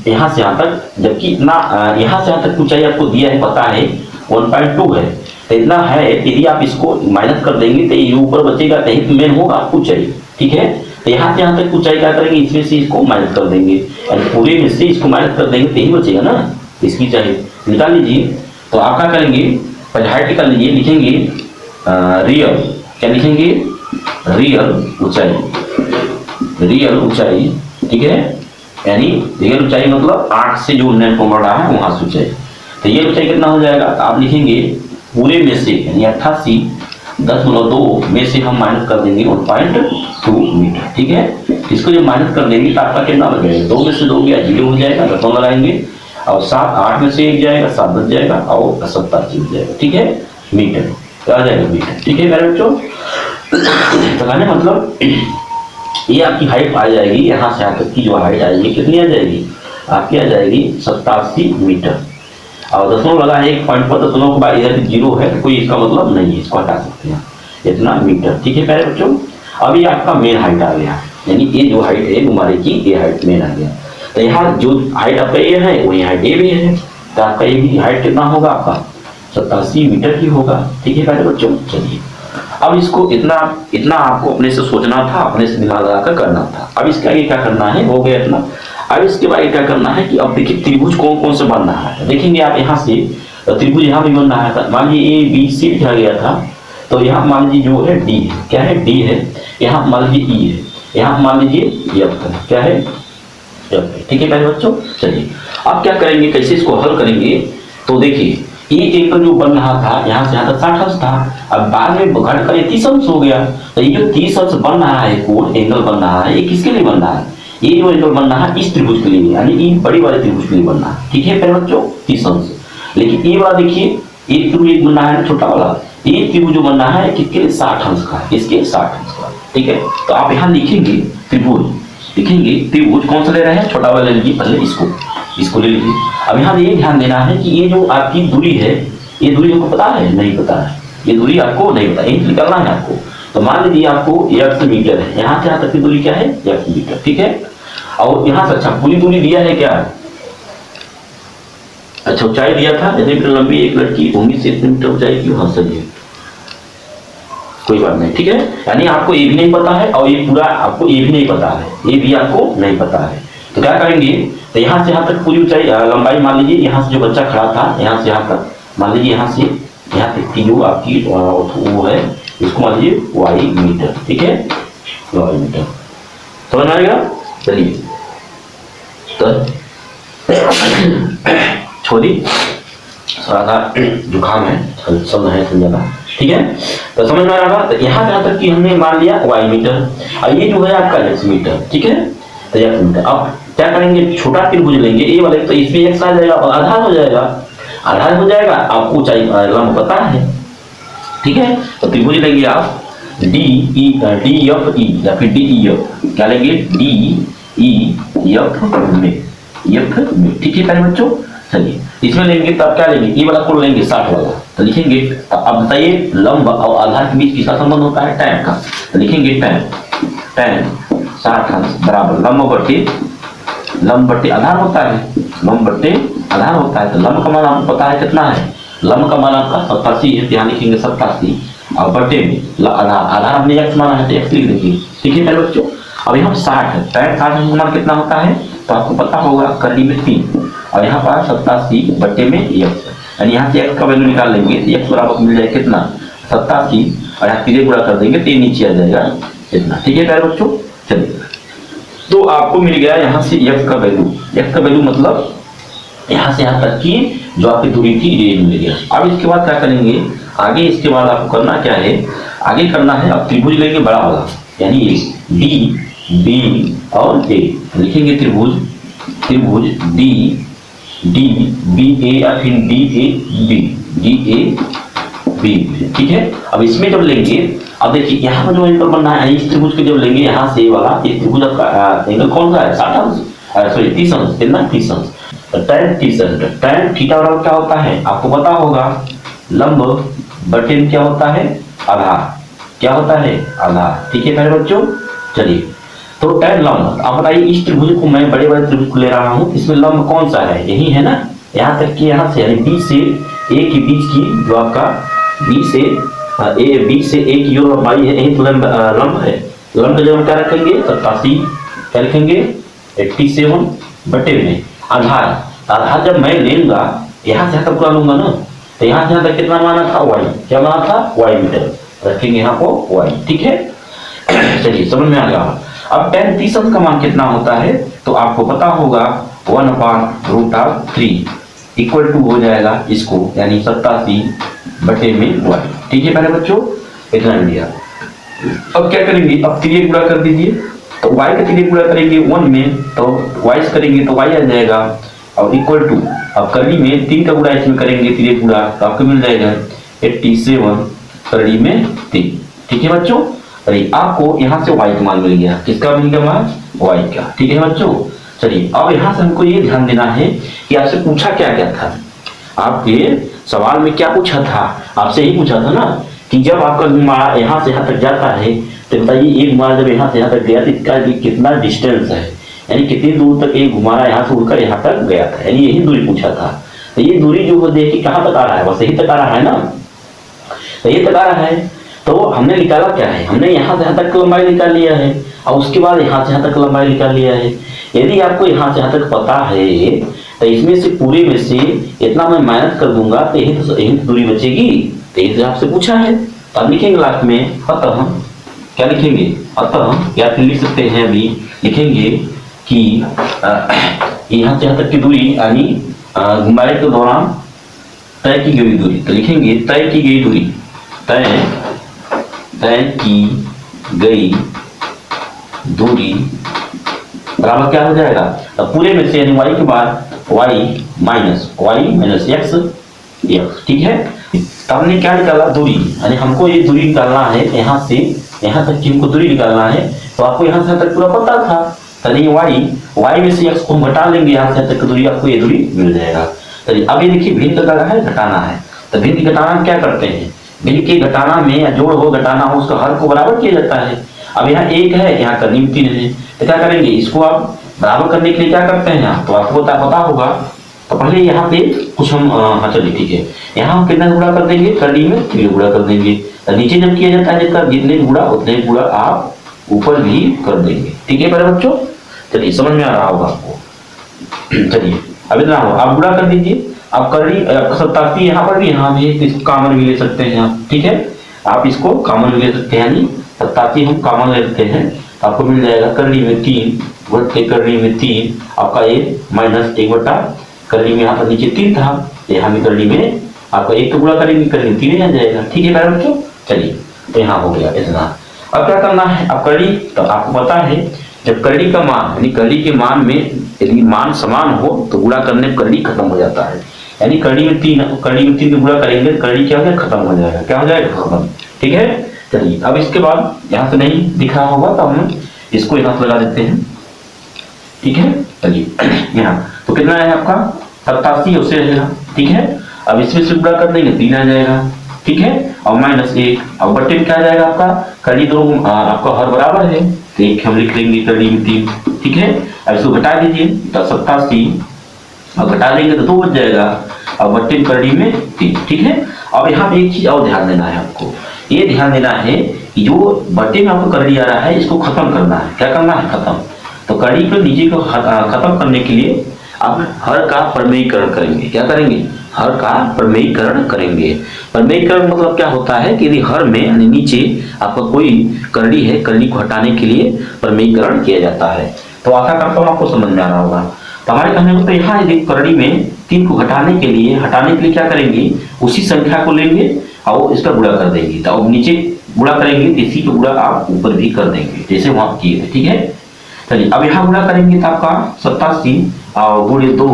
यहाँ से यहाँ तक, जबकि इतना यहाँ से यहाँ तक ऊंचाई आपको दिया है, पता है 1.2 है। तो इतना है, यदि आप इसको माइनस कर देंगे तो ये ऊपर बचेगा, कहीं मेन होगा ऊंचाई, ठीक है। तो यहाँ से यहाँ तक ऊंचाई क्या करेंगे, इसमें से इसको माइनस कर देंगे, पूरे में से इसको माइनस कर देंगे तो यही बचेगा ना, इसकी चाहिए निकाल लीजिए। तो आप क्या करेंगे, पहले हाइट निकाल लीजिए, लिखेंगे रियल, क्या लिखेंगे, रियल ऊंचाई, रियल ऊंचाई, ठीक है। यानी रियल ऊंचाई मतलब आंख से जो नेट को बढ़ रहा है वहां से ऊंचाई। तो ये ऊंचाई कितना हो जाएगा, तो आप लिखेंगे पूरे में से, यानी 88.2 में से हम माइनस कर देंगे 1.2 मीटर, ठीक है। इसको जब माइनस कर देंगे तो आपका कितना बचेगा, 2 में से 2 गया 0 हो जाएगा, दशमलव लगाएंगे, और 7 8 में से 1 जाएगा, 7 10 जाएगा और 87 हो जाएगा, ठीक है, मीटर तो आ जाएगा मीटर, ठीक है मेरे बच्चों। तो कहने मतलब ये आपकी हाइट आ जाएगी, यहाँ से यहाँ तक की जो हाइट आएगी कितनी आ जाएगी, आपकी आ जाएगी 87 मीटर। और दशमलव लगा है एक पॉइंट पर, दशमलव के बाद इधर 0 है तो कोई इसका मतलब नहीं है, इसको हटा सकते हैं, इतना मीटर, ठीक है प्यारे बच्चों। अब ये आपका मेन हाइट आ गया, यानी ये जो हाइट है गुब्बारे की ये हाइट मेन आ गया। तो यहाँ जो हाइट आपका ये है वही हाइट ये भी है, तो आपका ये भी हाइट कितना होगा, आपका 87 मीटर की होगा, ठीक है प्यारे बच्चों। चलिए अब इसको इतना आपको अपने से सोचना था, अपने से दिमाग लगाकर करना था। अब इसके आगे क्या करना है, हो गया इतना। अब इसके बाद क्या करना है कि अब देखिए त्रिभुज कौन कौन से बन रहा है, देखेंगे आप यहाँ से त्रिभुज यहाँ भी बन रहा है। मान लीजिए ए बी सी लिखा गया था, तो यहाँ मान लीजिए जो है डी है, क्या है, डी है, यहाँ मान लीजिए ई है, यहाँ मान लीजिए एफ है, क्या है, एफ है, ठीक है मेरे बच्चों। चलिए अब क्या करेंगे, कैसे इसको हल करेंगे, तो देखिए ये एंगल जो बन रहा था यहाँ से यहाँ तक 60 अंश था, अब बाद में घट कर 30 अंश हो गया। तो ये जो 30 अंश बन रहा है, कोण एंगल बन रहा है, ये किसके लिए बन रहा है, ये जो एंगल बन रहा है इस त्रिभुज के लिए, यानी ये बड़ी वाले त्रिभुज के लिए बन रहा है, ठीक है मेरे बच्चों, 30 अंश। लेकिन ये वाला देखिए, एक त्रिभुज बन रहा है छोटा वाला, ये त्रिभुज जो बन रहा है किसके लिए, 60 अंश का, इसके 60 अंश का, ठीक है। तो आप यहाँ लिखेंगे त्रिभुज, लिखेंगे त्रिभुज कौन सा ले रहे हैं, छोटा वाला लीजिए, पहले इसको ले लीजिए। अब यहाँ ये ध्यान देना है कि ये जो आपकी दूरी है, ये दूरी आपको पता है, नहीं पता है, ये दूरी आपको नहीं पता, यही निकालना है आपको। तो मान लीजिए आपको 1 मीटर है, यहाँ से यहाँ तक की दूरी क्या है, 1 मीटर, ठीक है। और यहाँ से अच्छा पूरी दूरी दिया है क्या, अच्छा ऊंचाई दिया था, इतने मीटर लंबी एक लड़की होंगी से इतने मीटर ऊंचाई की, हाँ सही है, कोई बात नहीं, ठीक है। यानी आपको ये भी नहीं पता है और ये पूरा आपको ये भी नहीं पता है, ये भी आपको नहीं पता है। तो क्या करेंगे, तो यहाँ से यहाँ तक पूरी ऊंचाई लंबाई मान लीजिए, यहाँ से जो बच्चा खड़ा था यहाँ से यहाँ तक, मान लीजिए यहाँ से यहाँ तक की जो आपकी वो है, इसको मान लीजिए वाई मीटर, ठीक है, वाई मीटर, समझ में आएगा। चलिए तो छोड़ी, थोड़ा सा जुकाम है, सब है समझा, ठीक है। तो समझ में आ रहा, तो यहाँ से यहाँ तक की हमने मान लिया वाई मीटर, और ये जो है आपका एक्स मीटर, ठीक है। तो एक्स मीटर, अब क्या करेंगे, छोटा त्रिभुज लेंगे ए वाले, तो इसमें एक्स आ जाएगा और आधार हो जाएगा, आधार हो जाएगा, आपको ऊंचाई लंब पता है, ठीक है। तो त्रिभुज लेंगे आप डी एफ ई या फिर डी ई एफ, क्या लेंगे, डी ई एफ में, ठीक है प्यारे बच्चों। चलिए इसमें लेंगे तब क्या लेंगे, ये वाला कोण लेंगे 60 वाला, तो लिखेंगे, अब बताइए लंब और आधार के बीच किसका संबंध होता है, tan का। तो लिखेंगे tan 60 अंश बराबर लंब बट्टे आधार होता है, लंब बट्टे आधार होता है। तो लंब का मान आपको पता है कितना है, लंब का मान आपका 87 है, यहाँ लिखेंगे 87 और बट्टे में आधार हमने x माना है तो x लिख देंगे, ठीक है मेरे बच्चों। अब यहाँ 60 है, tan 60 मान कितना होता है, तो आपको पता होगा, करली में 3 और यहाँ पर 87 बट्टे में x, यानी यहाँ से x का वैल्यू निकाल लेंगे, x बराबर मिल जाएगा कितना, 87 और यहाँ 3 गुणा कर देंगे तो नीचे आ जाएगा इतना, ठीक है प्यारे बच्चों। चलिए तो आपको मिल गया यहाँ से x का वैल्यू। x का वैल्यू मतलब यहाँ से यहाँ तक की जो आपकी दूरी थी ये मिल गया। अब इसके बाद क्या करेंगे आगे, इसके बाद आपको करना क्या है, आगे करना है अब त्रिभुज लेंगे बड़ा वाला, यानी ये डी बी और ए लिखेंगे। त्रिभुज डी बी ए या फिर डी ए बी, ठीक है। अब इसमें जब लेंगे, अब देखिए यहाँ पर जो एंगल बनना है इस त्रिभुज के जब लेंगे यहाँ से वाला, ये त्रिभुज का एंगल कौन सा है, 60 अंश, सॉरी 30 अंश, कितना 30 अंश। tan 30 अंश, tan थीटा बराबर क्या होता है आपको पता होगा, लंब बटे में क्या होता है, आधार, क्या होता है आधार, ठीक है प्यारे बच्चों। चलिए तो tan लंब, आप बताइए इस त्रिभुज को मैं बड़े बड़े त्रिभुज को ले रहा हूँ, इसमें लंब कौन सा है, यही है ना, यहाँ तक कि यहाँ से यानी बी से ए के बीच की जो आपका बी से ए की जो लंबाई है यही तो लंब है। लंब का जब हम क्या रखेंगे 87, क्या लिखेंगे 87 बटे में आधार जब मैं लेगा यहाँ से यहाँ तक पूरा लूंगा ना, तो यहाँ से यहाँ तक कितना माना था y, क्या माना था y मीटर, रखेंगे यहाँ को y, ठीक है। चलिए समझ में आ गया। अब tan 30 अंश का मान कितना होता है तो आपको पता होगा 1/√3 इक्वल टू हो जाएगा इसको, यानी 87 बटे में y, ठीक है पहले बच्चों, इतना लिया। अब क्या करेंगे, अब 3 गुणा कर दीजिए, तो y का 3 गुणा करेंगे 1 में तो y करेंगे तो y आ जाएगा, और इक्वल टू अब करनी में 3 का गुणा इसमें करेंगे 3 गुणा तो आपको मिल जाएगा 87 करनी में 3, ठीक है बच्चों। अरे आपको यहाँ से y का मान मिल गया, किसका मिल गया मान, y का, ठीक है बच्चों। चलिए अब यहाँ से हमको ये ध्यान देना है कि आपसे पूछा क्या क्या था, आपके सवाल में क्या पूछा था, आपसे यही पूछा था ना कि जब आपका घुमाड़ा यहाँ से यहाँ तक जाता है तो बताइए एक घुमाड़ा जब यहाँ से यहाँ तक गया तो इसका कितना डिस्टेंस है, यानी कितनी दूर तक एक घुमाड़ा यहाँ से उड़कर यहाँ तक गया था, यानी यही दूरी पूछा था। तो ये दूरी जो देखिए कहाँ तक आ रहा है, बस यही तक आ रहा है ना, तो ये तक आ रहा है। तो हमने निकाला क्या है, हमने यहाँ से यहाँ तक लंबाई निकाल लिया है और उसके बाद यहाँ से यहाँ तक लंबाई निकाल लिया है। यदि आपको यहाँ से यहाँ तक पता है तो इसमें से पूरे में से इतना मैं माइनस कर दूंगा तो यही तो दूरी बचेगी, तो यही आपसे पूछा है। अब लिखेंगे लास्ट में अतः, क्या लिखेंगे अतः, या फिर लिख सकते हैं अभी लिखेंगे कि यहाँ से यहाँ तक की दूरी यानी घुमाई के दौरान तय की गई दूरी, तो लिखेंगे तय की गई दूरी, तय की गई दूरी बराबर क्या हो जाएगा, तो पूरे में से यानी y के बाद y माइनस x, ठीक है। तो हमने क्या निकाला दूरी, यानी हमको ये दूरी निकालना है यहाँ से यहाँ तक की हमको दूरी निकालना है, तो आपको यहाँ से तक पूरा पता था, तो y में से x को हम घटा लेंगे, यहाँ से तक की दूरी आपको ये दूरी मिल जाएगा। चलिए अब ये देखिए भिन्न का है घटाना है, तो भिन्न घटाना क्या करते हैं, भिन्न के घटाना में या जोड़ हो घटाना हो उसका हर को बराबर किया जाता है। अब यहाँ 1 है, यहाँ करनी 3 है, तो क्या करेंगे इसको आप बराबर करने के लिए क्या करते हैं यहाँ, तो आपको पता होगा। तो पहले यहाँ पे कुछ हम हाँ चलिए ठीक है, यहाँ हम कितना गुणा कर देंगे, करनी में 3 गुणा कर देंगे, तो नीचे जब किया जाता है जितना जितने गुणा उतने गुणा आप ऊपर भी कर देंगे, ठीक है मेरे बच्चों। चलिए समझ में आ रहा होगा आपको। चलिए अब इतना हो, आप गुणा कर दीजिए। आप करनी 87 यहाँ पर भी, यहाँ भी इसको कॉमन भी ले सकते हैं आप, ठीक है, आप इसको कॉमन भी ले सकते हैं, यानी 87 हम कॉमन ले लेते हैं, आपको मिल जाएगा करनी में 3 बटे करनी में 3, आपका ये माइनस 1 बटा करनी में यहाँ पर नीचे 3 था, यहाँ भी करनी में आपका 1 गुणा करेंगे करनी 3 आ जाएगा, ठीक है मेरे बच्चों। चलिए तो यहाँ हो गया इतना। अब क्या करना है, अब करनी, तो आपको पता है जब करनी का मान यानी करनी के मान में यदि मान समान हो तो गुणा करने पर करनी खत्म हो जाता है, यानी करनी में 3 गुणा करेंगे करनी क्या हो जाएगा, खत्म हो जाएगा, क्या हो जाएगा खत्म, ठीक है। चलिए अब इसके बाद यहाँ से नहीं दिखा होगा तो हम इसको यहाँ से लगा देते हैं, ठीक है। चलिए यहाँ तो कितना है आपका 87 उससे रहेगा, ठीक है। अब इसमें से गुणा कर देंगे 3 आ जाएगा, ठीक है, और -1 और बटे में क्या आ जाएगा आपका, करनी दोनों आपका हर बराबर है तो 1 हम लिख लेंगे करनी में 3, ठीक है। अब इसको घटा दीजिए तो 87 और घटा देंगे तो 2 बच जाएगा और बटे में करनी में 3, ठीक है। अब यहाँ पे एक चीज और ध्यान देना है आपको, ये ध्यान देना है कि जो बटे में आपको करनी आ रहा है इसको खत्म करना है, क्या करना है खत्म। तो करनी को नीचे को खत्म करने के लिए आप हर का प्रमेयीकरण करेंगे, क्या करेंगे, हर का प्रमेयीकरण करेंगे। प्रमेयीकरण मतलब क्या होता है कि यदि हर में यानी नीचे आपका कोई करनी है, करनी को हटाने के लिए प्रमेयीकरण किया जाता है। तो आशा करता हूँ आपको समझ में आ रहा होगा। तो हमारे कहने को तो यहाँ यदि करड़ी में 3 को हटाने के लिए क्या करेंगे, उसी संख्या को लेंगे और इसका गुणा कर देंगे। तो अब नीचे गुणा करेंगे तो इसी का गुणा आप ऊपर भी कर देंगे जैसे वहां किए थे, ठीक है। चलिए अब यहाँ गुणा करेंगे तो आपका 87 और गुणे 2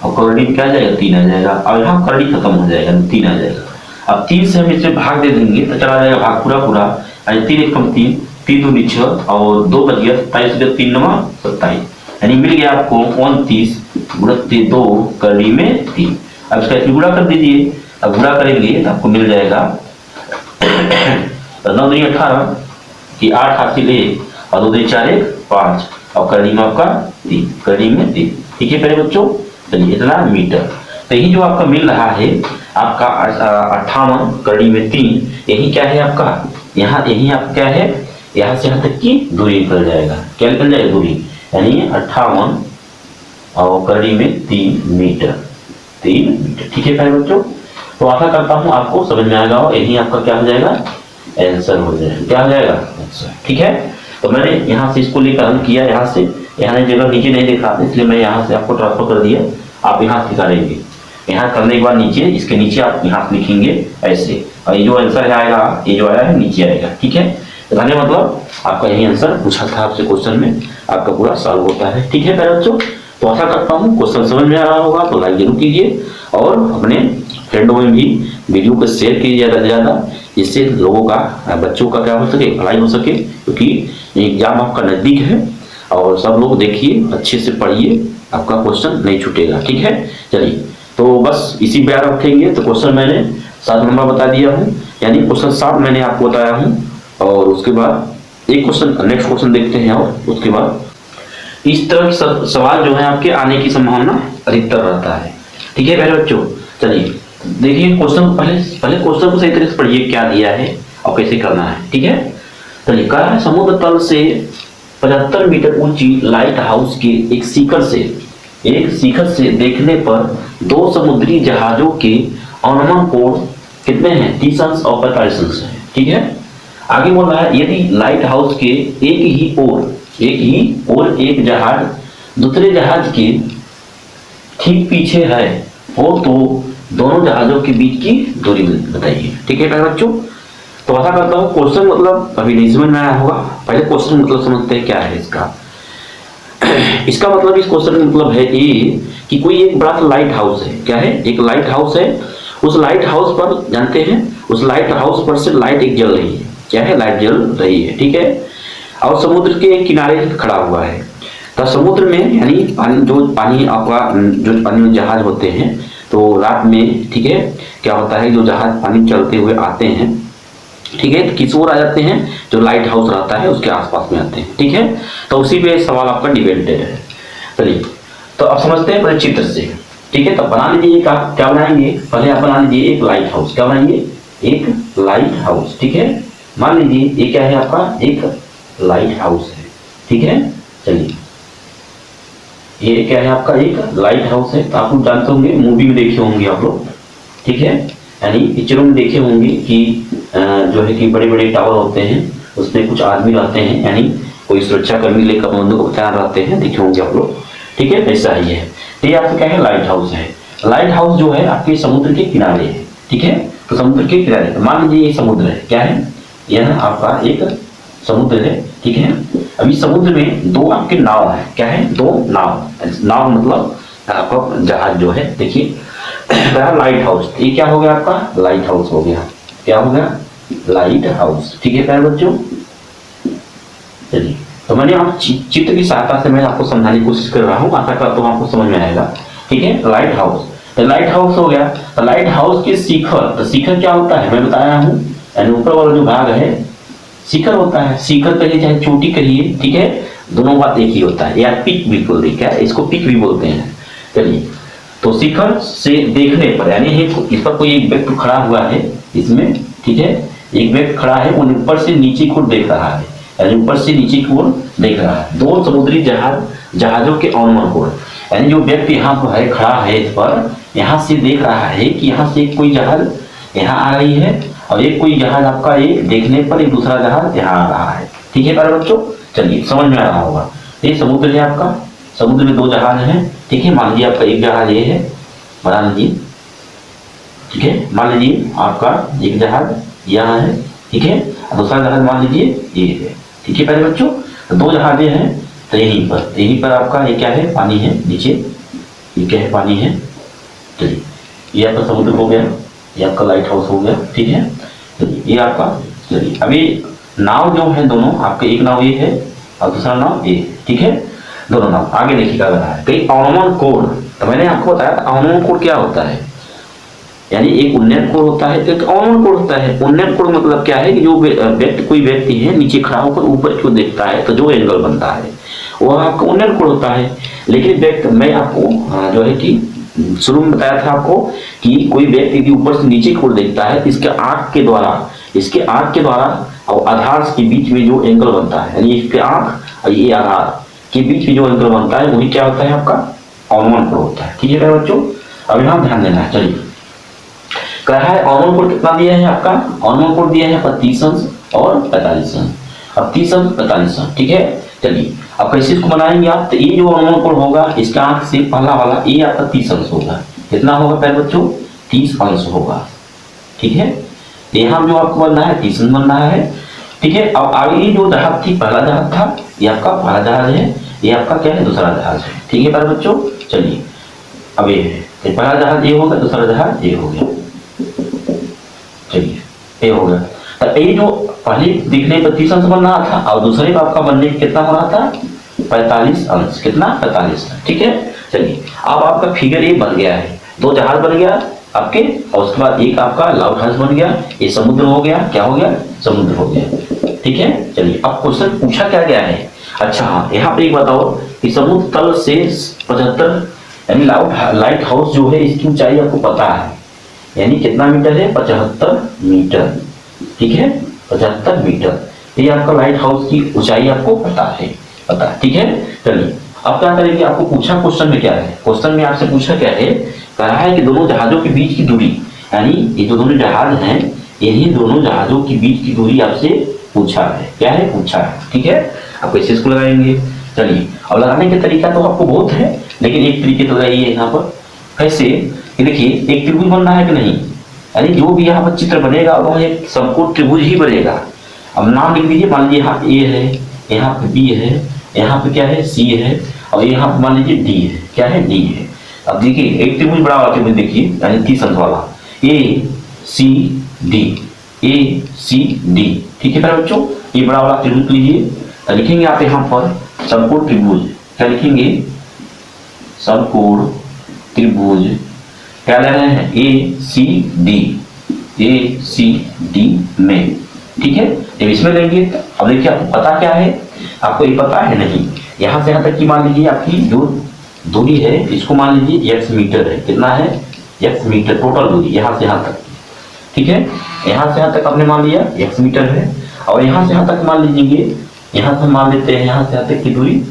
और करड़ी में क्या आ जाएगा, 3 आ जाएगा। अब यहाँ करड़ी खत्म हो जाएगा, 3 आ जाएगा। अब 3 से हम इसे भाग दे देंगे तो चला जाएगा भाग पूरा 3 एक कम 3, 3 दूनी 6 और 2 बच गया 27, 3 9 27, यानी मिल गया आपको 29 गुणित 2 करड़ी में 3। अब इसका ऐसे गुणा कर दीजिए। अब गुणा करेंगे तो आपको मिल जाएगा 9 दूनी 18 की 8 हासिल 1 और 2 दूनी 4 1 5 और करड़ी में आपका 3, करड़ी में 3, ठीक है प्यारे बच्चों। चलिए इतना मीटर। तो यही जो आपका मिल रहा है आपका 58 करड़ी में 3, यही क्या है आपका, यहाँ यही आपका क्या है, यहाँ से यहाँ तक की दूरी निकल जाएगा। क्या निकल जाएगा, दूरी, यानी 58 और करड़ी में 3 मीटर, 3 मीटर, ठीक है प्यारे बच्चों। तो आशा करता हूँ आपको समझ में आएगा और यही आपका क्या हो जाएगा, आंसर हो जाएगा। क्या हो जाएगा, आंसर, ठीक है। तो मैंने यहाँ से इसको लेकर हल किया, यहाँ से यहाँ जगह नीचे नहीं देखा इसलिए मैं यहाँ से आपको ट्रांसफर कर दिया। आप यहाँ से करेंगे, यहाँ करने के बाद नीचे इसके नीचे आप यहाँ से लिखेंगे ऐसे, और ये जो आंसर आएगा, ये जो आया है नीचे आएगा, ठीक है। तो मतलब आपका यही आंसर पूछा था आपसे क्वेश्चन में, आपका पूरा सॉल्व होता है, ठीक है प्यारे बच्चों। तो आशा करता हूँ क्वेश्चन समझ में आ रहा होगा। तो लाइक जरूर कीजिए और अपने फ्रेंडों में भी वीडियो को शेयर कीजिए ज़्यादा से ज़्यादा, जिससे लोगों का, बच्चों का क्या हो सके, भलाई हो सके, क्योंकि एग्जाम आपका नज़दीक है। और सब लोग देखिए, अच्छे से पढ़िए, आपका क्वेश्चन नहीं छूटेगा, ठीक है। चलिए तो बस इसी पे रखेंगे। तो क्वेश्चन मैंने 7 नंबर बता दिया हूँ, यानी क्वेश्चन 7 मैंने आपको बताया हूँ। और उसके बाद एक क्वेश्चन, नेक्स्ट क्वेश्चन देखते हैं। और उसके बाद इस तरह के सवाल जो है आपके आने की संभावना अधिकतर रहता है, ठीक है प्यारे बच्चों। चलिए देखिए क्वेश्चन, पहले क्वेश्चन को सही तरह से पढ़िए, क्या दिया है और कैसे करना है, ठीक है। चलिए कहा है समुद्र तल से 75 मीटर ऊंची लाइट हाउस के एक शिखर से देखने पर 2 समुद्री जहाजों के अनुमान कोण कितने हैं, 30 अंश और 45 अंश है, ठीक है। आगे बोल रहा है यदि लाइट हाउस के एक ही ओर एक जहाज दूसरे जहाज के ठीक पीछे है हो तो दोनों जहाजों के बीच की दूरी बताइए, ठीक है प्यारे बच्चों। तो आशा करता हूँ क्वेश्चन मतलब अभी नहीं समझ में आया होगा। पहले क्वेश्चन मतलब समझते हैं क्या है इसका। इसका मतलब, इस क्वेश्चन का मतलब है ये कि कोई एक बड़ा लाइट हाउस है, क्या है, एक लाइट हाउस है। उस लाइट हाउस पर जानते हैं, उस लाइट हाउस पर से लाइट एक जल रही है, क्या है, लाइट जल रही है, ठीक है। और समुद्र के किनारे खड़ा हुआ है। तो समुद्र में यानी पानी आपका जो पानी में जहाज होते हैं, तो रात में, ठीक है, क्या होता है, जो जहाज पानी चलते हुए आते हैं, ठीक है, तो किस ओर आ जाते हैं, जो लाइट हाउस रहता है उसके आसपास में आते हैं, ठीक है। तो उसी पे सवाल आपका डिपेंडेड है। चलिए तो अब समझते हैं पहले चित्र से, ठीक है। तो बना लीजिए, क्या बनाएंगे, पहले आप बना लीजिए एक लाइट हाउस। क्या बनाएंगे, एक लाइट हाउस, ठीक है। मान लीजिए ये क्या है आपका, एक लाइट हाउस है, ठीक है। चलिए ये क्या है आपका, एक लाइट हाउस है। तो आप लोग जानते होंगे, मूवी में देखे होंगे आप लोग, ठीक है, यानी पिक्चरों में देखे होंगे कि जो है कि बड़े बड़े टावर होते हैं, उसमें कुछ आदमी रहते हैं, यानी कोई सुरक्षा कर्मी लेकर बंदों को तैयार रहते हैं, देखे होंगे आप लोग, ठीक है। ऐसा ही है, ये आपका क्या है, लाइट हाउस है। लाइट हाउस जो है आपके समुद्र के किनारे है, ठीक है। तो समुद्र के किनारे, मान लीजिए ये समुद्र है, क्या है, यह आपका एक समुद्र है, ठीक है। अभी समुद्र में 2 आपके नाव है, क्या है, 2 नाव मतलब आपका जहाज जो है, देखिए लाइट हाउस, ये क्या हो गया आपका, लाइट हाउस हो गया, क्या हो गया, लाइट हाउस, ठीक है प्यारे बच्चों। चलिए तो मैंने आप चित्र की सहायता से मैं आपको समझाने की कोशिश कर रहा हूँ, आशा करता हूँ आपको समझ में आएगा, ठीक है। लाइट हाउस, तो लाइट हाउस हो गया। तो लाइट हाउस के शिखर, तो शिखर क्या होता है मैं बताया हूँ, यानी ऊपर वाला जो भाग है शिखर होता है। शिखर कहिए चाहे चोटी कहिए, ठीक है, दोनों बात एक ही होता है, या पिक भी बोलते हैं, इसको पिक भी बोलते हैं। चलिए तो शिखर से देखने पर, यानी इस पर कोई एक व्यक्ति खड़ा हुआ है इसमें, ठीक है, एक व्यक्ति खड़ा है, वो ऊपर से नीचे की ओर देख रहा है, यानी ऊपर से नीचे की ओर देख रहा है। 2 समुद्री जहाजों के अनुमान कोण, यानी जो व्यक्ति यहाँ पर है, खड़ा है इस पर, यहाँ से देख रहा है कि यहाँ से कोई जहाज यहाँ आ रही है और एक कोई जहाज आपका एक देखने पर एक दूसरा जहाज यहाँ आ रहा है, ठीक है प्यारे बच्चों। चलिए समझ में आ रहा होगा। ये समुद्र है आपका, समुद्र में 2 जहाज हैं, ठीक है। मान लीजिए आपका एक जहाज ये है, बना लीजिए, ठीक है। मान लीजिए आपका एक जहाज यहाँ है, ठीक है, और दूसरा जहाज मान लीजिए ये है, ठीक है प्यारे बच्चों। तो 2 जहाजें हैं, तो यहीं पर आपका ये क्या है, पानी है नीचे, ये क्या है, पानी है। चलिए ये आपका समुद्र हो गया, ये आपका लाइट हाउस हो गया, ठीक है। चलिए ये आपका, चलिए अभी नाव जो है दोनों आपके, एक नाव ये है और दूसरा नाव ये, ठीक है, दोनों नाव। आगे देखिए क्या रहा है, कई ऑनोमन कोड, तो मैंने आपको बताया था ऑनोमन कोड क्या होता है, यानी एक उन्नयन कोड होता है, एक ऑनोमन कोड होता है। उन्नयन कोड मतलब क्या है कि जो व्यक्ति, कोई व्यक्ति है नीचे खड़ा होकर ऊपर की ओर देखता है तो जो एंगल बनता है वो आपका उन्नयन कोड होता है। लेकिन व्यक्ति, मैं आपको जो है कि शुरू में बताया था आपको कि कोई व्यक्ति यदि ऊपर से नीचे की ओर देखता है तो इसके आंख के द्वारा और आधार के बीच में जो एंगल बनता है, यानी इसके आंख और ये आधार के बीच में जो एंगल बनता है वही क्या होता है, आपका ऑनोमन कोड होता है, ठीक है बच्चों। अब यहाँ ध्यान देना है। चलिए कह रहा है ऑनोमन कोड कितना दिया है आपका, ऑनोमन कोड दिया है 30 अंश और 45 अंश। अब 30 अंश 45 अंश, ठीक है। चलिए अब कैसे इसको बनाएंगे आप, तो ये जो ऑनोमन कोड होगा इसका आंख से पहला वाला ये आपका 30 अंश होगा। कितना होगा प्यारे बच्चों, 30 अंश होगा, ठीक है। तो यहाँ जो आपको बनना है 30 अंश बनना है, ठीक है। अब आगे जो जहाज थी, पहला जहाज था, ये आपका पहला जहाज है, ये आपका क्या है, दूसरा जहाज है, ठीक है प्यारे बच्चों। चलिए अब ये है, पहला जहाज ये होगा, दूसरा जहाज ये हो गया, चलिए ये हो गया। तो ये जो पहले दिखने पर 30 अंश बन रहा था और दूसरे का आपका बनने कितना हो रहा था, 45 अंश। कितना, 45, ठीक है। चलिए अब आपका फिगर ये बन गया है, 2 जहाज बन गया आपके, और उसके बाद एक आपका लाउड हाउस बन गया, ये समुद्र हो गया, क्या हो गया, समुद्र हो गया, ठीक है। चलिए अब क्वेश्चन पूछा क्या गया है, अच्छा हाँ, यहाँ पे एक बताओ कि समुद्र तल से 75, यानी लाइट हाउस जो है इसकी ऊंचाई आपको पता है, यानी कितना मीटर है, 75 मीटर, ठीक है, 75 मीटर। ये आपका लाइट हाउस की ऊंचाई आपको पता है, ठीक है। चलिए अब क्या करेंगे, आपको पूछा क्वेश्चन में क्या है, क्वेश्चन में आपसे पूछा क्या है, कह रहा है कि दोनों जहाजों के बीच की दूरी, यानी ये जो दोनों जहाज हैं इन्हीं दोनों जहाजों के बीच की दूरी आपसे पूछा है, क्या है, पूछा है, ठीक है। आप कैसे इसको लगाएंगे, चलिए अब लगाने का तरीका तो आपको बहुत है, लेकिन एक तरीके तो लगाइए यहाँ पर। कैसे, देखिए एक त्रिभुज बनना है कि नहीं, यानी जो भी यहाँ पर चित्र बनेगा वह एक समकोण त्रिभुज ही बनेगा। अब नाम लिख दीजिए, मान लीजिए यहाँ ए है, यहाँ पे बी है, यहाँ पे क्या है, सी है, और यहाँ पे मान लीजिए डी है, क्या है, डी है। अब देखिए एक त्रिभुज बड़ा वाला त्रिभुज देखिए, यानी 30 अंश वाला, ए सी डी, ए सी डी, ठीक है मेरे बच्चों। ये बड़ा वाला त्रिभुज लीजिए, तो लिखेंगे आप यहाँ पर समकोण त्रिभुज, क्या लिखेंगे, समकोण त्रिभुज, क्या ले रहे हैं, ए सी डी में, ठीक है। जब इसमें लेंगे, अब देखिए आपको पता क्या है, आपको ये पता है नहीं, यहाँ से यहाँ तक की मान लीजिए आपकी जो दूरी है इसको मान लीजिए x मीटर है, कितना है, x मीटर टोटल दूरी यहाँ से यहाँ तक, ठीक है। यहाँ से यहाँ तक आपने मान लिया x मीटर है, और यहाँ से यहाँ तक मान लीजिए, यहाँ से मान लेते हैं यहाँ से यहाँ तक की दूरी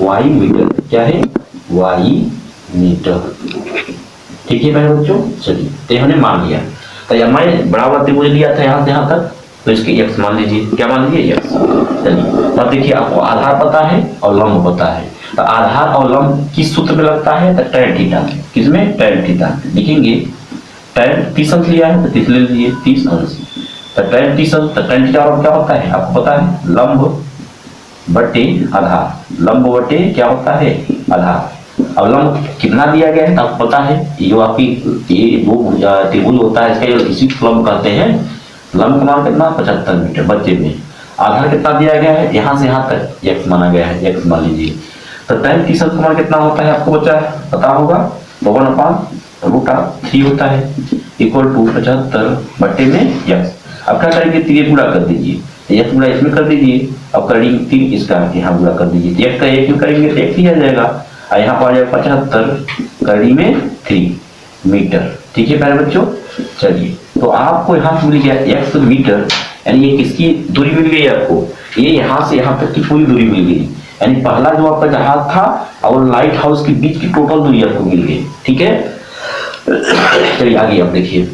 y मीटर, क्या है, y मीटर, ठीक है मेरे बच्चों। चलिए तो हमने मान लिया, तो यह मैं बड़ा वाला त्रिभुज लिया था यहाँ से यहाँ तक, तो इसके x मान लीजिए, क्या मान लीजिए, x। चलिए तब देखिए आपको आधार पता है और लंब पता है, तो आधार और लंब किस सूत्र में लगता है, तो tan थीटा, किसमें, tan थीटा। लिखेंगे tan 30 अंश लिया है तो 30 ले लीजिए, 30 अंश, तो tan 30 अंश, तो tan थीटा और क्या होता है आपको पता है, लंब बटे आधार, लंब बटे क्या होता है, आधार। अब लंब कितना दिया गया है आपको पता है, ये जो आपकी ये वो त्रिभुज होता है इसका इसी लंब कहते हैं, लंब का मान कितना, 75 मीटर बच्चे में। आधार कितना दिया गया है, यहाँ से यहाँ तक x माना गया है, x मान लीजिए। तो tan 30 का मान कितना होता है आपको बच्चा पता होगा, 1/√3 होता है, इक्वल टू 75 बट्टे में x। अब क्या करेंगे, 3 गुणा कर दीजिए, x गुणा इसमें कर दीजिए, अब करेंगे 3 इसका यहाँ गुणा कर दीजिए, x का 1 करेंगे तो x ही आ जाएगा, और यहाँ पर आ जाएगा 75 कड़ी में 3 मीटर, ठीक है प्यारे बच्चों। चलिए तो आपको यहाँ से मिल गया x मीटर, यानी ये किसकी दूरी मिल गई आपको, ये यहाँ से यहाँ तक की पूरी दूरी मिल गई, यानी पहला जो आपका जहाज था और लाइट हाउस के बीच की टोटल दूरी आपको मिल गई, ठीक है। चलिए आगे आप देखिए,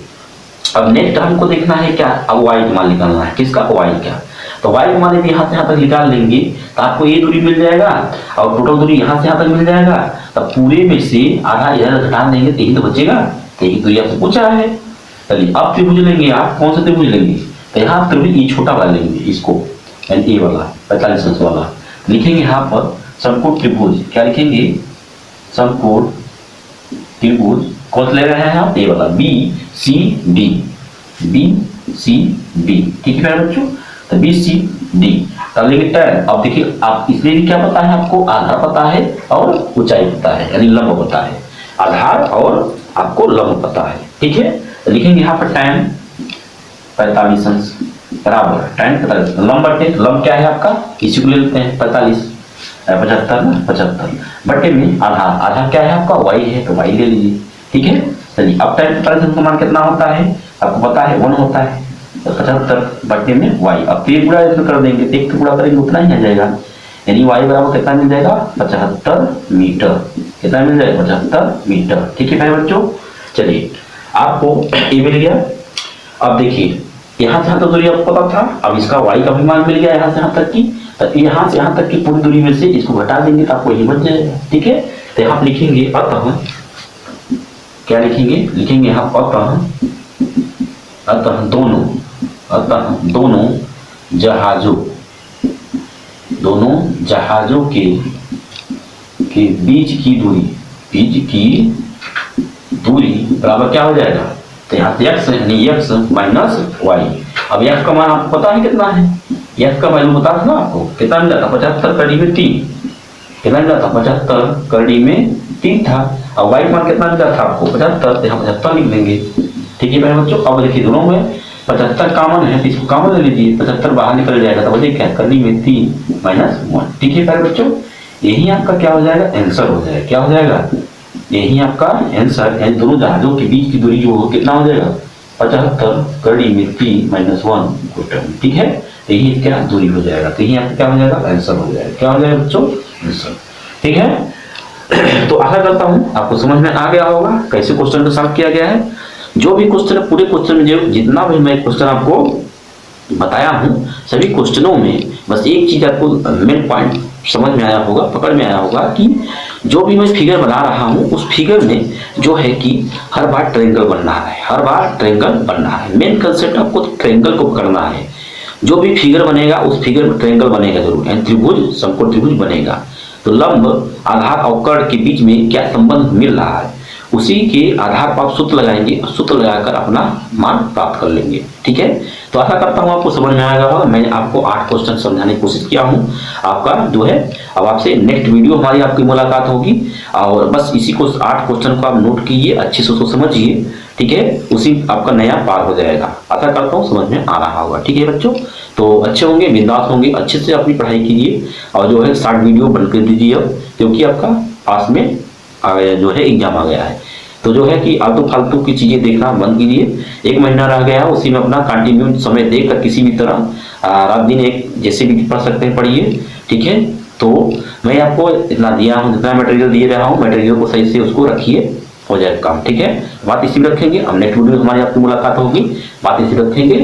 अब नेक्स्ट हमको देखना है क्या, अब वाई मान निकालना है, किसका, वाई का। तो y को मान लीजिए यहाँ से यहाँ तक निकाल लेंगे तो आपको ये दूरी मिल जाएगा और टोटल दूरी यहाँ से यहाँ तक मिल जाएगा। तब पूरे में से आधा इधर घटा देंगे तो यही तो बचेगा, तो यही दूरी आपसे पूछा है। चलिए अब त्रिभुज लेंगे आप, कौन सा त्रिभुज लेंगे, तो यहाँ त्रिभुज ये छोटा वाला लेंगे, इसको यानी ए वाला 45 अंश वाला लिखेंगे। यहाँ पर समकोण त्रिभुज क्या लिखेंगे, समकोण त्रिभुज कौन सा ले रहे हैं आप, ए वाला B C D, B C D, ठीक है बच्चों। तो बी सी डी तब लेंगे tan। अब देखिए आप इसमें भी क्या पता है आपको, आधार पता है और ऊंचाई पता है, यानी लंब पता है, आधार और आपको लंब पता है, ठीक है। तो लिखेंगे यहाँ पर tan 45 अंश बराबर tan 45, लंब बटे लंब क्या है आपका, इसी को ले लेते हैं 45 75 बटे में आधार, आधार क्या है आपका y है तो y ले लीजिए, ठीक है। चलिए अब tan 45 का मान कितना होता है आपको पता है 1 होता है, तो 75 बटे में y। अब 3 गुणा इसमें कर देंगे, 1 गुणा करेंगे उतना ही आ जाएगा, यानी y बराबर कितना मिल जाएगा 75 मीटर, कितना मिल जाएगा 75 मीटर, ठीक है भाई बच्चों। चलिए आपको ये मिल गया। अब देखिए यहाँ से यहाँ तक दूरी आपको पता था, अब इसका y का भी मान मिल गया यहाँ से यहाँ तक की, तो यहाँ से यहाँ तक की पूरी दूरी में से इसको घटा देंगे तो आपको यही बच जाएगा, ठीक है। तो यहाँ लिखेंगे अतः, क्या लिखेंगे, लिखेंगे यहाँ अतः दोनों जहाजों के बीच की दूरी बराबर क्या हो जाएगा, तो यहाँ से x यानी x माइनस वाई। अब x का मान आपको पता है कितना है, x का वैल्यू बता था ना आपको, कितना मिला था 75 कड़ी में 3, कितना मिला था 75 कड़ी में 3 था। अब y मान कितना मिला था आपको 75, यहाँ 75 लिख देंगे, ठीक है मेरे बच्चों। अब देखिए दोनों में 75 कॉमन है तो इसको कॉमन ले लीजिए, 75 बाहर निकल जाएगा तो बचे क्या कड़ी में 3 माइनस 1, ठीक है मेरे बच्चों। यही आपका क्या हो जाएगा, आंसर हो जाएगा, क्या हो जाएगा, यही आपका आंसर, यानी दोनों जहाजों के बीच की दूरी जो हो कितना हो जाएगा 75 कड़ी में 3 माइनस 1, ठीक है। तो यही क्या दूरी हो जाएगा, तो यही आपका क्या हो जाएगा आंसर हो जाएगा, क्या हो जाएगा बच्चों आंसर, ठीक है। तो आशा करता हूँ आपको समझ में आ गया होगा कैसे क्वेश्चन को सॉल्व किया गया है। जो भी क्वेश्चन है पूरे क्वेश्चन में जो जितना भी मैं क्वेश्चन आपको बताया हूँ सभी क्वेश्चनों में बस एक चीज आपको मेन पॉइंट समझ में आया होगा, पकड़ में आया होगा कि जो भी मैं फिगर बना रहा हूँ उस फिगर में जो है कि हर बार ट्रायंगल बनना है, हर बार ट्रायंगल बनना है। मेन कंसेप्ट आपको ट्रायंगल को पकड़ना है, जो भी फिगर बनेगा उस फिगर में ट्रायंगल बनेगा जरूर, यानी त्रिभुज समकोण त्रिभुज बनेगा। तो लंब आधार और कर्ण के बीच में क्या संबंध मिल रहा है उसी के आधार पर आप सूत्र लगाएंगे, सूत्र लगाकर अपना मान प्राप्त कर लेंगे, ठीक है। तो आशा करता हूँ आपको समझ में आएगा होगा। मैंने आपको 8 क्वेश्चन समझाने की कोशिश किया हूँ, आपका जो है अब आपसे नेक्स्ट वीडियो हमारी आपकी मुलाकात होगी और बस इसी को 8 क्वेश्चन को आप नोट कीजिए, अच्छे से उसको समझिए, ठीक है। उसी आपका नया पार हो जाएगा। आशा करता हूँ समझ में आ रहा होगा, ठीक है बच्चों। तो अच्छे होंगे, बिंदास होंगे, अच्छे से अपनी पढ़ाई कीजिए और जो है शॉर्ट वीडियो बंद कर दीजिए अब, क्योंकि आपका पास में जो है एग्जाम आ गया है। तो जो है कि आलतू फालतू की चीजें देखना बंद कीजिए, 1 महीना रह गया है उसी में अपना कंटिन्यू समय देकर किसी भी तरह रात दिन एक जैसे भी पढ़ सकते हैं पढ़िए, ठीक है। तो मैं आपको इतना दिया हूँ, जितना मटेरियल दे रहा हूँ मटेरियल को सही से उसको रखिए, हो जाएगा काम, ठीक है। बात इसी में रखेंगे, अब नेक्स्ट वीडियो में हमारी आपकी मुलाकात होगी, बात इसी में रखेंगे।